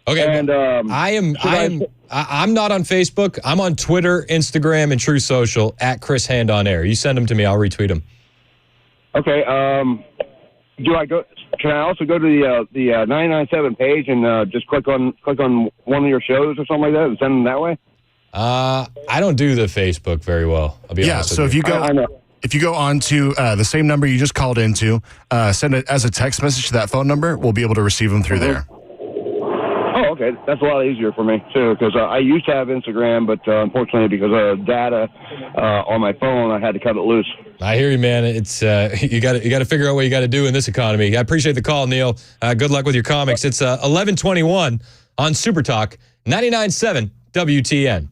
Okay, and I'm not on Facebook. I'm on Twitter, Instagram, and True Social at Chris Hand on Air. You send them to me, I'll retweet them. Okay. Do I go? Can I also go to the 997 page and just click on one of your shows or something like that and send them that way? I don't do the Facebook very well. I'll be honest. So with you. if you go on to the same number you just called into, send it as a text message to that phone number. We'll be able to receive them through there. Okay, that's a lot easier for me too, because I used to have Instagram, but unfortunately, because of data on my phone, I had to cut it loose. I hear you, man. It's you got to figure out what you got to do in this economy. I appreciate the call, Neil. Good luck with your comics. It's 11:21 on Super Talk 99.7 WTN.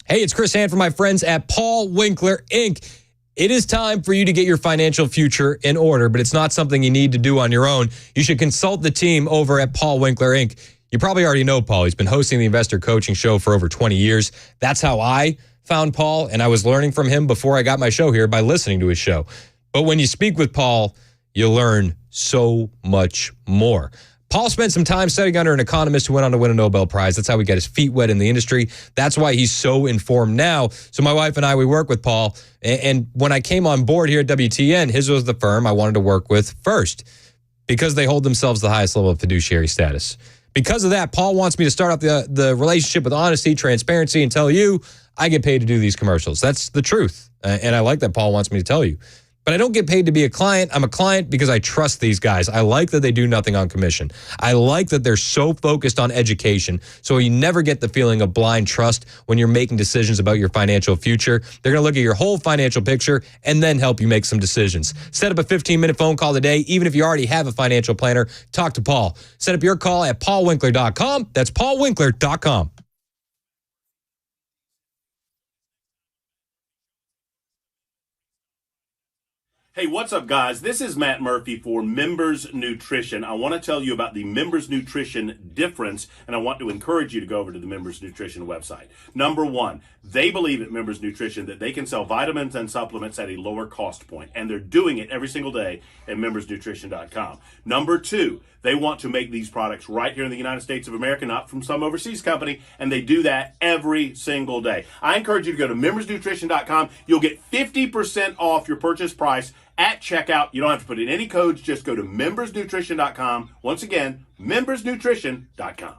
Hey, it's Chris Hand from my friends at Paul Winkler Inc. It is time for you to get your financial future in order, but it's not something you need to do on your own. You should consult the team over at Paul Winkler Inc. You probably already know Paul. He's been hosting the Investor Coaching Show for over 20 years. That's how I found Paul, and I was learning from him before I got my show here by listening to his show. But when you speak with Paul, you learn so much more. Paul spent some time studying under an economist who went on to win a Nobel Prize. That's how he got his feet wet in the industry. That's why he's so informed now. So my wife and I, we work with Paul. And when I came on board here at WTN, his was the firm I wanted to work with first because they hold themselves the highest level of fiduciary status. Because of that, Paul wants me to start off the relationship with honesty, transparency, and tell you I get paid to do these commercials. That's the truth. And I like that Paul wants me to tell you. But I don't get paid to be a client. I'm a client because I trust these guys. I like that they do nothing on commission. I like that they're so focused on education, so you never get the feeling of blind trust when you're making decisions about your financial future. They're going to look at your whole financial picture and then help you make some decisions. Set up a 15-minute phone call today. Even if you already have a financial planner, talk to Paul. Set up your call at paulwinkler.com. That's paulwinkler.com. Hey, what's up, guys? This is Matt Murphy for Members Nutrition. I want to tell you about the Members Nutrition difference, and I want to encourage you to go over to the Members Nutrition website. Number one, they believe at Members Nutrition that they can sell vitamins and supplements at a lower cost point, and they're doing it every single day at membersnutrition.com. Number two, they want to make these products right here in the United States of America, not from some overseas company, and they do that every single day. I encourage you to go to membersnutrition.com. You'll get 50% off your purchase price at checkout. You don't have to put in any codes. Just go to membersnutrition.com. Once again, membersnutrition.com.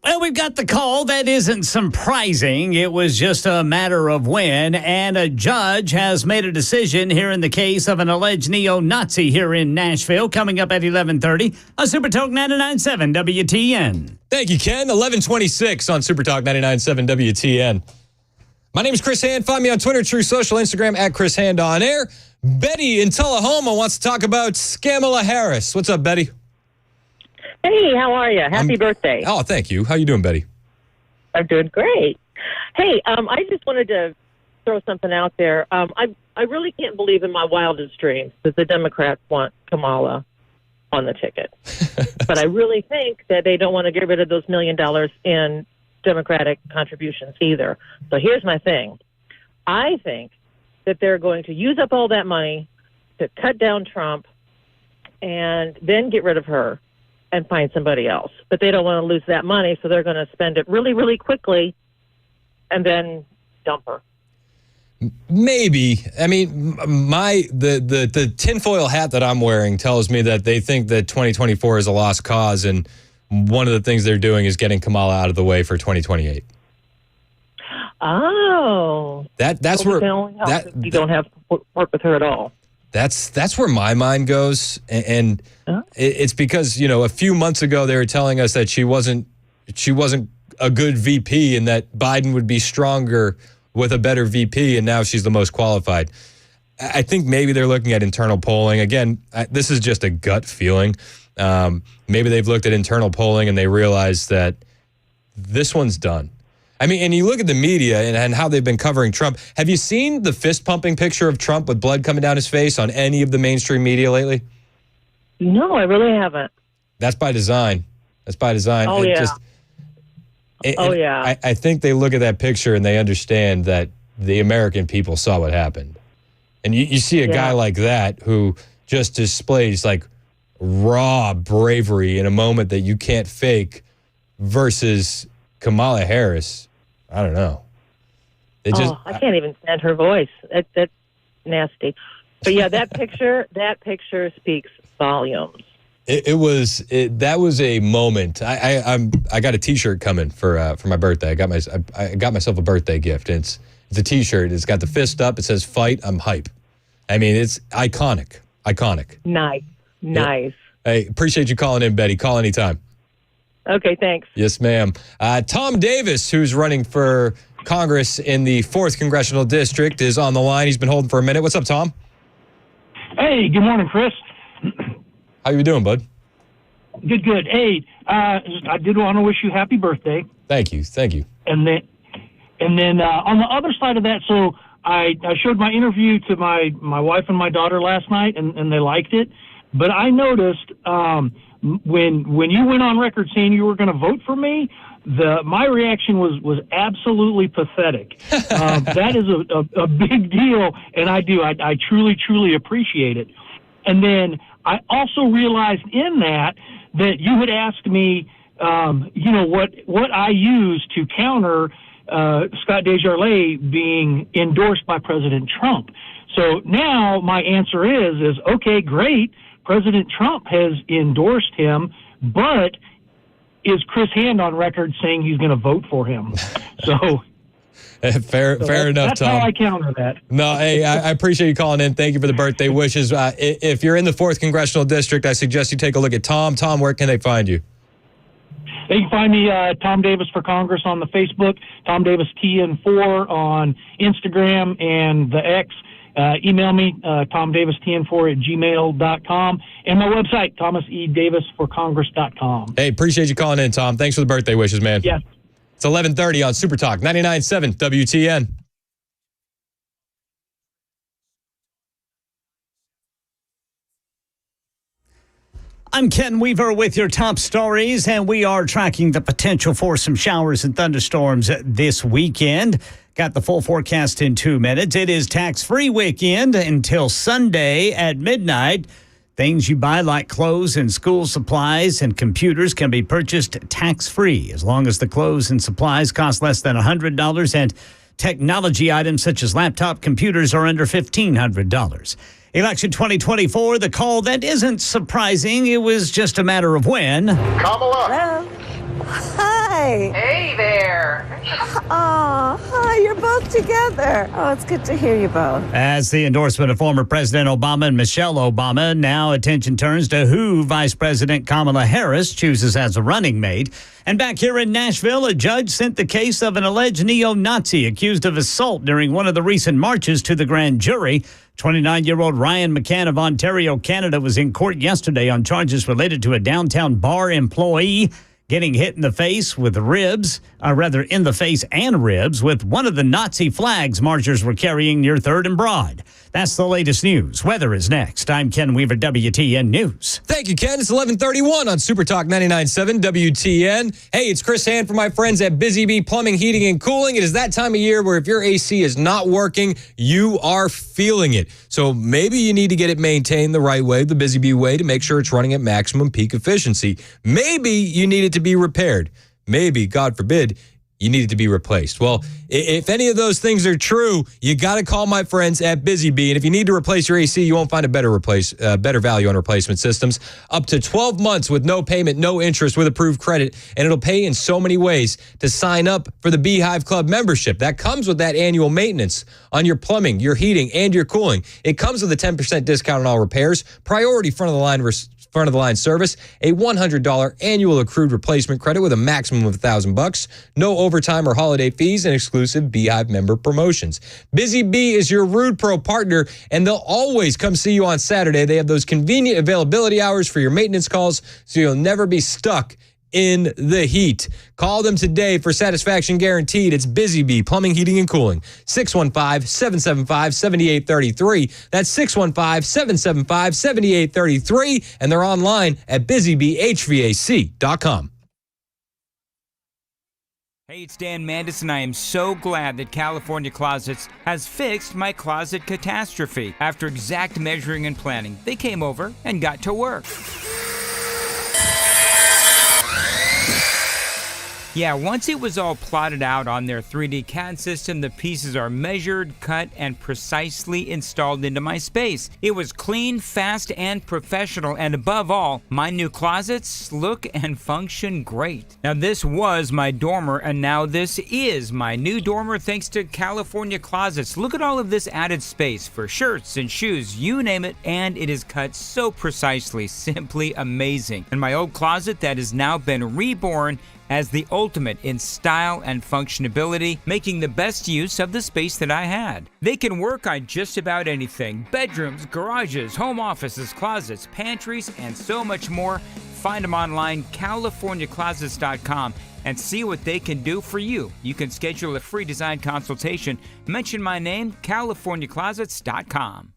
Well, we've got the call. That isn't surprising. It was just a matter of when, and a judge has made a decision here in the case of an alleged neo-Nazi here in Nashville, coming up at 11:30 on Super Talk 99.7 WTN. Thank you, Ken. 11:26 on Super Talk 99.7 WTN. My name is Chris Hand. Find me on Twitter, True Social, Instagram, at Chris Hand on Air. Betty in Tullahoma wants to talk about Kamala Harris. What's up, Betty? Hey, how are you? Happy birthday. Oh, thank you. How you doing, Betty? I'm doing great. Hey, I just wanted to throw something out there. I really can't believe in my wildest dreams that the Democrats want Kamala on the ticket. But I really think that they don't want to get rid of those $1 million in Democratic contributions either. So here's my thing. I think that they're going to use up all that money to cut down Trump and then get rid of her and find somebody else. But they don't want to lose that money, so they're going to spend it really, really quickly and then dump her. Maybe. I mean, the tinfoil hat that I'm wearing tells me that they think that 2024 is a lost cause, and one of the things they're doing is getting Kamala out of the way for 2028. Oh. That's where you don't have to work with her at all. That's where my mind goes, and it's because, you know, a few months ago they were telling us that she wasn't a good VP and that Biden would be stronger with a better VP, and now she's the most qualified. I think maybe they're looking at internal polling. Again, this is just a gut feeling. Maybe they've looked at internal polling and they realize that this one's done. I mean, and you look at the media and how they've been covering Trump. Have you seen the fist-pumping picture of Trump with blood coming down his face on any of the mainstream media lately? No, I really haven't. That's by design. Oh, yeah. I think they look at that picture and they understand that the American people saw what happened. And you see a guy like that who just displays like raw bravery in a moment that you can't fake versus Kamala Harris. I don't know. I can't even stand her voice. That's nasty. But yeah, that picture speaks volumes. That was a moment. I got a T-shirt coming for my birthday. I got myself a birthday gift. And it's a T-shirt. It's got the fist up. It says "Fight, I'm hype." I mean, it's iconic. Nice. Hey, appreciate you calling in, Betty. Call anytime. Okay, thanks. Yes, ma'am. Tom Davis, who's running for Congress in the 4th Congressional District, is on the line. He's been holding for a minute. What's up, Tom? Hey, good morning, Chris. How you doing, bud? Good. Hey, I did want to wish you happy birthday. Thank you. And then on the other side of that, so I showed my interview to my wife and my daughter last night, and they liked it. But I noticed when you went on record saying you were going to vote for me, my reaction was absolutely pathetic. That is a big deal, and I truly appreciate it. And then I also realized in that you had asked me, what I use to counter Scott Desjardins being endorsed by President Trump. So now my answer is okay, great. President Trump has endorsed him, but is Chris Hand on record saying he's going to vote for him? So fair enough, that's Tom. That's how I counter that. No, hey, I appreciate you calling in. Thank you for the birthday wishes. If you're in the 4th Congressional District, I suggest you take a look at Tom. Tom, where can they find you? They can find me, Tom Davis for Congress on the Facebook, Tom Davis TN4 on Instagram and the X. Email me, tomdavistn4@gmail.com, and my website, thomasedavisforcongress.com. Hey, appreciate you calling in, Tom. Thanks for the birthday wishes, man. Yeah. It's 11:30 on Super Talk, 99.7 WTN. I'm Ken Weaver with your top stories, and we are tracking the potential for some showers and thunderstorms this weekend. Got the full forecast in 2 minutes. It is tax-free weekend until Sunday at midnight. Things you buy like clothes and school supplies and computers can be purchased tax-free as long as the clothes and supplies cost less than $100 and technology items such as laptop computers are under $1,500. Election 2024, the call that isn't surprising. It was just a matter of when. Kamala. Hello. Hi. Hey there. Oh, hi, you're both together. Oh, it's good to hear you both. As the endorsement of former President Obama and Michelle Obama, now attention turns to who Vice President Kamala Harris chooses as a running mate. And back here in Nashville, a judge sent the case of an alleged neo-Nazi accused of assault during one of the recent marches to the grand jury. 29-year-old Ryan McCann of Ontario, Canada, was in court yesterday on charges related to a downtown bar employee getting hit in the face with ribs, in the face and ribs, with one of the Nazi flags marchers were carrying near 3rd and Broad. That's the latest news. Weather is next. I'm Ken Weaver, WTN News. Thank you, Ken. It's 11:31 on Super Talk 99.7 WTN. Hey, it's Chris Hand from my friends at Busy Bee Plumbing, Heating, and Cooling. It is that time of year where if your AC is not working, you are feeling it. So maybe you need to get it maintained the right way, the Busy Bee way, to make sure it's running at maximum peak efficiency. Maybe you need it to be repaired. Maybe, God forbid, you need it to be replaced. Well, if any of those things are true, you got to call my friends at Busy Bee. And if you need to replace your AC, you won't find a better value on replacement systems. Up to 12 months with no payment, no interest, with approved credit, and it'll pay in so many ways. To sign up for the Beehive Club membership, that comes with that annual maintenance on your plumbing, your heating, and your cooling. It comes with a 10% discount on all repairs, priority front of the line service, a $100 annual accrued replacement credit with a maximum of $1,000, no overtime or holiday fees, and exclusive Beehive member promotions. Busy Bee is your Rude Pro partner, and they'll always come see you on Saturday. They have those convenient availability hours for your maintenance calls, so you'll never be stuck in the heat. Call them today for satisfaction guaranteed. It's Busy Bee Plumbing, Heating, and Cooling. 615-775-7833. That's 615-775-7833. And they're online at busybeehvac.com. Hey, it's Dan Mandis, and I am so glad that California Closets has fixed my closet catastrophe. After exact measuring and planning, they came over and got to work. Yeah, once it was all plotted out on their 3D CAD system, the pieces are measured, cut, and precisely installed into my space. It was clean, fast, and professional, and above all, my new closets look and function great. Now, this was my dormer, and now this is my new dormer thanks to California Closets. Look at all of this added space for shirts and shoes, you name it, and it is cut so precisely, simply amazing. And my old closet that has now been reborn as the ultimate in style and functionability, making the best use of the space that I had. They can work on just about anything: bedrooms, garages, home offices, closets, pantries, and so much more. Find them online, CaliforniaClosets.com, and see what they can do for you. You can schedule a free design consultation. Mention my name, CaliforniaClosets.com.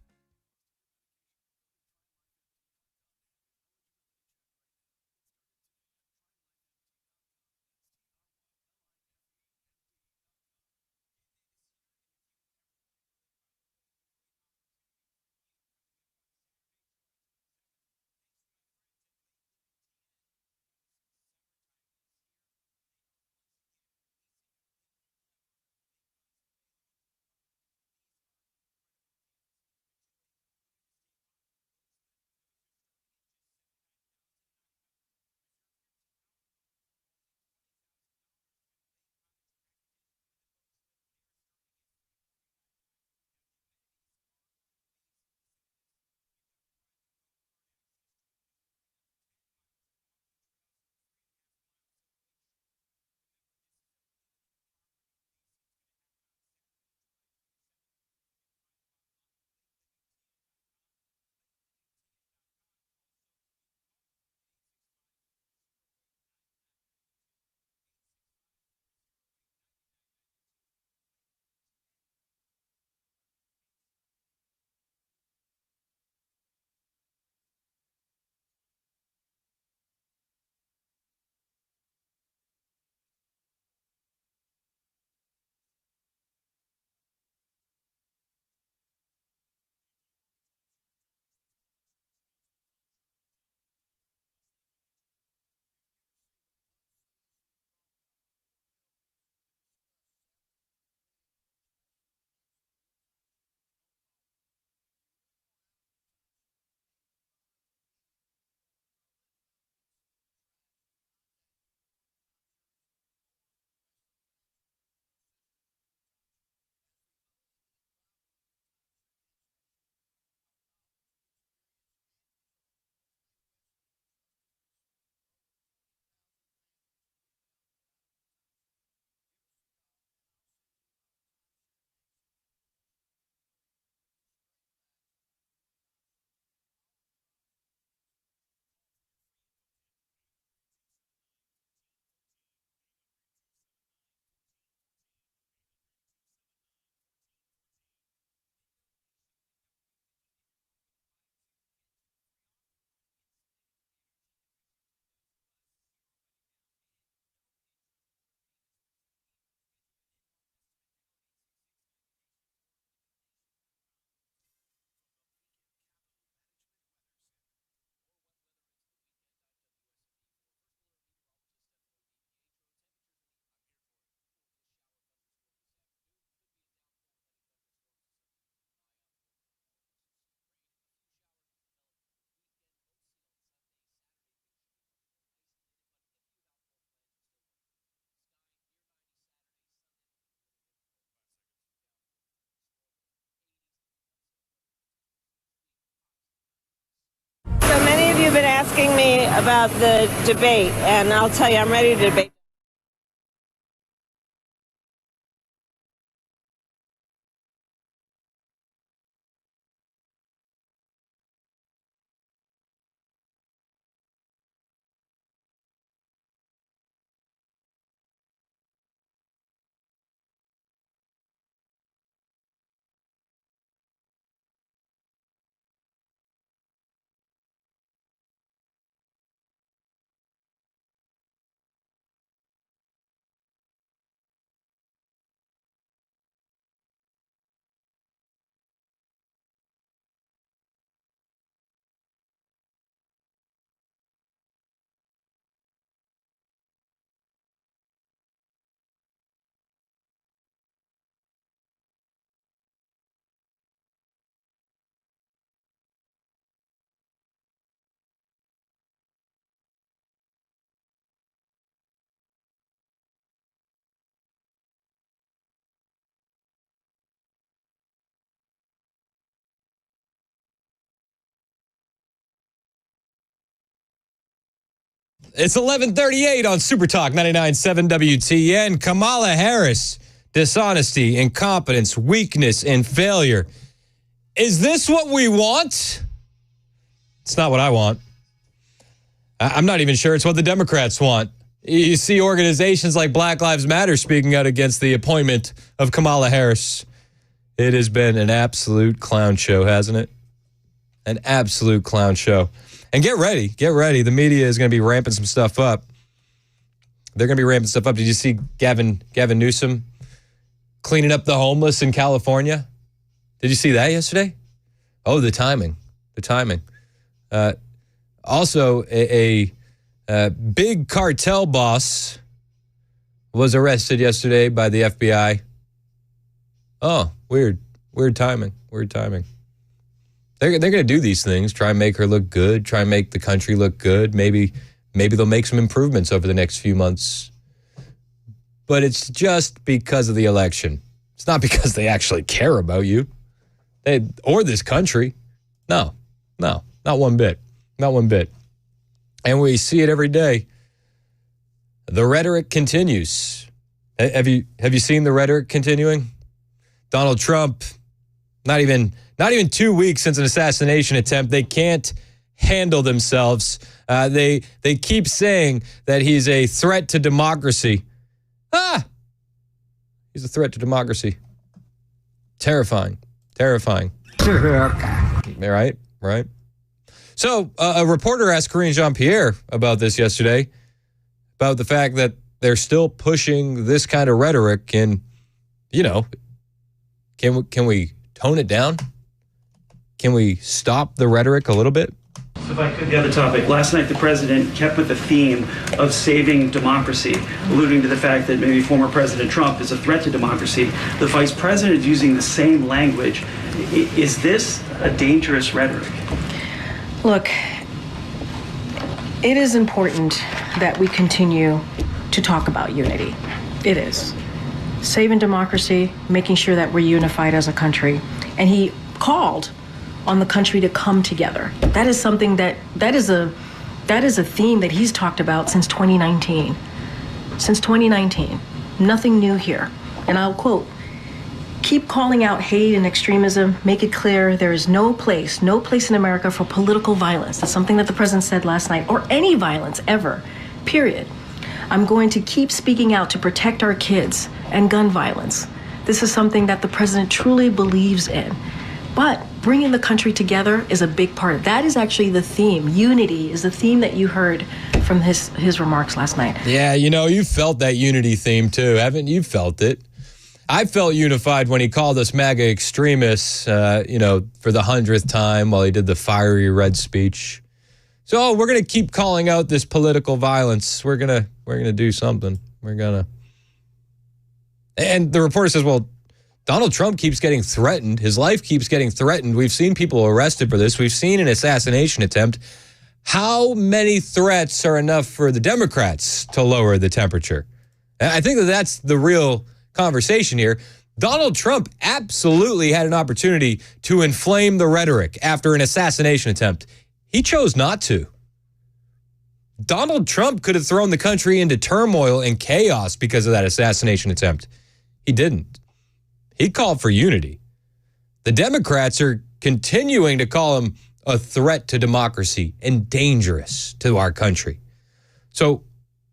asking me about the debate, and I'll tell you, I'm ready to debate. It's 11:38 on Super Talk 99.7 WTN. Kamala Harris, dishonesty, incompetence, weakness, and failure. Is this what we want? It's not what I want. I'm not even sure it's what the Democrats want. You see organizations like Black Lives Matter speaking out against the appointment of Kamala Harris. It has been an absolute clown show, hasn't it? An absolute clown show. And get ready. The media is going to be ramping some stuff up. They're going to be ramping stuff up. Did you see Gavin Newsom cleaning up the homeless in California? Did you see that yesterday? Oh, the timing. Also, a big cartel boss was arrested yesterday by the FBI. Oh, weird timing. They're going to do these things, try and make her look good, try and make the country look good. Maybe they'll make some improvements over the next few months. But it's just because of the election. It's not because they actually care about you or this country. No, not one bit. And we see it every day. The rhetoric continues. Have you seen the rhetoric continuing? Donald Trump, not even 2 weeks since an assassination attempt, they can't handle themselves. They keep saying that he's a threat to democracy. He's a threat to democracy. Terrifying. Right. So a reporter asked Karine Jean-Pierre about this yesterday, about the fact that they're still pushing this kind of rhetoric, and can we tone it down? Can we stop the rhetoric a little bit? So if I could, the other topic. Last night, the president kept with the theme of saving democracy, alluding to the fact that maybe former President Trump is a threat to democracy. The vice president is using the same language. Is this a dangerous rhetoric? Look, it is important that we continue to talk about unity. It is. Saving democracy, making sure that we're unified as a country. And he called on the country to come together. That is something that is a theme that he's talked about since 2019. Since 2019. Nothing new here. And I'll quote, "Keep calling out hate and extremism. Make it clear there is no place in America for political violence." That's something that the president said last night, or any violence ever, period. "I'm going to keep speaking out to protect our kids and gun violence. This is something that the president truly believes in." But bringing the country together is a big part. That is actually the theme. Unity is the theme that you heard from his remarks last night. Yeah, you felt that unity theme too, haven't you? Felt it. I felt unified when he called us MAGA extremists, for the 100th time while he did the fiery red speech. So we're going to keep calling out this political violence. We're going to do something. And the reporter says, well, Donald Trump keeps getting threatened. His life keeps getting threatened. We've seen people arrested for this. We've seen an assassination attempt. How many threats are enough for the Democrats to lower the temperature? And I think that's the real conversation here. Donald Trump absolutely had an opportunity to inflame the rhetoric after an assassination attempt. He chose not to. Donald Trump could have thrown the country into turmoil and chaos because of that assassination attempt. He didn't. He called for unity. The Democrats are continuing to call him a threat to democracy and dangerous to our country. So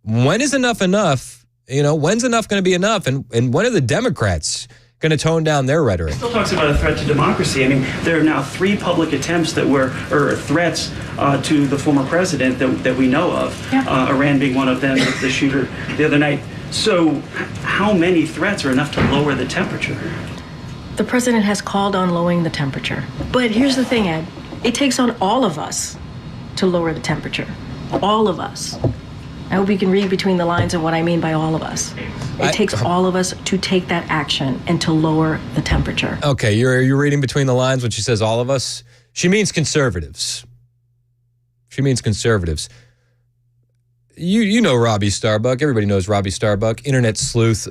when is enough enough? When's enough going to be enough? And when are the Democrats going to tone down their rhetoric? Still talks about a threat to democracy. I mean, there are now 3 public attempts that were threats to the former president that we know of. Yeah. Iran being one of them, the shooter the other night. So how many threats are enough to lower the temperature? The president has called on lowering the temperature. But here's the thing, Ed. It takes on all of us to lower the temperature. All of us. I hope you can read between the lines of what I mean by all of us. It takes all of us to take that action and to lower the temperature. Okay, you're reading between the lines when she says all of us? She means conservatives. She means conservatives. You know Robbie Starbuck. Everybody knows Robbie Starbuck, internet sleuth.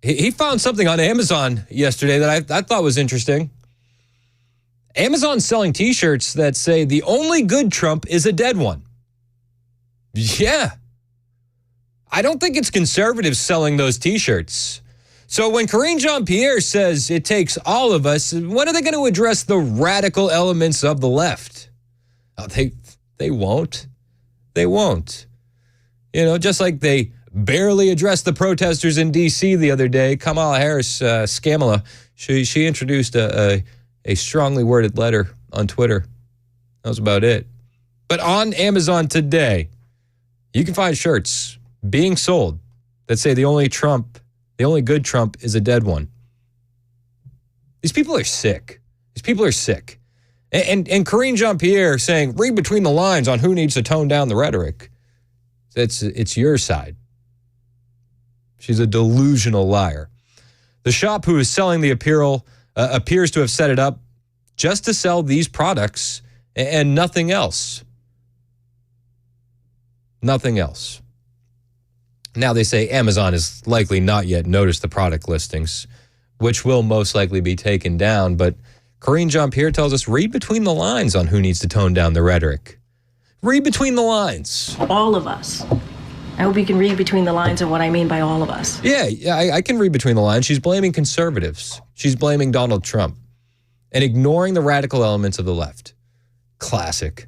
He found something on Amazon yesterday that I thought was interesting. Amazon's selling T-shirts that say, "The only good Trump is a dead one." Yeah. I don't think it's conservatives selling those T-shirts. So when Karine Jean-Pierre says it takes all of us, when are they going to address the radical elements of the left? Oh, they won't. They won't. Just like they barely addressed the protesters in D.C. the other day. Kamala Harris, Scamala, she introduced a strongly worded letter on Twitter. That was about it. But on Amazon today, you can find shirts being sold that say the only good Trump is a dead one. These people are sick. These people are sick. And Karine Jean-Pierre saying, read between the lines on who needs to tone down the rhetoric. It's your side. She's a delusional liar. The shop who is selling the apparel appears to have set it up just to sell these products and nothing else. Nothing else. Now they say Amazon has likely not yet noticed the product listings, which will most likely be taken down. But Karine Jean-Pierre tells us, read between the lines on who needs to tone down the rhetoric. Read between the lines. All of us. I hope you can read between the lines of what I mean by all of us. Yeah, I can read between the lines. She's blaming conservatives. She's blaming Donald Trump and ignoring the radical elements of the left. Classic.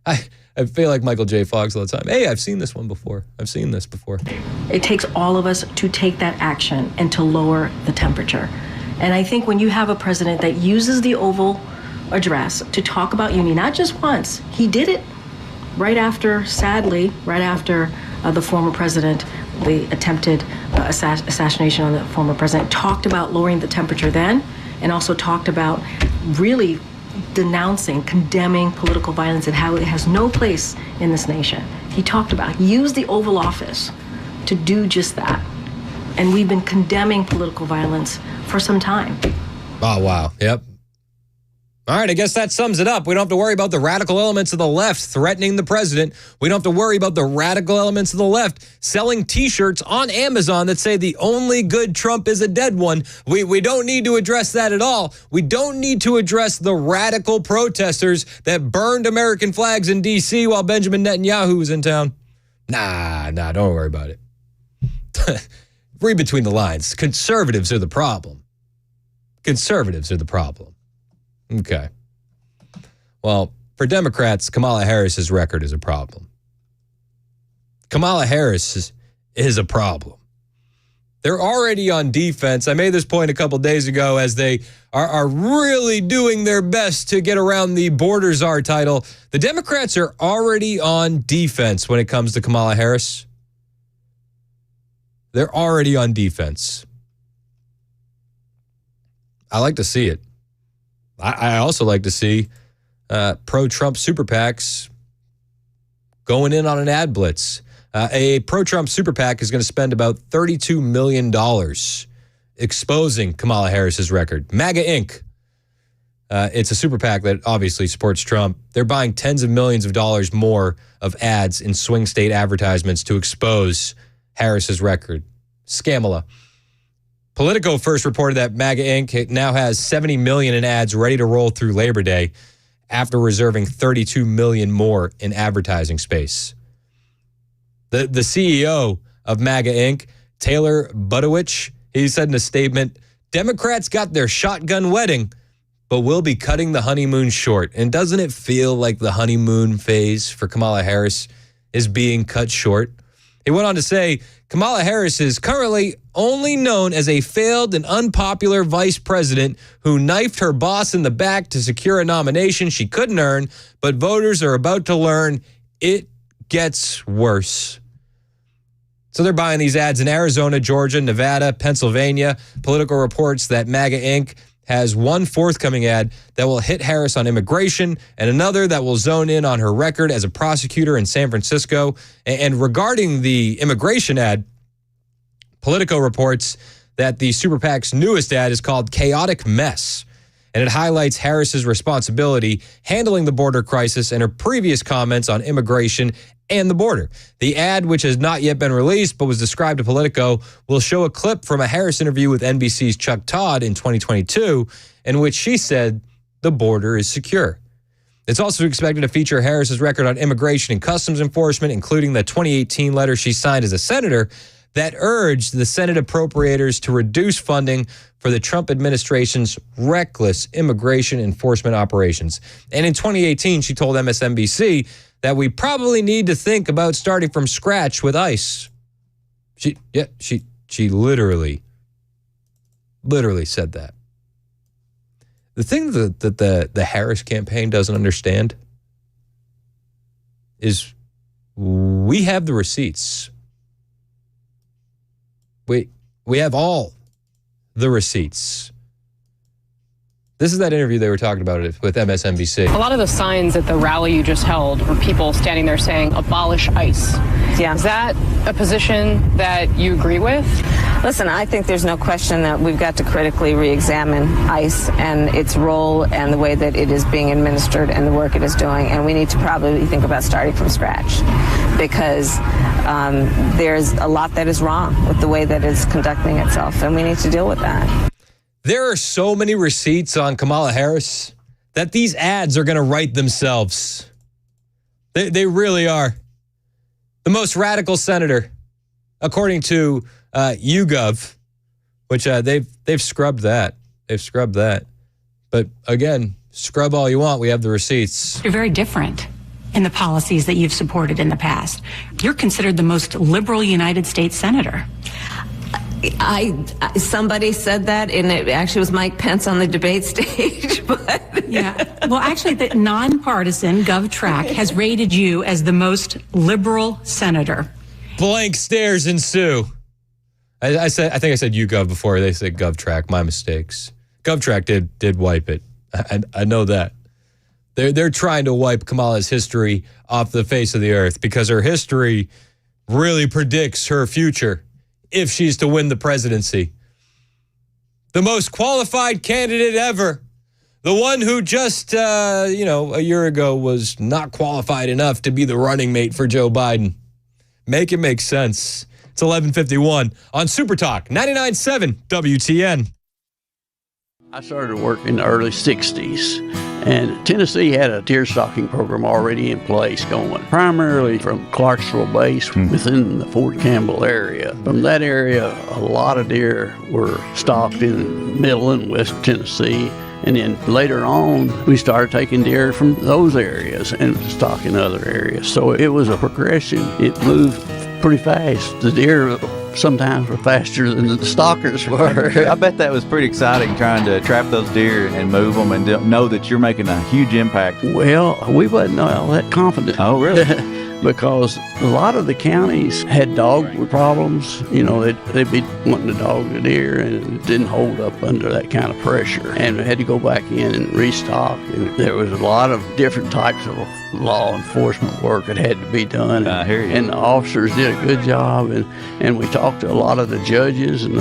I feel like Michael J. Fox all the time. Hey, I've seen this one before. I've seen this before. It takes all of us to take that action and to lower the temperature. And I think when you have a president that uses the Oval Address to talk about unity, not just once, he did it sadly, right after the former president, the attempted assassination on the former president, talked about lowering the temperature then, and also talked about really condemning political violence and how it has no place in this nation. He used the Oval Office to do just that. And we've been condemning political violence for some time. Oh, wow. Yep. All right, I guess that sums it up. We don't have to worry about the radical elements of the left threatening the president. We don't have to worry about the radical elements of the left selling T-shirts on Amazon that say the only good Trump is a dead one. We don't need to address that at all. We don't need to address the radical protesters that burned American flags in D.C. while Benjamin Netanyahu was in town. Nah, don't worry about it. Read between the lines. Conservatives are the problem. Conservatives are the problem. Okay. Well, for Democrats, Kamala Harris's record is a problem. Kamala Harris is a problem. They're already on defense. I made this point a couple days ago as they are really doing their best to get around the border czar title. The Democrats are already on defense when it comes to Kamala Harris. They're already on defense. I like to see it. I also like to see pro-Trump super PACs going in on an ad blitz. A pro-Trump super PAC is going to spend about $32 million exposing Kamala Harris's record. MAGA Inc. It's a super PAC that obviously supports Trump. They're buying tens of millions of dollars more of ads in swing state advertisements to expose Harris's record. Scamala. Politico first reported that MAGA Inc. now has $70 million in ads ready to roll through Labor Day after reserving $32 million more in advertising space. The CEO of MAGA Inc., Taylor Budowich, he said in a statement, Democrats got their shotgun wedding, but we'll be cutting the honeymoon short. And doesn't it feel like the honeymoon phase for Kamala Harris is being cut short? He went on to say, Kamala Harris is currently only known as a failed and unpopular vice president who knifed her boss in the back to secure a nomination she couldn't earn, but voters are about to learn it gets worse. So they're buying these ads in Arizona, Georgia, Nevada, Pennsylvania. Political reports that MAGA Inc. has one forthcoming ad that will hit Harris on immigration and another that will zone in on her record as a prosecutor in San Francisco. And regarding the immigration ad, Politico reports that the Super PAC's newest ad is called Chaotic Mess, and it highlights Harris's responsibility handling the border crisis and her previous comments on immigration and the border. The ad, which has not yet been released but was described to Politico, will show a clip from a Harris interview with NBC's Chuck Todd in 2022 in which she said the border is secure. It's also expected to feature Harris's record on immigration and customs enforcement, including the 2018 letter she signed as a senator that urged the Senate appropriators to reduce funding for the Trump administration's reckless immigration enforcement operations. And in 2018, she told MSNBC that we probably need to think about starting from scratch with ICE. She literally said that. The thing that the Harris campaign doesn't understand is we have the receipts. We have all the receipts. This is that interview they were talking about with MSNBC. A lot of the signs at the rally you just held were people standing there saying, abolish ICE. Yeah. Is that a position that you agree with? Listen, I think there's no question that we've got to critically re-examine ICE and its role and the way that it is being administered and the work it is doing. And we need to probably think about starting from scratch because there's a lot that is wrong with the way that it's conducting itself, and we need to deal with that. There are so many receipts on Kamala Harris that these ads are going to write themselves. They really are. The most radical senator, according to YouGov, which they've scrubbed that. They've scrubbed that. But again, scrub all you want. We have the receipts. You're very different in the policies that you've supported in the past. You're considered the most liberal United States senator. Somebody said that, and it actually was Mike Pence on the debate stage. But yeah, well, actually, the nonpartisan GovTrack has rated you as the most liberal senator. Blank stares ensue. I think I said YouGov before. They said GovTrack. My mistakes. GovTrack did wipe it. I know that. They're trying to wipe Kamala's history off the face of the earth because her history really predicts her future. If she's to win the presidency. The most qualified candidate ever. The one who just, a year ago was not qualified enough to be the running mate for Joe Biden. Make it make sense. It's 11:51 on Super Talk 99.7 WTN. I started work in the early 60s, and Tennessee had a deer stalking program already in place going, primarily from Clarksville Base within the Fort Campbell area. From that area, a lot of deer were stalked in Middle and West Tennessee, and then later on, we started taking deer from those areas and stalking other areas. So it was a progression. It moved pretty fast. The deer sometimes were faster than the stalkers were. I bet that was pretty exciting trying to trap those deer and move them and know that you're making a huge impact. Well, we wasn't all that confident. Oh, really? Because a lot of the counties had dog problems. They'd be wanting to dog the deer, and it didn't hold up under that kind of pressure. And we had to go back in and restock. And there was a lot of different types of law enforcement work that had to be done. I hear you. And the officers did a good job. And we talked to a lot of the judges, and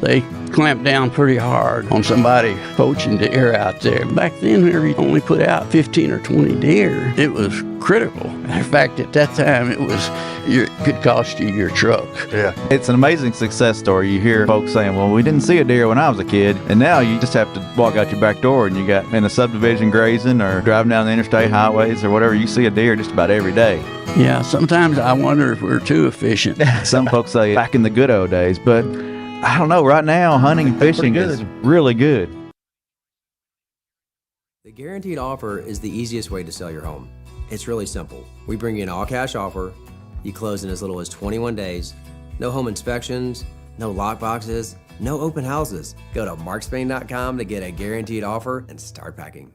they clamped down pretty hard on somebody poaching deer out there. Back then, we only put out 15 or 20 deer. It was critical. In fact, at that time, it could cost you your truck. Yeah. It's an amazing success story. You hear folks saying, well, we didn't see a deer when I was a kid, and now you just have to walk out your back door and you got in a subdivision grazing or driving down the interstate highways or whatever, you see a deer just about every day. Yeah, sometimes I wonder if we're too efficient. Some folks say back in the good old days, but I don't know. Right now, hunting and fishing is really good. The guaranteed offer is the easiest way to sell your home. It's really simple. We bring you an all-cash offer. You close in as little as 21 days. No home inspections, no lockboxes, no open houses. Go to markspain.com to get a guaranteed offer and start packing.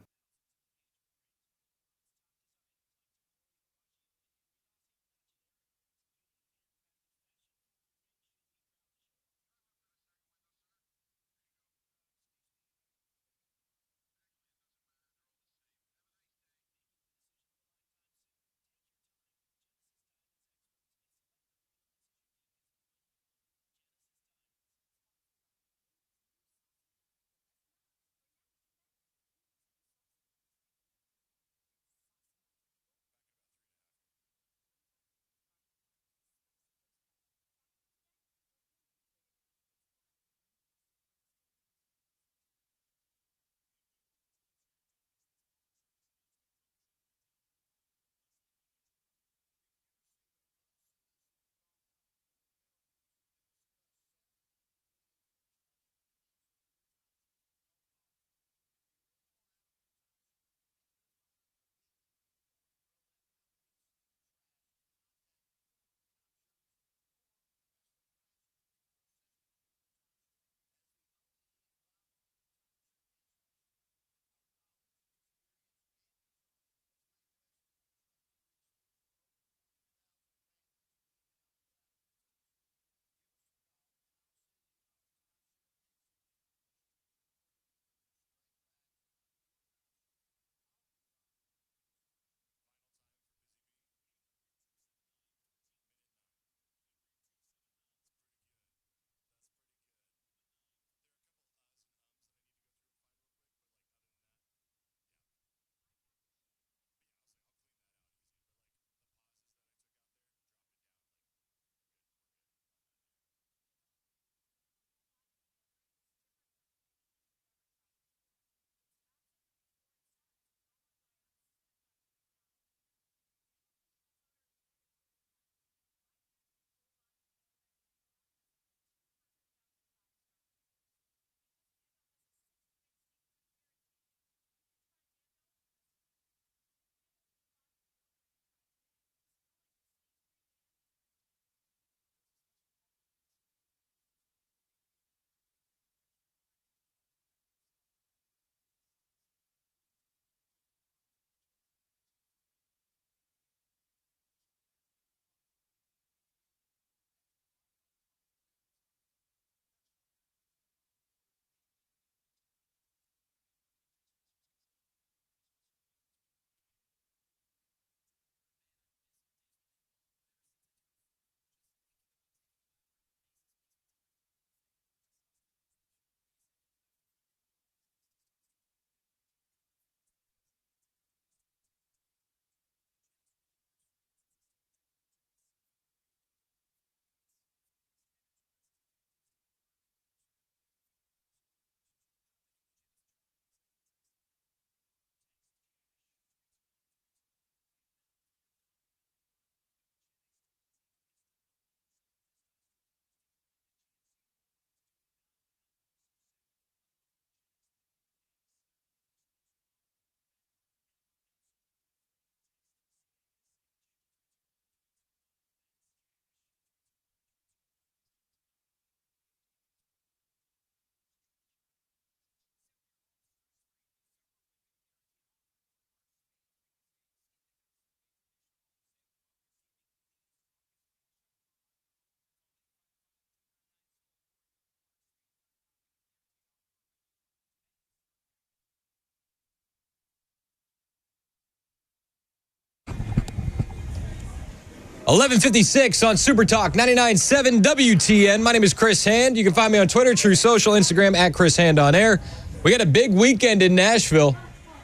11:56 on Super Talk 99.7 WTN. My name is Chris Hand. You can find me on Twitter, True Social, Instagram at Chris Hand on Air. We got a big weekend in Nashville.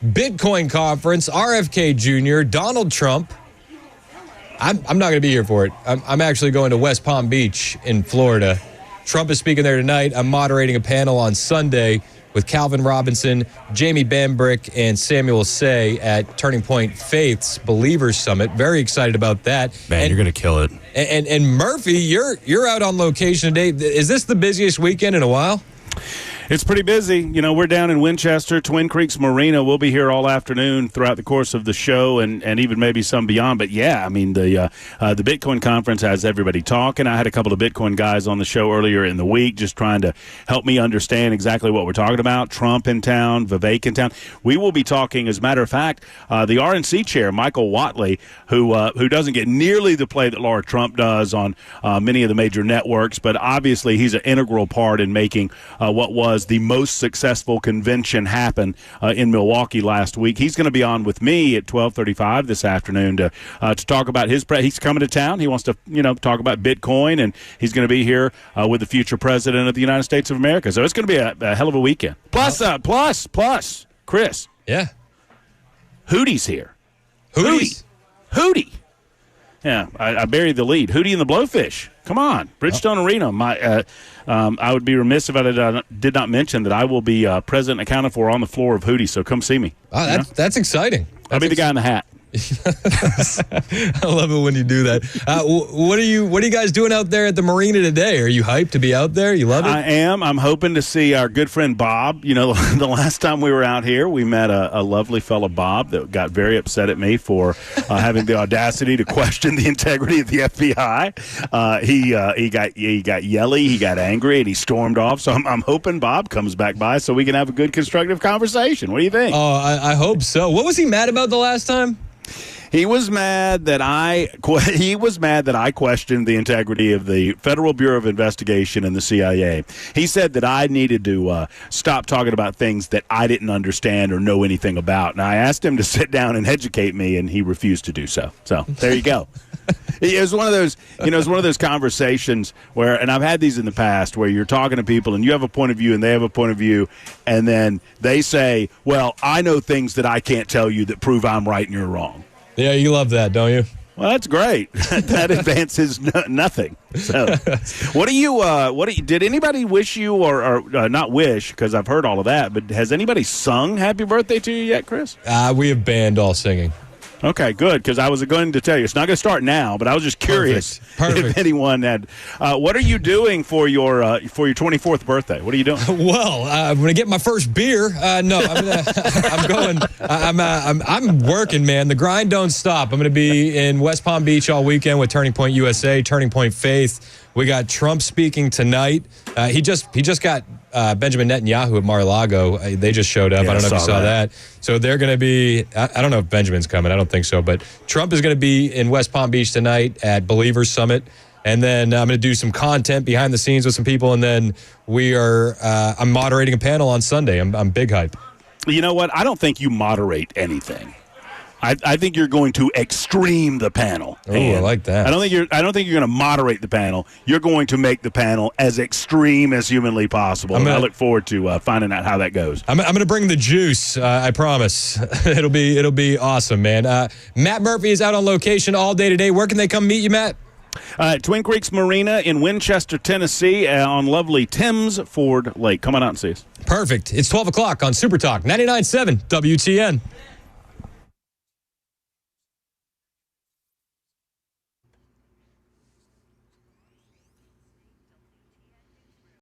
Bitcoin conference, RFK Jr., Donald Trump. I'm not going to be here for it. I'm actually going to West Palm Beach in Florida. Trump is speaking there tonight. I'm moderating a panel on Sunday with Calvin Robinson, Jamie Bambrick, and Samuel Say at Turning Point Faith's Believers Summit. Very excited about that. Man, you're going to kill it. And Murphy, you're out on location today. Is this the busiest weekend in a while? It's pretty busy. You know, we're down in Winchester, Twin Creeks Marina. We'll be here all afternoon throughout the course of the show and even maybe some beyond. But, yeah, I mean, the Bitcoin conference has everybody talking. I had a couple of Bitcoin guys on the show earlier in the week just trying to help me understand exactly what we're talking about. Trump in town, Vivek in town. We will be talking, as a matter of fact, the RNC chair, Michael Watley, who doesn't get nearly the play that Laura Trump does on many of the major networks, but obviously he's an integral part in making what was the most successful convention happen in Milwaukee last week. He's going to be on with me at 12:35 this afternoon to talk about his he's coming to town. He wants to talk about Bitcoin, and he's going to be here with the future president of the United States of America. So it's going to be a hell of a weekend. Plus, Chris. Yeah. Hootie's here. Hootie. Yeah, I buried the lead. Hootie and the Blowfish. Come on, Bridgestone Arena. I would be remiss if I did not mention that I will be president accounted for on the floor of Hootie. So come see me. Oh, that's exciting. I'll be the guy in the hat. I love it when you do that. What are you guys doing out there at the marina today? Are you hyped to be out there? You love it? I am. I'm hoping to see our good friend Bob. You know, the last time we were out here, we met a lovely fellow, Bob, that got very upset at me for having the audacity to question the integrity of the FBI. He got yelly, he got angry, and he stormed off. So I'm hoping Bob comes back by so we can have a good constructive conversation. What do you think? Oh, I hope so. What was he mad about the last time? He was mad that I questioned the integrity of the Federal Bureau of Investigation and the CIA. He said that I needed to stop talking about things that I didn't understand or know anything about. And I asked him to sit down and educate me, and he refused to do so. So there you go. It was one of those, it's one of those conversations where, and I've had these in the past, where you're talking to people and you have a point of view and they have a point of view, and then they say, well, I know things that I can't tell you that prove I'm right and you're wrong. Yeah, you love that, don't you? Well, that's great. That advances nothing. So, did anybody wish you or not wish, because I've heard all of that, but has anybody sung happy birthday to you yet, Chris? We have banned all singing. Okay, good, because I was going to tell you. It's not going to start now, but I was just curious if anyone had. What are you doing for your 24th birthday? What are you doing? Well, I'm going to get my first beer. No, I'm working, man. The grind don't stop. I'm going to be in West Palm Beach all weekend with Turning Point USA, Turning Point Faith. We got Trump speaking tonight. He just got Benjamin Netanyahu at Mar-a-Lago. They just showed up. Yeah, I don't know if you saw that. So they're going to be, I don't know if Benjamin's coming. I don't think so. But Trump is going to be in West Palm Beach tonight at Believers Summit. And then I'm going to do some content behind the scenes with some people. And then I'm moderating a panel on Sunday. I'm big hype. You know what? I don't think you moderate anything. I think you're going to extreme the panel. Oh, I like that. I don't think you're going to moderate the panel. You're going to make the panel as extreme as humanly possible. I look forward to finding out how that goes. I'm going to bring the juice. I promise. It'll be awesome, man. Matt Murphy is out on location all day today. Where can they come meet you, Matt? Twin Creeks Marina in Winchester, Tennessee, on lovely Thames Ford Lake. Come on out and see us. Perfect. It's 12 o'clock on Super Talk 99.7 WTN.